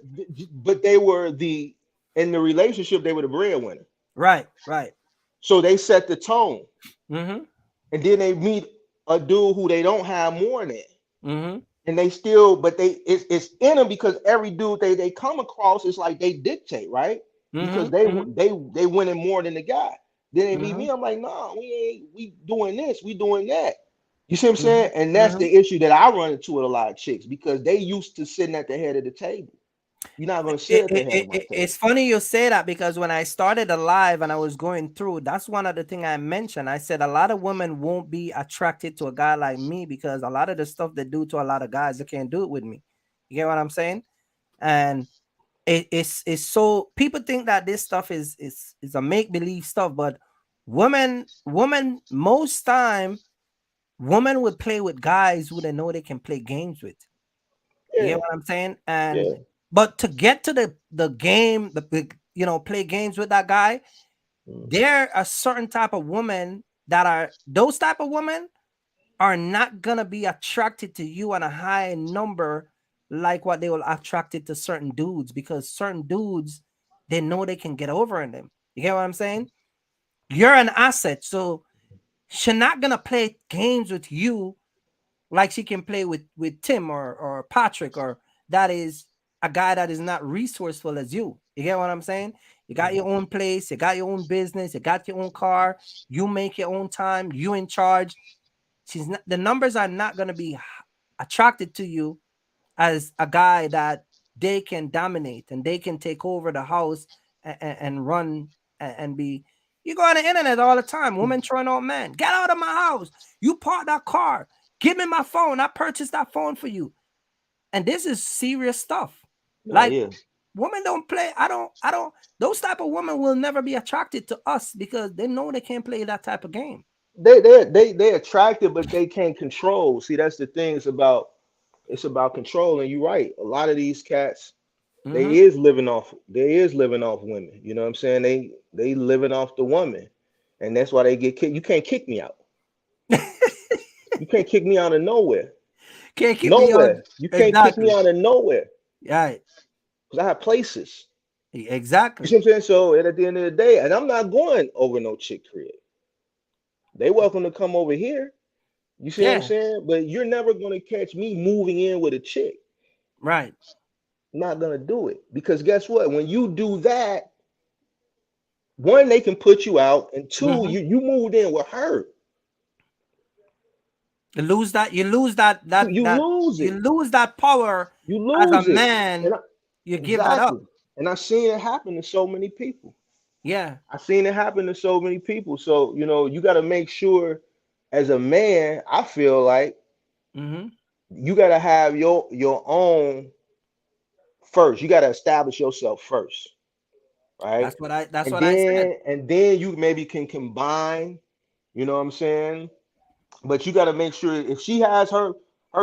but they were the in the relationship they were the breadwinner. Right. Right. So they set the tone. Mm-hmm. And then they meet a dude who they don't have more than. Mm-hmm. And they still, but it's in them because every dude they come across is like they dictate, right? Because Mm-hmm. they winning more than the guy. Then they meet Mm-hmm. me, I'm like, nah, we doing this, we doing that. You see what I'm Mm-hmm. saying? And that's Mm-hmm. the issue that I run into with a lot of chicks because they used to sitting at the head of the table. You're not gonna sit at the head of my table. It's funny you say that because when I started a live and I was going through, that's one of the things I mentioned. I said a lot of women won't be attracted to a guy like me because a lot of the stuff they do to a lot of guys, they can't do it with me. You get what I'm saying? And it's so people think that this stuff is a make-believe stuff, but women most time women would play with guys who they know they can play games with. You Yeah, get what I'm saying? And yeah. but to get to the game, you know, play games with that guy, there are certain type of women that are those type of women are not gonna be attracted to you on a high number like what they will attracted to certain dudes because certain dudes they know they can get over in them. You get what I'm saying? You're an asset, so she's not gonna play games with you like she can play with Tim or Patrick, or that is a guy that is not resourceful as you. You get what I'm saying? You got your own place, you got your own business, you got your own car, you make your own time, you in charge. She's not, the numbers are not going to be attracted to you as a guy that they can dominate and they can take over the house and run and be. You go on the internet all the time, women throwing out men, get out of my house, you park that car, give me my phone, I purchased that phone for you. And this is serious stuff. Like, yeah. women don't play. I don't those type of women will never be attracted to us because they know they can't play that type of game. They attractive, but they can't control. See, that's the thing. It's about control. And you're right. A lot of these cats, they is living off women. You know what I'm saying? They living off the woman, and that's why they get kicked. You can't kick me out. You can't kick me out of nowhere. Can't kick nowhere. me out. You can't kick me out of nowhere. Right. Because I have places. Exactly. You see what I'm saying? So at the end of the day, and I'm not going over no chick crib. They welcome to come over here. You see what I'm saying? But you're never going to catch me moving in with a chick. Right. I'm not going to do it. Because guess what? When you do that, one, they can put you out. And two, you moved in with her. You lose that you lose that power as a man. You give that up. And I've seen it happen to so many people. Yeah. I've seen it happen to so many people. So, you know, you got to make sure as a man, I feel like you got to have your own first. You got to establish yourself first. Right. That's what I said. And then you maybe can combine, you know what I'm saying? But you got to make sure if she has her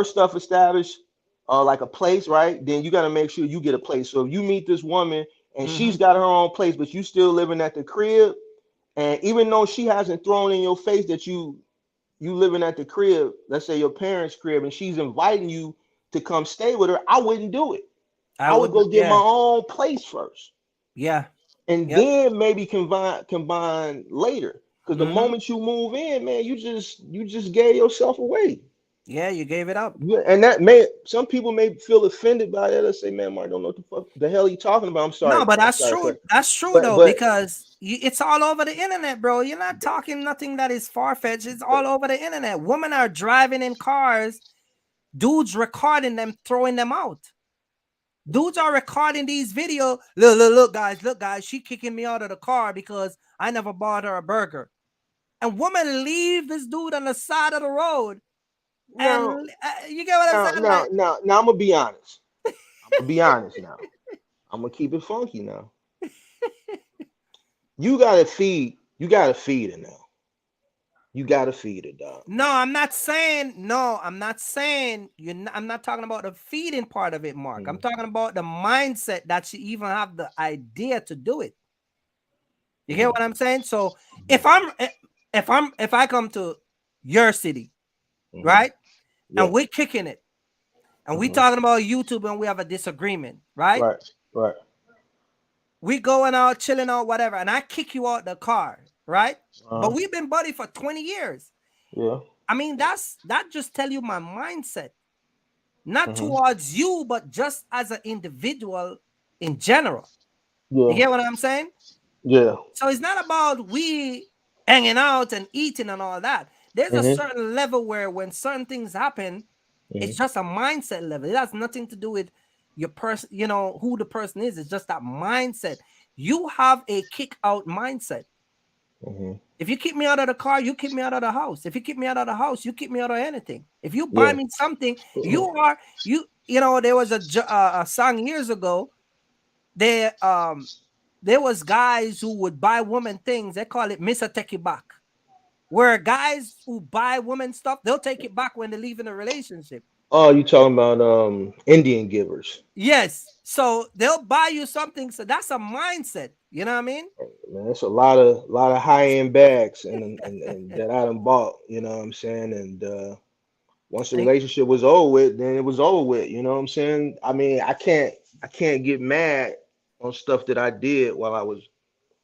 stuff established, like a place, right? Then you got to make sure you get a place. So if you meet this woman and she's got her own place, but you still living at the crib, and even though she hasn't thrown in your face that you living at the crib, let's say your parents' crib, and she's inviting you to come stay with her, I wouldn't do it. I would go get my own place first. Yeah. And then maybe combine later. Because the moment you move in, man, you just gave yourself away. Yeah, you gave it up. And that some people may feel offended by that. Let's say, man, Mark, don't know what the hell he talking about. I'm sorry. No, but that's true. That's true though, because it's all over the internet, bro. You're not talking nothing that is far-fetched. It's all over the internet. Women are driving in cars, dudes recording them, throwing them out. Dudes are recording these videos. Look, guys, she kicking me out of the car because I never bought her a burger. And woman leave this dude on the side of the road. No, and you get what I'm saying? Now, I'm gonna be honest. I'm gonna be honest now. I'm gonna keep it funky now. You gotta feed it now. You gotta feed it, dog. No, I'm not saying I'm not talking about the feeding part of it, Mark. I'm talking about the mindset that she even have the idea to do it. You get what I'm saying? So if I come to your city, right? Yeah. And we're kicking it, and we talking about YouTube, and we have a disagreement, right? Right. We going out, chilling out, whatever, and I kick you out the car, right? But we've been buddy for 20 years. Yeah. I mean, that just tell you my mindset, not towards you, but just as an individual in general. Yeah. You get what I'm saying? Yeah. So it's not about we hanging out and eating and all that. There's a certain level where when certain things happen, it's just a mindset level. It has nothing to do with your person, you know, who the person is. It's just that mindset. You have a kick out mindset. If you kick me out of the car, you kick me out of the house. If you kick me out of the house, you kick me out of anything. If you buy me something, you know, there was a song years ago. There was guys who would buy women things. They call it Mr. Take It Back. Where guys who buy women stuff, they'll take it back when they leave in a relationship. Oh, you talking about Indian givers? Yes. So they'll buy you something. So that's a mindset. You know what I mean? Man, it's a lot of high-end bags and that I done bought, you know what I'm saying? And once the relationship was over with, then it was over with, you know what I'm saying? I mean, I can't get mad on stuff that I did while I was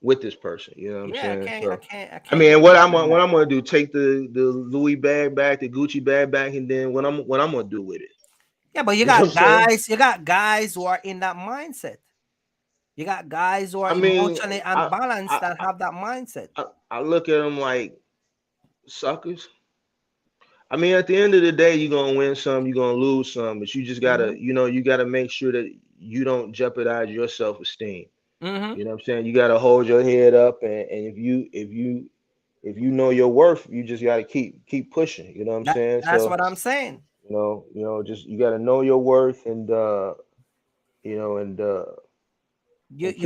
with this person, you know what I'm saying? I can't. I mean, what I'm gonna do? Take the Louis bag back, the Gucci bag back, and then what I'm gonna do with it? Yeah, but you got guys who are in that mindset. You got guys who are emotionally unbalanced that have that mindset. I look at them like suckers. I mean, at the end of the day, you're gonna win some, you're gonna lose some, but you just gotta, you know, you gotta make sure that you don't jeopardize your self-esteem. You know what I'm saying? You gotta hold your head up, and if you know your worth, you just gotta keep pushing. You know what I'm saying? That's what I'm saying. You know, just you gotta know your worth, and your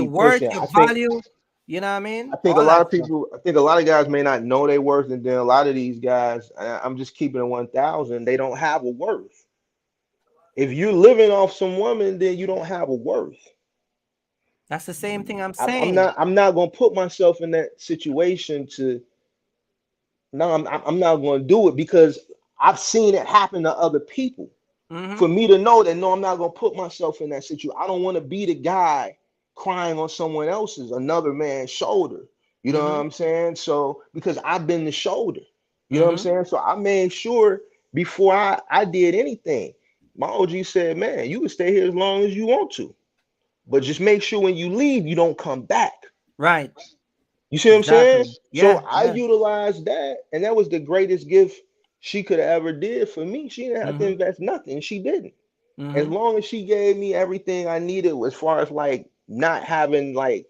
worth, your value. You know what I mean? I think a lot of guys may not know their worth, and then a lot of these guys, I'm just keeping it 1,000. They don't have a worth. If you're living off some woman, then you don't have a worth. That's the same thing I'm saying. I'm not gonna put myself in that situation to. No, I'm not gonna do it because I've seen it happen to other people. For me to know that no, I'm not gonna put myself in that situation. I don't want to be the guy crying on someone else's, another man's shoulder. You know what I'm saying? So because I've been the shoulder, you know what I'm saying? So I made sure before I did anything, my OG said, man, you can stay here as long as you want to, but just make sure when you leave, you don't come back. Right. You see what I'm saying? Yeah, so I utilized that, and that was the greatest gift she could have ever did for me. She didn't have to invest nothing. She didn't. As long as she gave me everything I needed as far as like not having like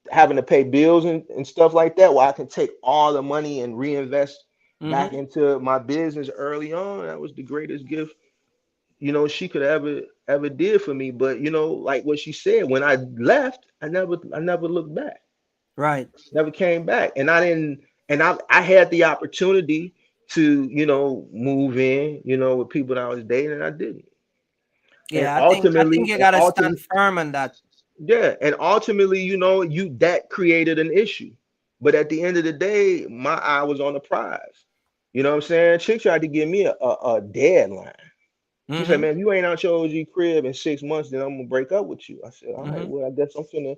having to pay bills and stuff like that, where I can take all the money and reinvest back into my business early on. That was the greatest gift, you know, she could ever did for me. But you know, like what she said, when I left, I never looked back. Right. Never came back. And I had the opportunity to, you know, move in, you know, with people that I was dating, and I didn't. Yeah, I think you gotta stand firm on that. Yeah, and ultimately, you know, that created an issue. But at the end of the day, my eye was on the prize. You know what I'm saying? Chick tried to give me a deadline. She said, man, if you ain't out your OG crib in 6 months, then I'm gonna break up with you. I said, all right, well, I guess I'm finna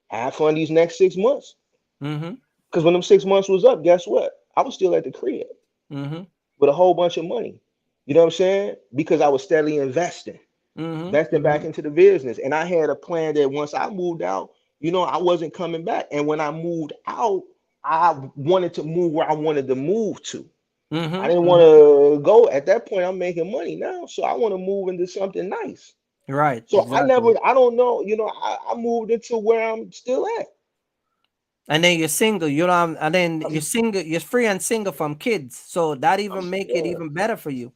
have fun these next 6 months. Because when them 6 months was up, guess what? I was still at the crib with a whole bunch of money. You know what I'm saying? Because I was steadily investing back into the business. And I had a plan that once I moved out, you know, I wasn't coming back. And when I moved out, I wanted to move where I wanted to move to. I didn't want to go at that point. I'm making money now, so I want to move into something nice. Right. So Exactly. I don't know, you know, I moved into where I'm still at. And then you're single, you know, and then you're single, you're free and single from kids. So that even make it even better for you.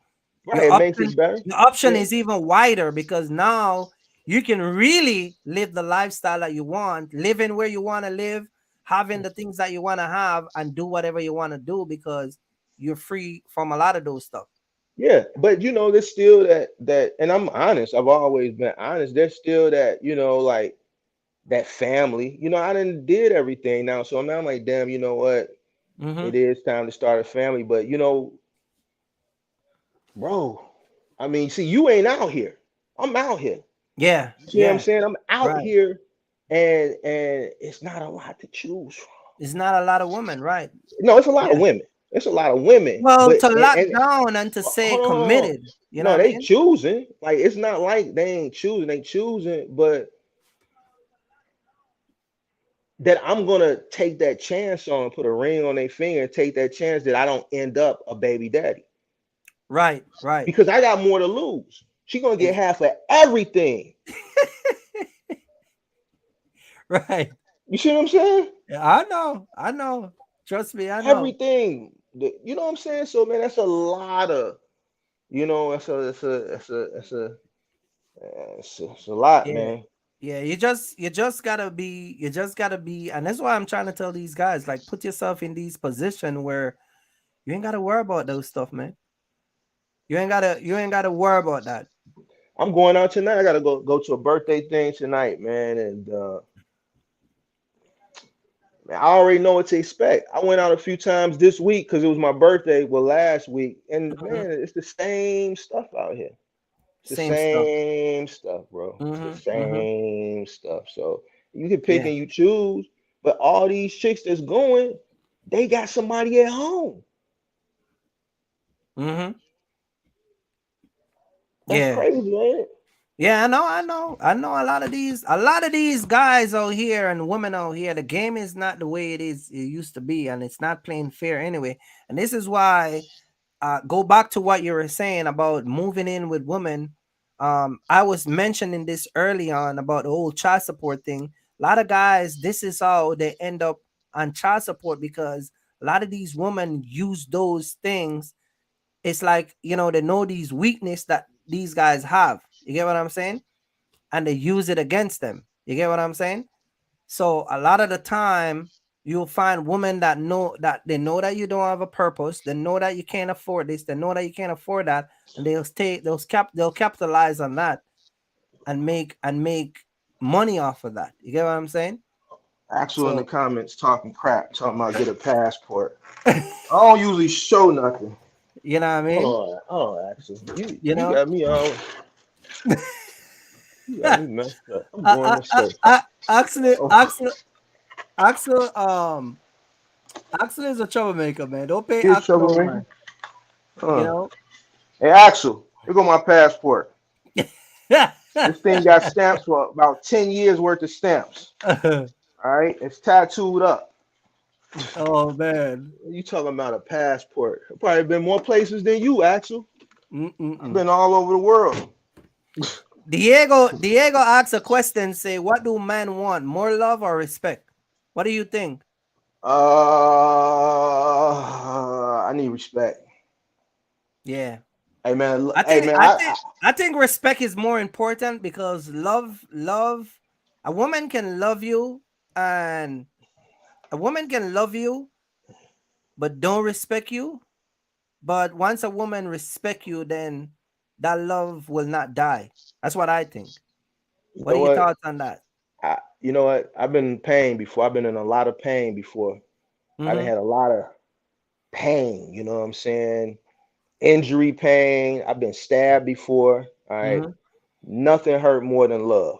Right, it makes it better. The option Yeah. is even wider because now you can really live the lifestyle that you want, living where you want to live, having the things that you want to have, and do whatever you want to do because you're free from a lot of those stuff. Yeah, but you know, there's still that, and I'm honest. I've always been honest. There's still that, you know, like that family. You know, I done did everything now, so now I'm like, damn, you know what? It is time to start a family. But you know, bro, I mean, see, you ain't out here. I'm out here. Yeah. You see what I'm saying? I'm out Right. here, and it's not a lot to choose from. It's not a lot of women, right? No, it's a lot of women. It's a lot of women. Well, But to lock and down and to say hold on, hold on. committed, you know No, what I they mean? choosing. Like it's not like they ain't choosing. They choosing, but that I'm gonna take that chance on, put a ring on their finger, and take that chance that I don't end up a baby daddy. Right, right. Because I got more to lose. She gonna get half of everything. Right. You see what I'm saying? Yeah, I know. Trust me, I know. Everything. You know what I'm saying? So man, that's a lot of, you know, it's a lot, Yeah. man. Yeah, you just gotta be, and that's why I'm trying to tell these guys, like, put yourself in these positions where you ain't gotta worry about those stuff, man. You ain't gotta worry about that. I'm going out tonight. I gotta go to a birthday thing tonight, man, and man, I already know what to expect. I went out a few times this week because it was my birthday, well, last week, and man, it's the same stuff out here. It's the same stuff, bro. It's the same stuff. So you can pick and you choose, but all these chicks that's going, they got somebody at home. That's crazy, man. Yeah, I know. A lot of these guys out here and women out here, the game is not the way it used to be, and it's not playing fair anyway. And this is why, go back to what you were saying about moving in with women. I was mentioning this early on about the whole child support thing. A lot of guys, this is how they end up on child support because a lot of these women use those things. It's like, you know, they know these weakness that these guys have. You get what I'm saying? And they use it against them. You get what I'm saying? So a lot of the time you'll find women that know that you don't have a purpose. They know that you can't afford this. They know that you can't afford that. And they'll capitalize on that and make money off of that. You get what I'm saying? Axel in the comments talking crap, talking about get a passport. I don't usually show nothing. You know what I mean? Oh, Axel, you know? Got me all. You got me messed up. I'm going to say. Axel is a troublemaker, man. Don't pay He's Axel no mind. You know? Hey, Axel, here go my passport. This thing got stamps for about 10 years worth of stamps. All right, it's tattooed up. Oh man, you talking about a passport? I've probably been more places than you, Axel. I've been all over the world. Diego asks a question. Say, what do men want? More love or respect? What do you think? I need respect. Yeah. Hey man, I think respect is more important because love. A woman can love you, and a woman can love you, but don't respect you. But once a woman respect you, then that love will not die. That's what I think. What are your thoughts on that? You know what? I've been in pain before. I've been in a lot of pain before. I've had a lot of pain. You know what I'm saying? Injury pain. I've been stabbed before. All right. Nothing hurt more than love.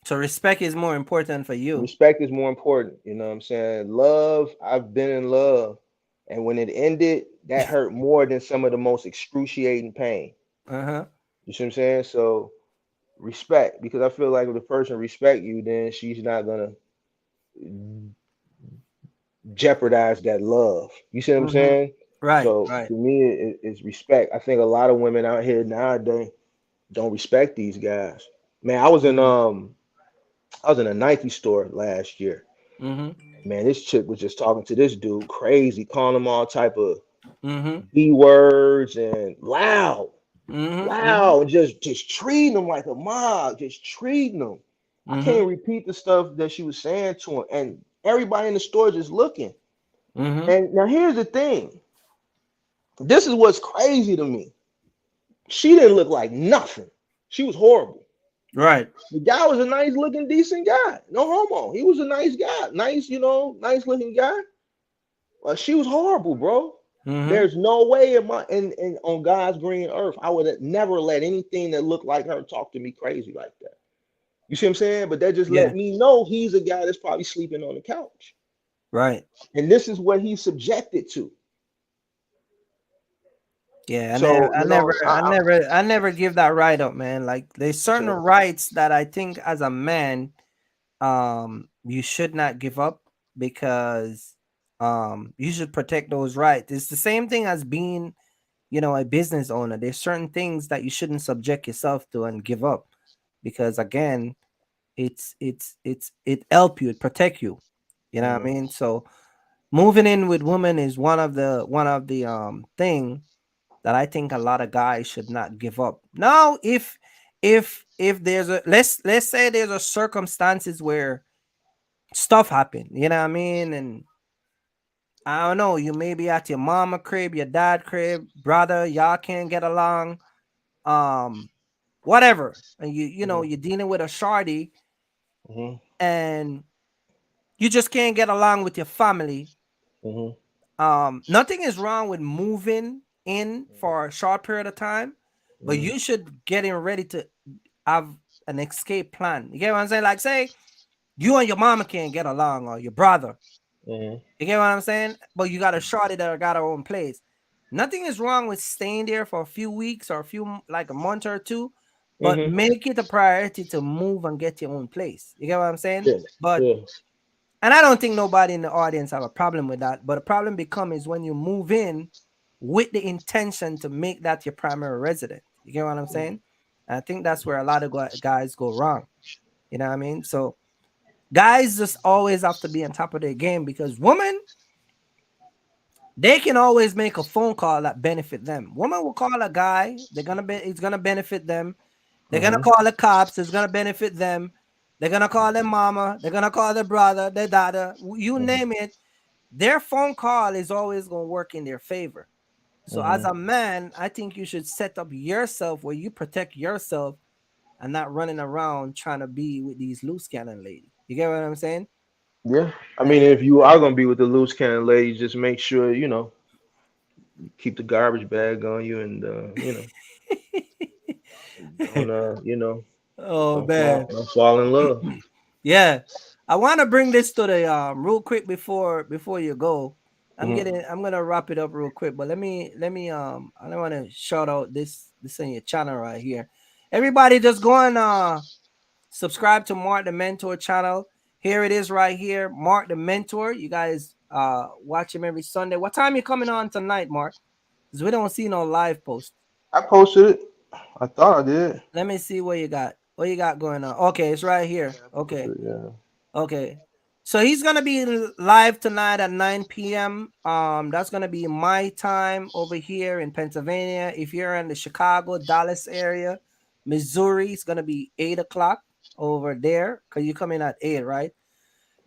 So respect is more important for you. Respect is more important. You know what I'm saying? Love. I've been in love. And when it ended, that hurt more than some of the most excruciating pain. You see what I'm saying? So respect, because I feel like if the person respect you, then she's not gonna jeopardize that love. You see what I'm saying? Right. So right. to me, it's respect. I think a lot of women out here nowadays, don't respect these guys. Man, I was in a Nike store last year. Man, this chick was just talking to this dude crazy, calling him all type of B words and loud, and just treating him like a mob, just treating him. I can't repeat the stuff that she was saying to him, and everybody in the store just looking. And now here's the thing. This is what's crazy to me. She didn't look like nothing. She was horrible. Right. The guy was a nice looking, decent guy. No homo. He was a nice guy. Nice, nice looking guy. But she was horrible, bro. There's no way in on God's green earth I would have never let anything that looked like her talk to me crazy like that. You see what I'm saying? But that just let me know he's a guy that's probably sleeping on the couch. Right. And this is what he's subjected to. Yeah, So, I never give that right up, man. Like there's certain rights that I think as a man, you should not give up because you should protect those rights. It's the same thing as being, a business owner. There's certain things that you shouldn't subject yourself to and give up because again, it help you, it protect you. You know what I mean? So moving in with women is one of the thing that I think a lot of guys should not give up. Now, if there's a let's say there's a circumstances where stuff happen, you know what I mean, and I don't know, you may be at your mama crib, your dad crib, brother, y'all can't get along, whatever, and you're dealing with a shorty, and you just can't get along with your family. Nothing is wrong with moving in for a short period of time, but you should getting ready to have an escape plan. You get what I'm saying? Like say you and your mama can't get along or your brother. You get what I'm saying? But you got a shorty that got her own place. Nothing is wrong with staying there for a few weeks or like a month or two, but make it a priority to move and get your own place. You get what I'm saying? And I don't think nobody in the audience have a problem with that. But the problem becomes when you move in with the intention to make that your primary residence. You get what I'm saying? And I think that's where a lot of guys go wrong. You know what I mean? So guys just always have to be on top of their game because women, they can always make a phone call that benefit them. Woman will call a guy, it's gonna benefit them. They're gonna call the cops, it's gonna benefit them. They're gonna call their mama, they're gonna call their brother, their daughter, you name it. Their phone call is always gonna work in their favor. So as a man, I think you should set up yourself where you protect yourself and not running around trying to be with these loose cannon ladies. You get what I'm saying? Yeah. I mean, if you are gonna be with the loose cannon ladies, just make sure keep the garbage bag on you and don't fall in love. Yeah. I want to bring this to the real quick before you go. I'm gonna wrap it up real quick, but let me I want to shout out this in your channel right here. Everybody just go and subscribe to Mark the Mentor channel. Here it is right here, Mark the Mentor. You guys watch him every Sunday. What time you coming on tonight, Mark? Because we don't see no live post. I posted it. I thought I did. Let me see what you got. What you got going on? Okay, it's right here. Okay. Yeah. Okay. So he's gonna be live tonight at 9 p.m. That's gonna be my time over here in Pennsylvania. If you're in the Chicago, Dallas area, Missouri, it's gonna be 8 o'clock over there because you come in at 8, right?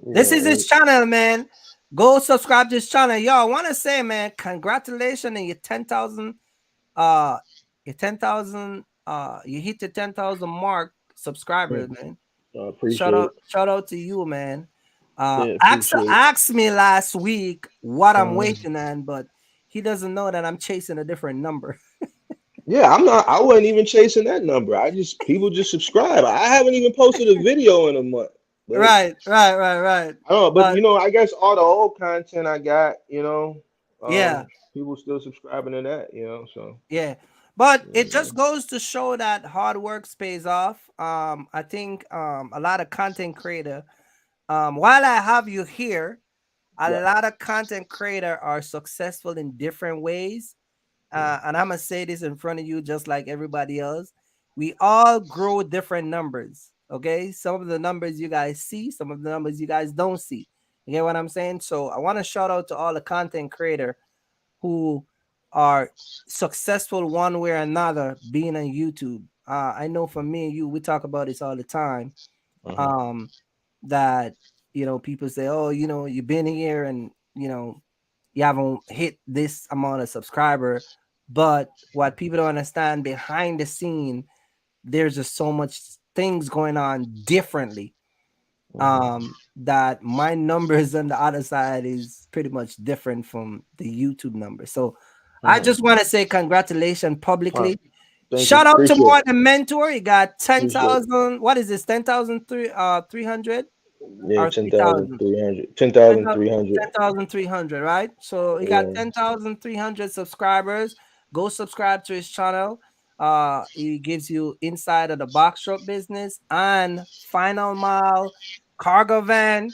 Yeah. This is his channel, man. Go subscribe to his channel. Yo, I want to say, man, congratulations on your 10,000. You hit the 10,000 mark subscribers, man. Shout out to you, man. Asked me last week what I'm waiting on, but he doesn't know that I'm chasing a different number. Yeah, I wasn't even chasing that number. People just subscribe. I haven't even posted a video in a month. Right. Oh, but I guess all the old content I got, yeah, people still subscribing to that, so yeah. But it just goes to show that hard work pays off. I think a lot of content creator, while I have you here, a lot of content creator are successful in different ways. And I'm gonna say this in front of you, just like everybody else. We all grow different numbers. Okay, some of the numbers you guys see, some of the numbers you guys don't see. You get what I'm saying? So I want to shout out to all the content creator who are successful one way or another being on YouTube. I know for me and you, we talk about this all the time. That people say, oh, you've been here and you haven't hit this amount of subscriber. But what people don't understand, behind the scene, there's just so much things going on differently. That my numbers on the other side is pretty much different from the YouTube number. So I just want to say congratulations publicly. Shout out to More Than Mentor. You got 10,000. What is this? 10,300? Yeah, 10,300. 10,300. 10,300, right? So he got 10,300 subscribers. Go subscribe to his channel. He gives you inside of the box truck business and final mile, cargo van.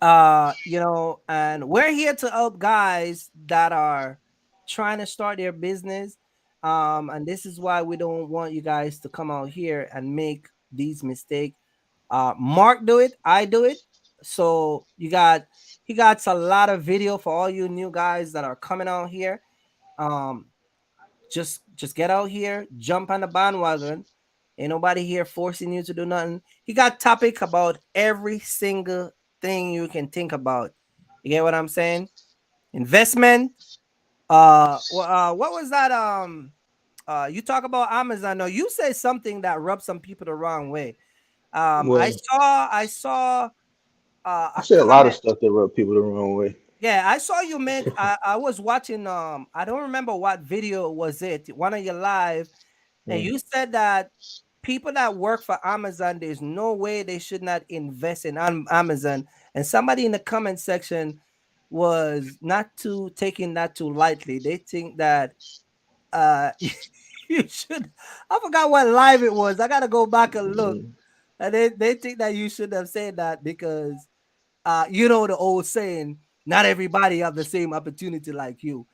And we're here to help guys that are trying to start their business. And this is why we don't want you guys to come out here and make these mistakes. Mark do it, I do it. So he got a lot of video for all you new guys that are coming out here. Just get out here, jump on the bandwagon. Ain't nobody here forcing you to do nothing. He got topic about every single thing you can think about. You get what I'm saying? Investment. What was that? You talk about Amazon. No, you say something that rubbed some people the wrong way. I saw. I said a lot of stuff that rub people the wrong way. Yeah, I saw you make. I was watching. I don't remember what video was it. One of your live, and you said that people that work for Amazon, there's no way they should not invest in Amazon. And somebody in the comment section was not taking that too lightly. They think that you should. I forgot what live it was. I gotta go back and look. And they think that you should have said that because the old saying, not everybody have the same opportunity like you.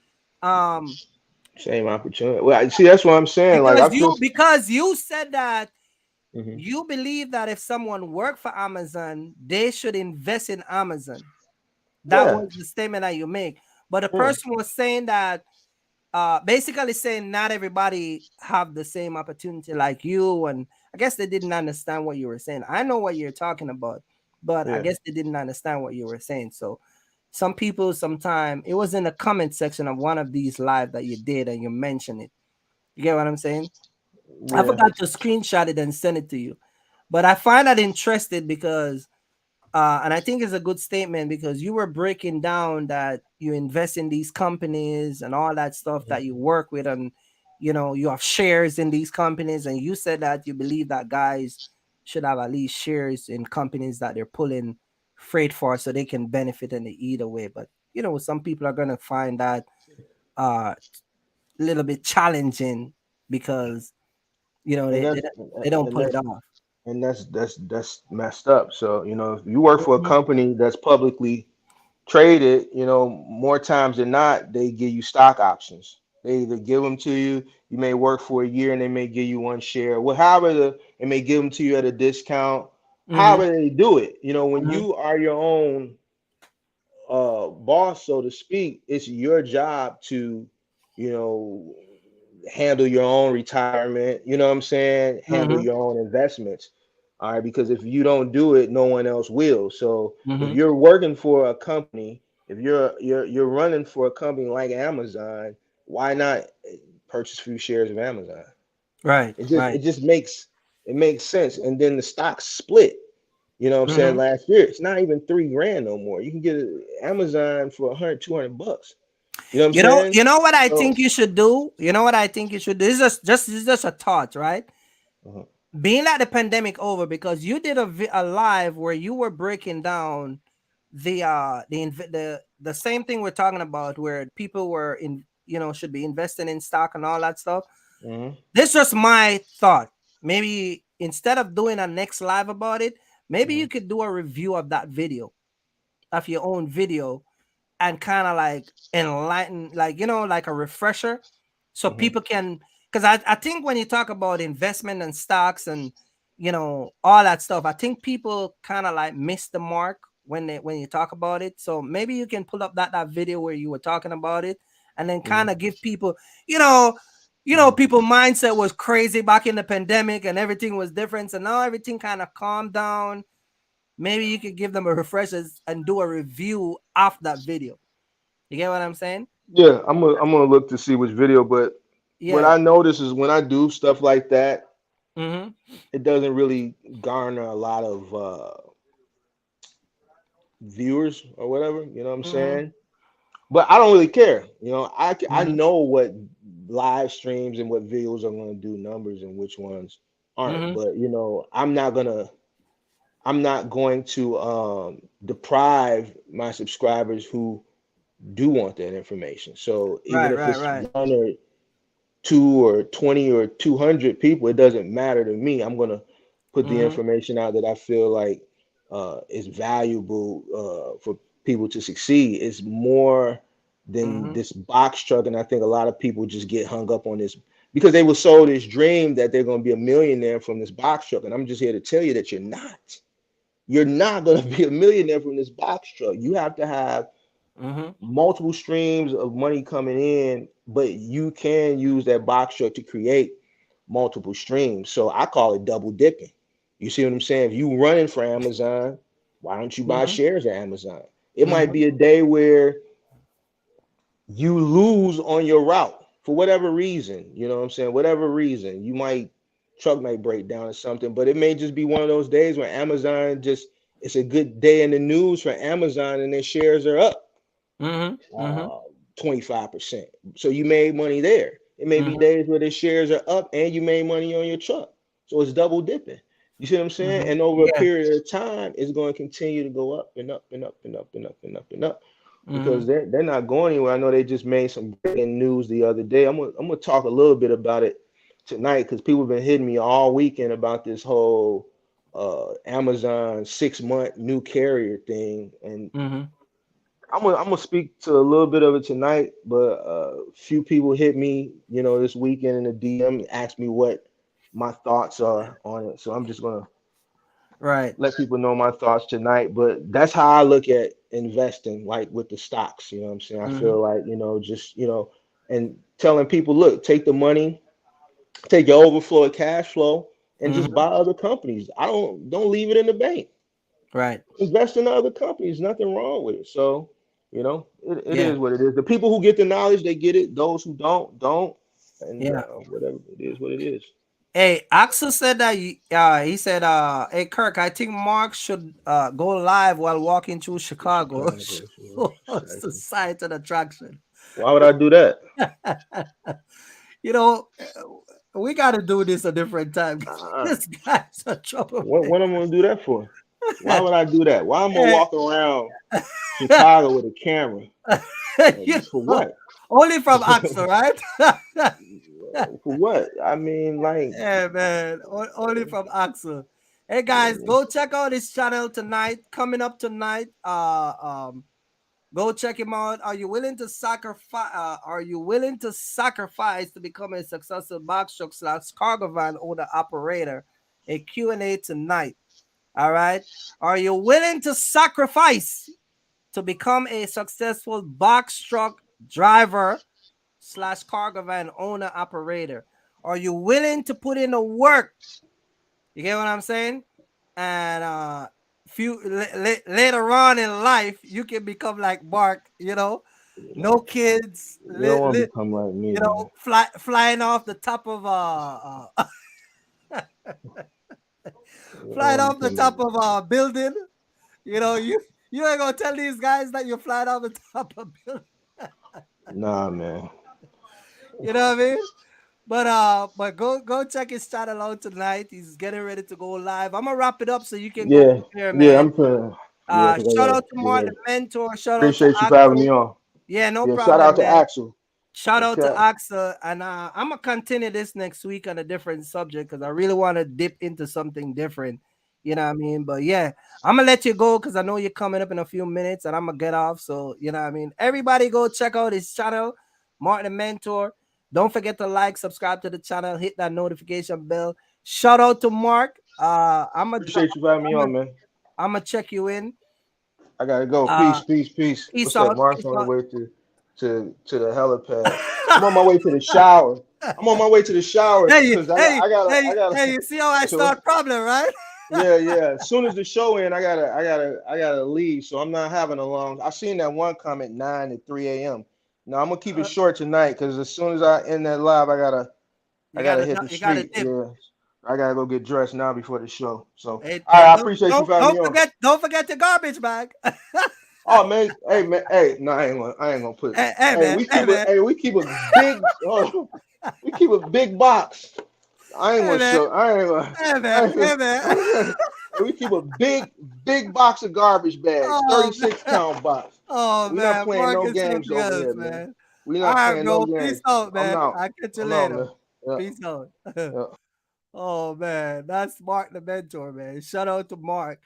Same opportunity. Well, see, that's what I'm saying. Because you said that you believe that if someone worked for Amazon, they should invest in Amazon. That was the statement that you make. But the person was saying that basically saying not everybody have the same opportunity like you, and I guess they didn't understand what you were saying. I know what you're talking about, but I guess they didn't understand what you were saying. So some people, sometime it was in the comment section of one of these live that you did and you mentioned it. You get what I'm saying? I forgot to screenshot it and send it to you, but I find that interesting because and I think it's a good statement because you were breaking down that you invest in these companies and all that stuff that you work with, and you have shares in these companies, and you said that you believe that guys should have at least shares in companies that they're pulling freight for so they can benefit in either way. But some people are going to find that a little bit challenging because they don't pull it off. And that's messed up. So, if you work for a company that's publicly traded, more times than not, they give you stock options. They either give them to you, you may work for a year and they may give you one share. Well, however, they may give them to you at a discount. However they do it, when you are your own boss, so to speak, it's your job to, handle your own retirement, you know what I'm saying? Handle your own investments. All right, because if you don't do it, no one else will. So if you're working for a company, if you're running for a company like Amazon, why not purchase a few shares of Amazon? Right. It just makes sense. And then the stock split. You know what I'm saying? Last year, it's not even $3,000 no more. You can get Amazon for $100, $200. You know what I'm saying? You know what I think you should do? You know what I think you should do? This is just a thought, right? Being that the pandemic over, because you did a live where you were breaking down the same thing we're talking about, where people were should be investing in stock and all that stuff. This is just my thought. Maybe instead of doing a next live about it, maybe you could do a review of that video, of your own video, and kind of like enlighten, like a refresher, so people can because I think when you talk about investment and stocks and all that stuff, I think people kind of like miss the mark when you talk about it. So maybe you can pull up that video where you were talking about it, and then kind of give people, people mindset was crazy back in the pandemic and everything was different. So now everything kind of calmed down. Maybe you could give them a refresher and do a review of that video. You get what I'm saying? Yeah, I'm gonna look to see which video, but what I notice is when I do stuff like that, it doesn't really garner a lot of viewers or whatever. You know what I'm saying? But I don't really care. I know what live streams and what videos are going to do numbers and which ones aren't. But I'm not going to deprive my subscribers who do want that information. So even if it's 1 or 2 or 20 or 200 people, it doesn't matter to me. I'm going to put the information out that I feel like is valuable for people to succeed. It's more than this box truck. And I think a lot of people just get hung up on this because they were sold this dream that they're going to be a millionaire from this box truck. And I'm just here to tell you that you're not. You're not going to be a millionaire from this box truck. You have to have multiple streams of money coming in, but you can use that box truck to create multiple streams. So I call it double dipping. You see what I'm saying? If you running for Amazon, why don't you buy shares of Amazon? It might be a day where you lose on your route for whatever reason. You know what I'm saying? Whatever reason, truck might break down or something, but it may just be one of those days where Amazon it's a good day in the news for Amazon and their shares are up 25%. So you made money there. It may be days where their shares are up and you made money on your truck. So it's double dipping. You see what I'm saying? And over a period of time, it's going to continue to go up and up and up and up and up and up and up because they're not going anywhere. I know they just made some breaking news the other day. I'm gonna talk a little bit about it tonight because people have been hitting me all weekend about this whole Amazon 6-month new carrier thing, and I'm gonna speak to a little bit of it tonight. But a few people hit me, this weekend in the DM, asked me what my thoughts are on it. So I'm just gonna let people know my thoughts tonight. But that's how I look at investing, like with the stocks. You know what I'm saying? I feel like and telling people, look, take the money, take your overflow of cash flow, and just buy other companies. Don't leave it in the bank. Right. Invest in other companies. Nothing wrong with it. So, it is what it is. The people who get the knowledge, they get it. Those who don't. And whatever, it is what it is. Hey, Axel said that he said, hey Kirk, I think Mark should go live while walking through Chicago. It's the site and attraction. Why would I do that? We got to do this a different time. This guy's a trouble. What am I going to do that for? Why would I do that? Why am I going to walk around Chicago with a camera? For what? Only from Axel, right? For what? I mean, like, yeah, man. Only from Axel. Hey guys, go check out his channel tonight. Coming up tonight. Go check him out. Are you willing to sacrifice? To become a successful box truck / cargo van owner operator? A Q&A tonight. All right. Are you willing to sacrifice to become a successful box truck driver / cargo van owner operator? Are you willing to put in the work? You get what I'm saying? And later on in life, you can become like Mark, no kids. You don't want to become like me. Flying off the top of flying off the top of a building. You ain't gonna tell these guys that you're flying off the top of a building. Nah, man. You know what I mean? But go check his channel out tonight. He's getting ready to go live. I'm gonna wrap it up so you can go here, man. Yeah, I'm putting. Shout out to Mark the mentor. Appreciate you for having me on. Yeah, no problem. Shout out to man. Axel. Shout out to Axel, and I'm gonna continue this next week on a different subject because I really want to dip into something different. You know what I mean? But yeah, I'm gonna let you go because I know you're coming up in a few minutes, and I'm gonna get off. So you know what I mean. Everybody, go check out his channel, Mark the Mentor. Don't forget to like, subscribe to the channel, hit that notification bell. Shout out to Mark. Appreciate you having me on, man. I'm gonna check you in. I gotta go. Peace. Peace What's out. up, Mark's on the way to the helipad. I'm on my way to the shower. Hey, because I gotta. Hey, you see how I start problem, right? Yeah. As soon as the show in, I gotta leave. So I'm not having a long. I seen that one comment 9 to 3 a.m. Now I'm gonna keep it short tonight because as soon as I end that live, I gotta hit the street. Yeah. I gotta go get dressed now before the show. So I appreciate you having me on. Don't forget the garbage bag. Oh man, hey, no, I ain't gonna put it. We keep a big we keep a big box. I ain't gonna show. We keep a big box of garbage bags, 36-pound box. Oh, we're not playing no games over here, man. We're not playing no games. Peace out, man. I'll catch you later. Yeah. Peace out. Yeah. Oh man, that's Mark the Mentor, man. Shout out to Mark.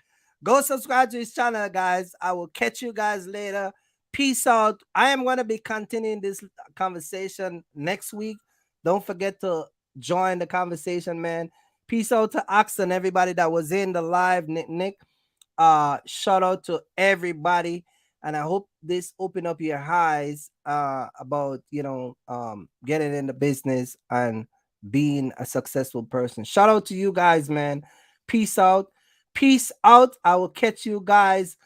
Go subscribe to his channel, guys. I will catch you guys later. Peace out. I am going to be continuing this conversation next week. Don't forget to join the conversation, man. Peace out to Ox and everybody that was in the live, Nick. Shout out to everybody. And I hope this open up your eyes about, getting in the business and being a successful person. Shout out to you guys, man. Peace out. Peace out. I will catch you guys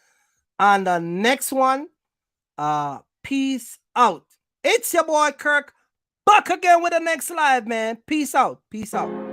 on the next one. Peace out. It's your boy Kirk, back again with the next live, man. Peace out. Peace out.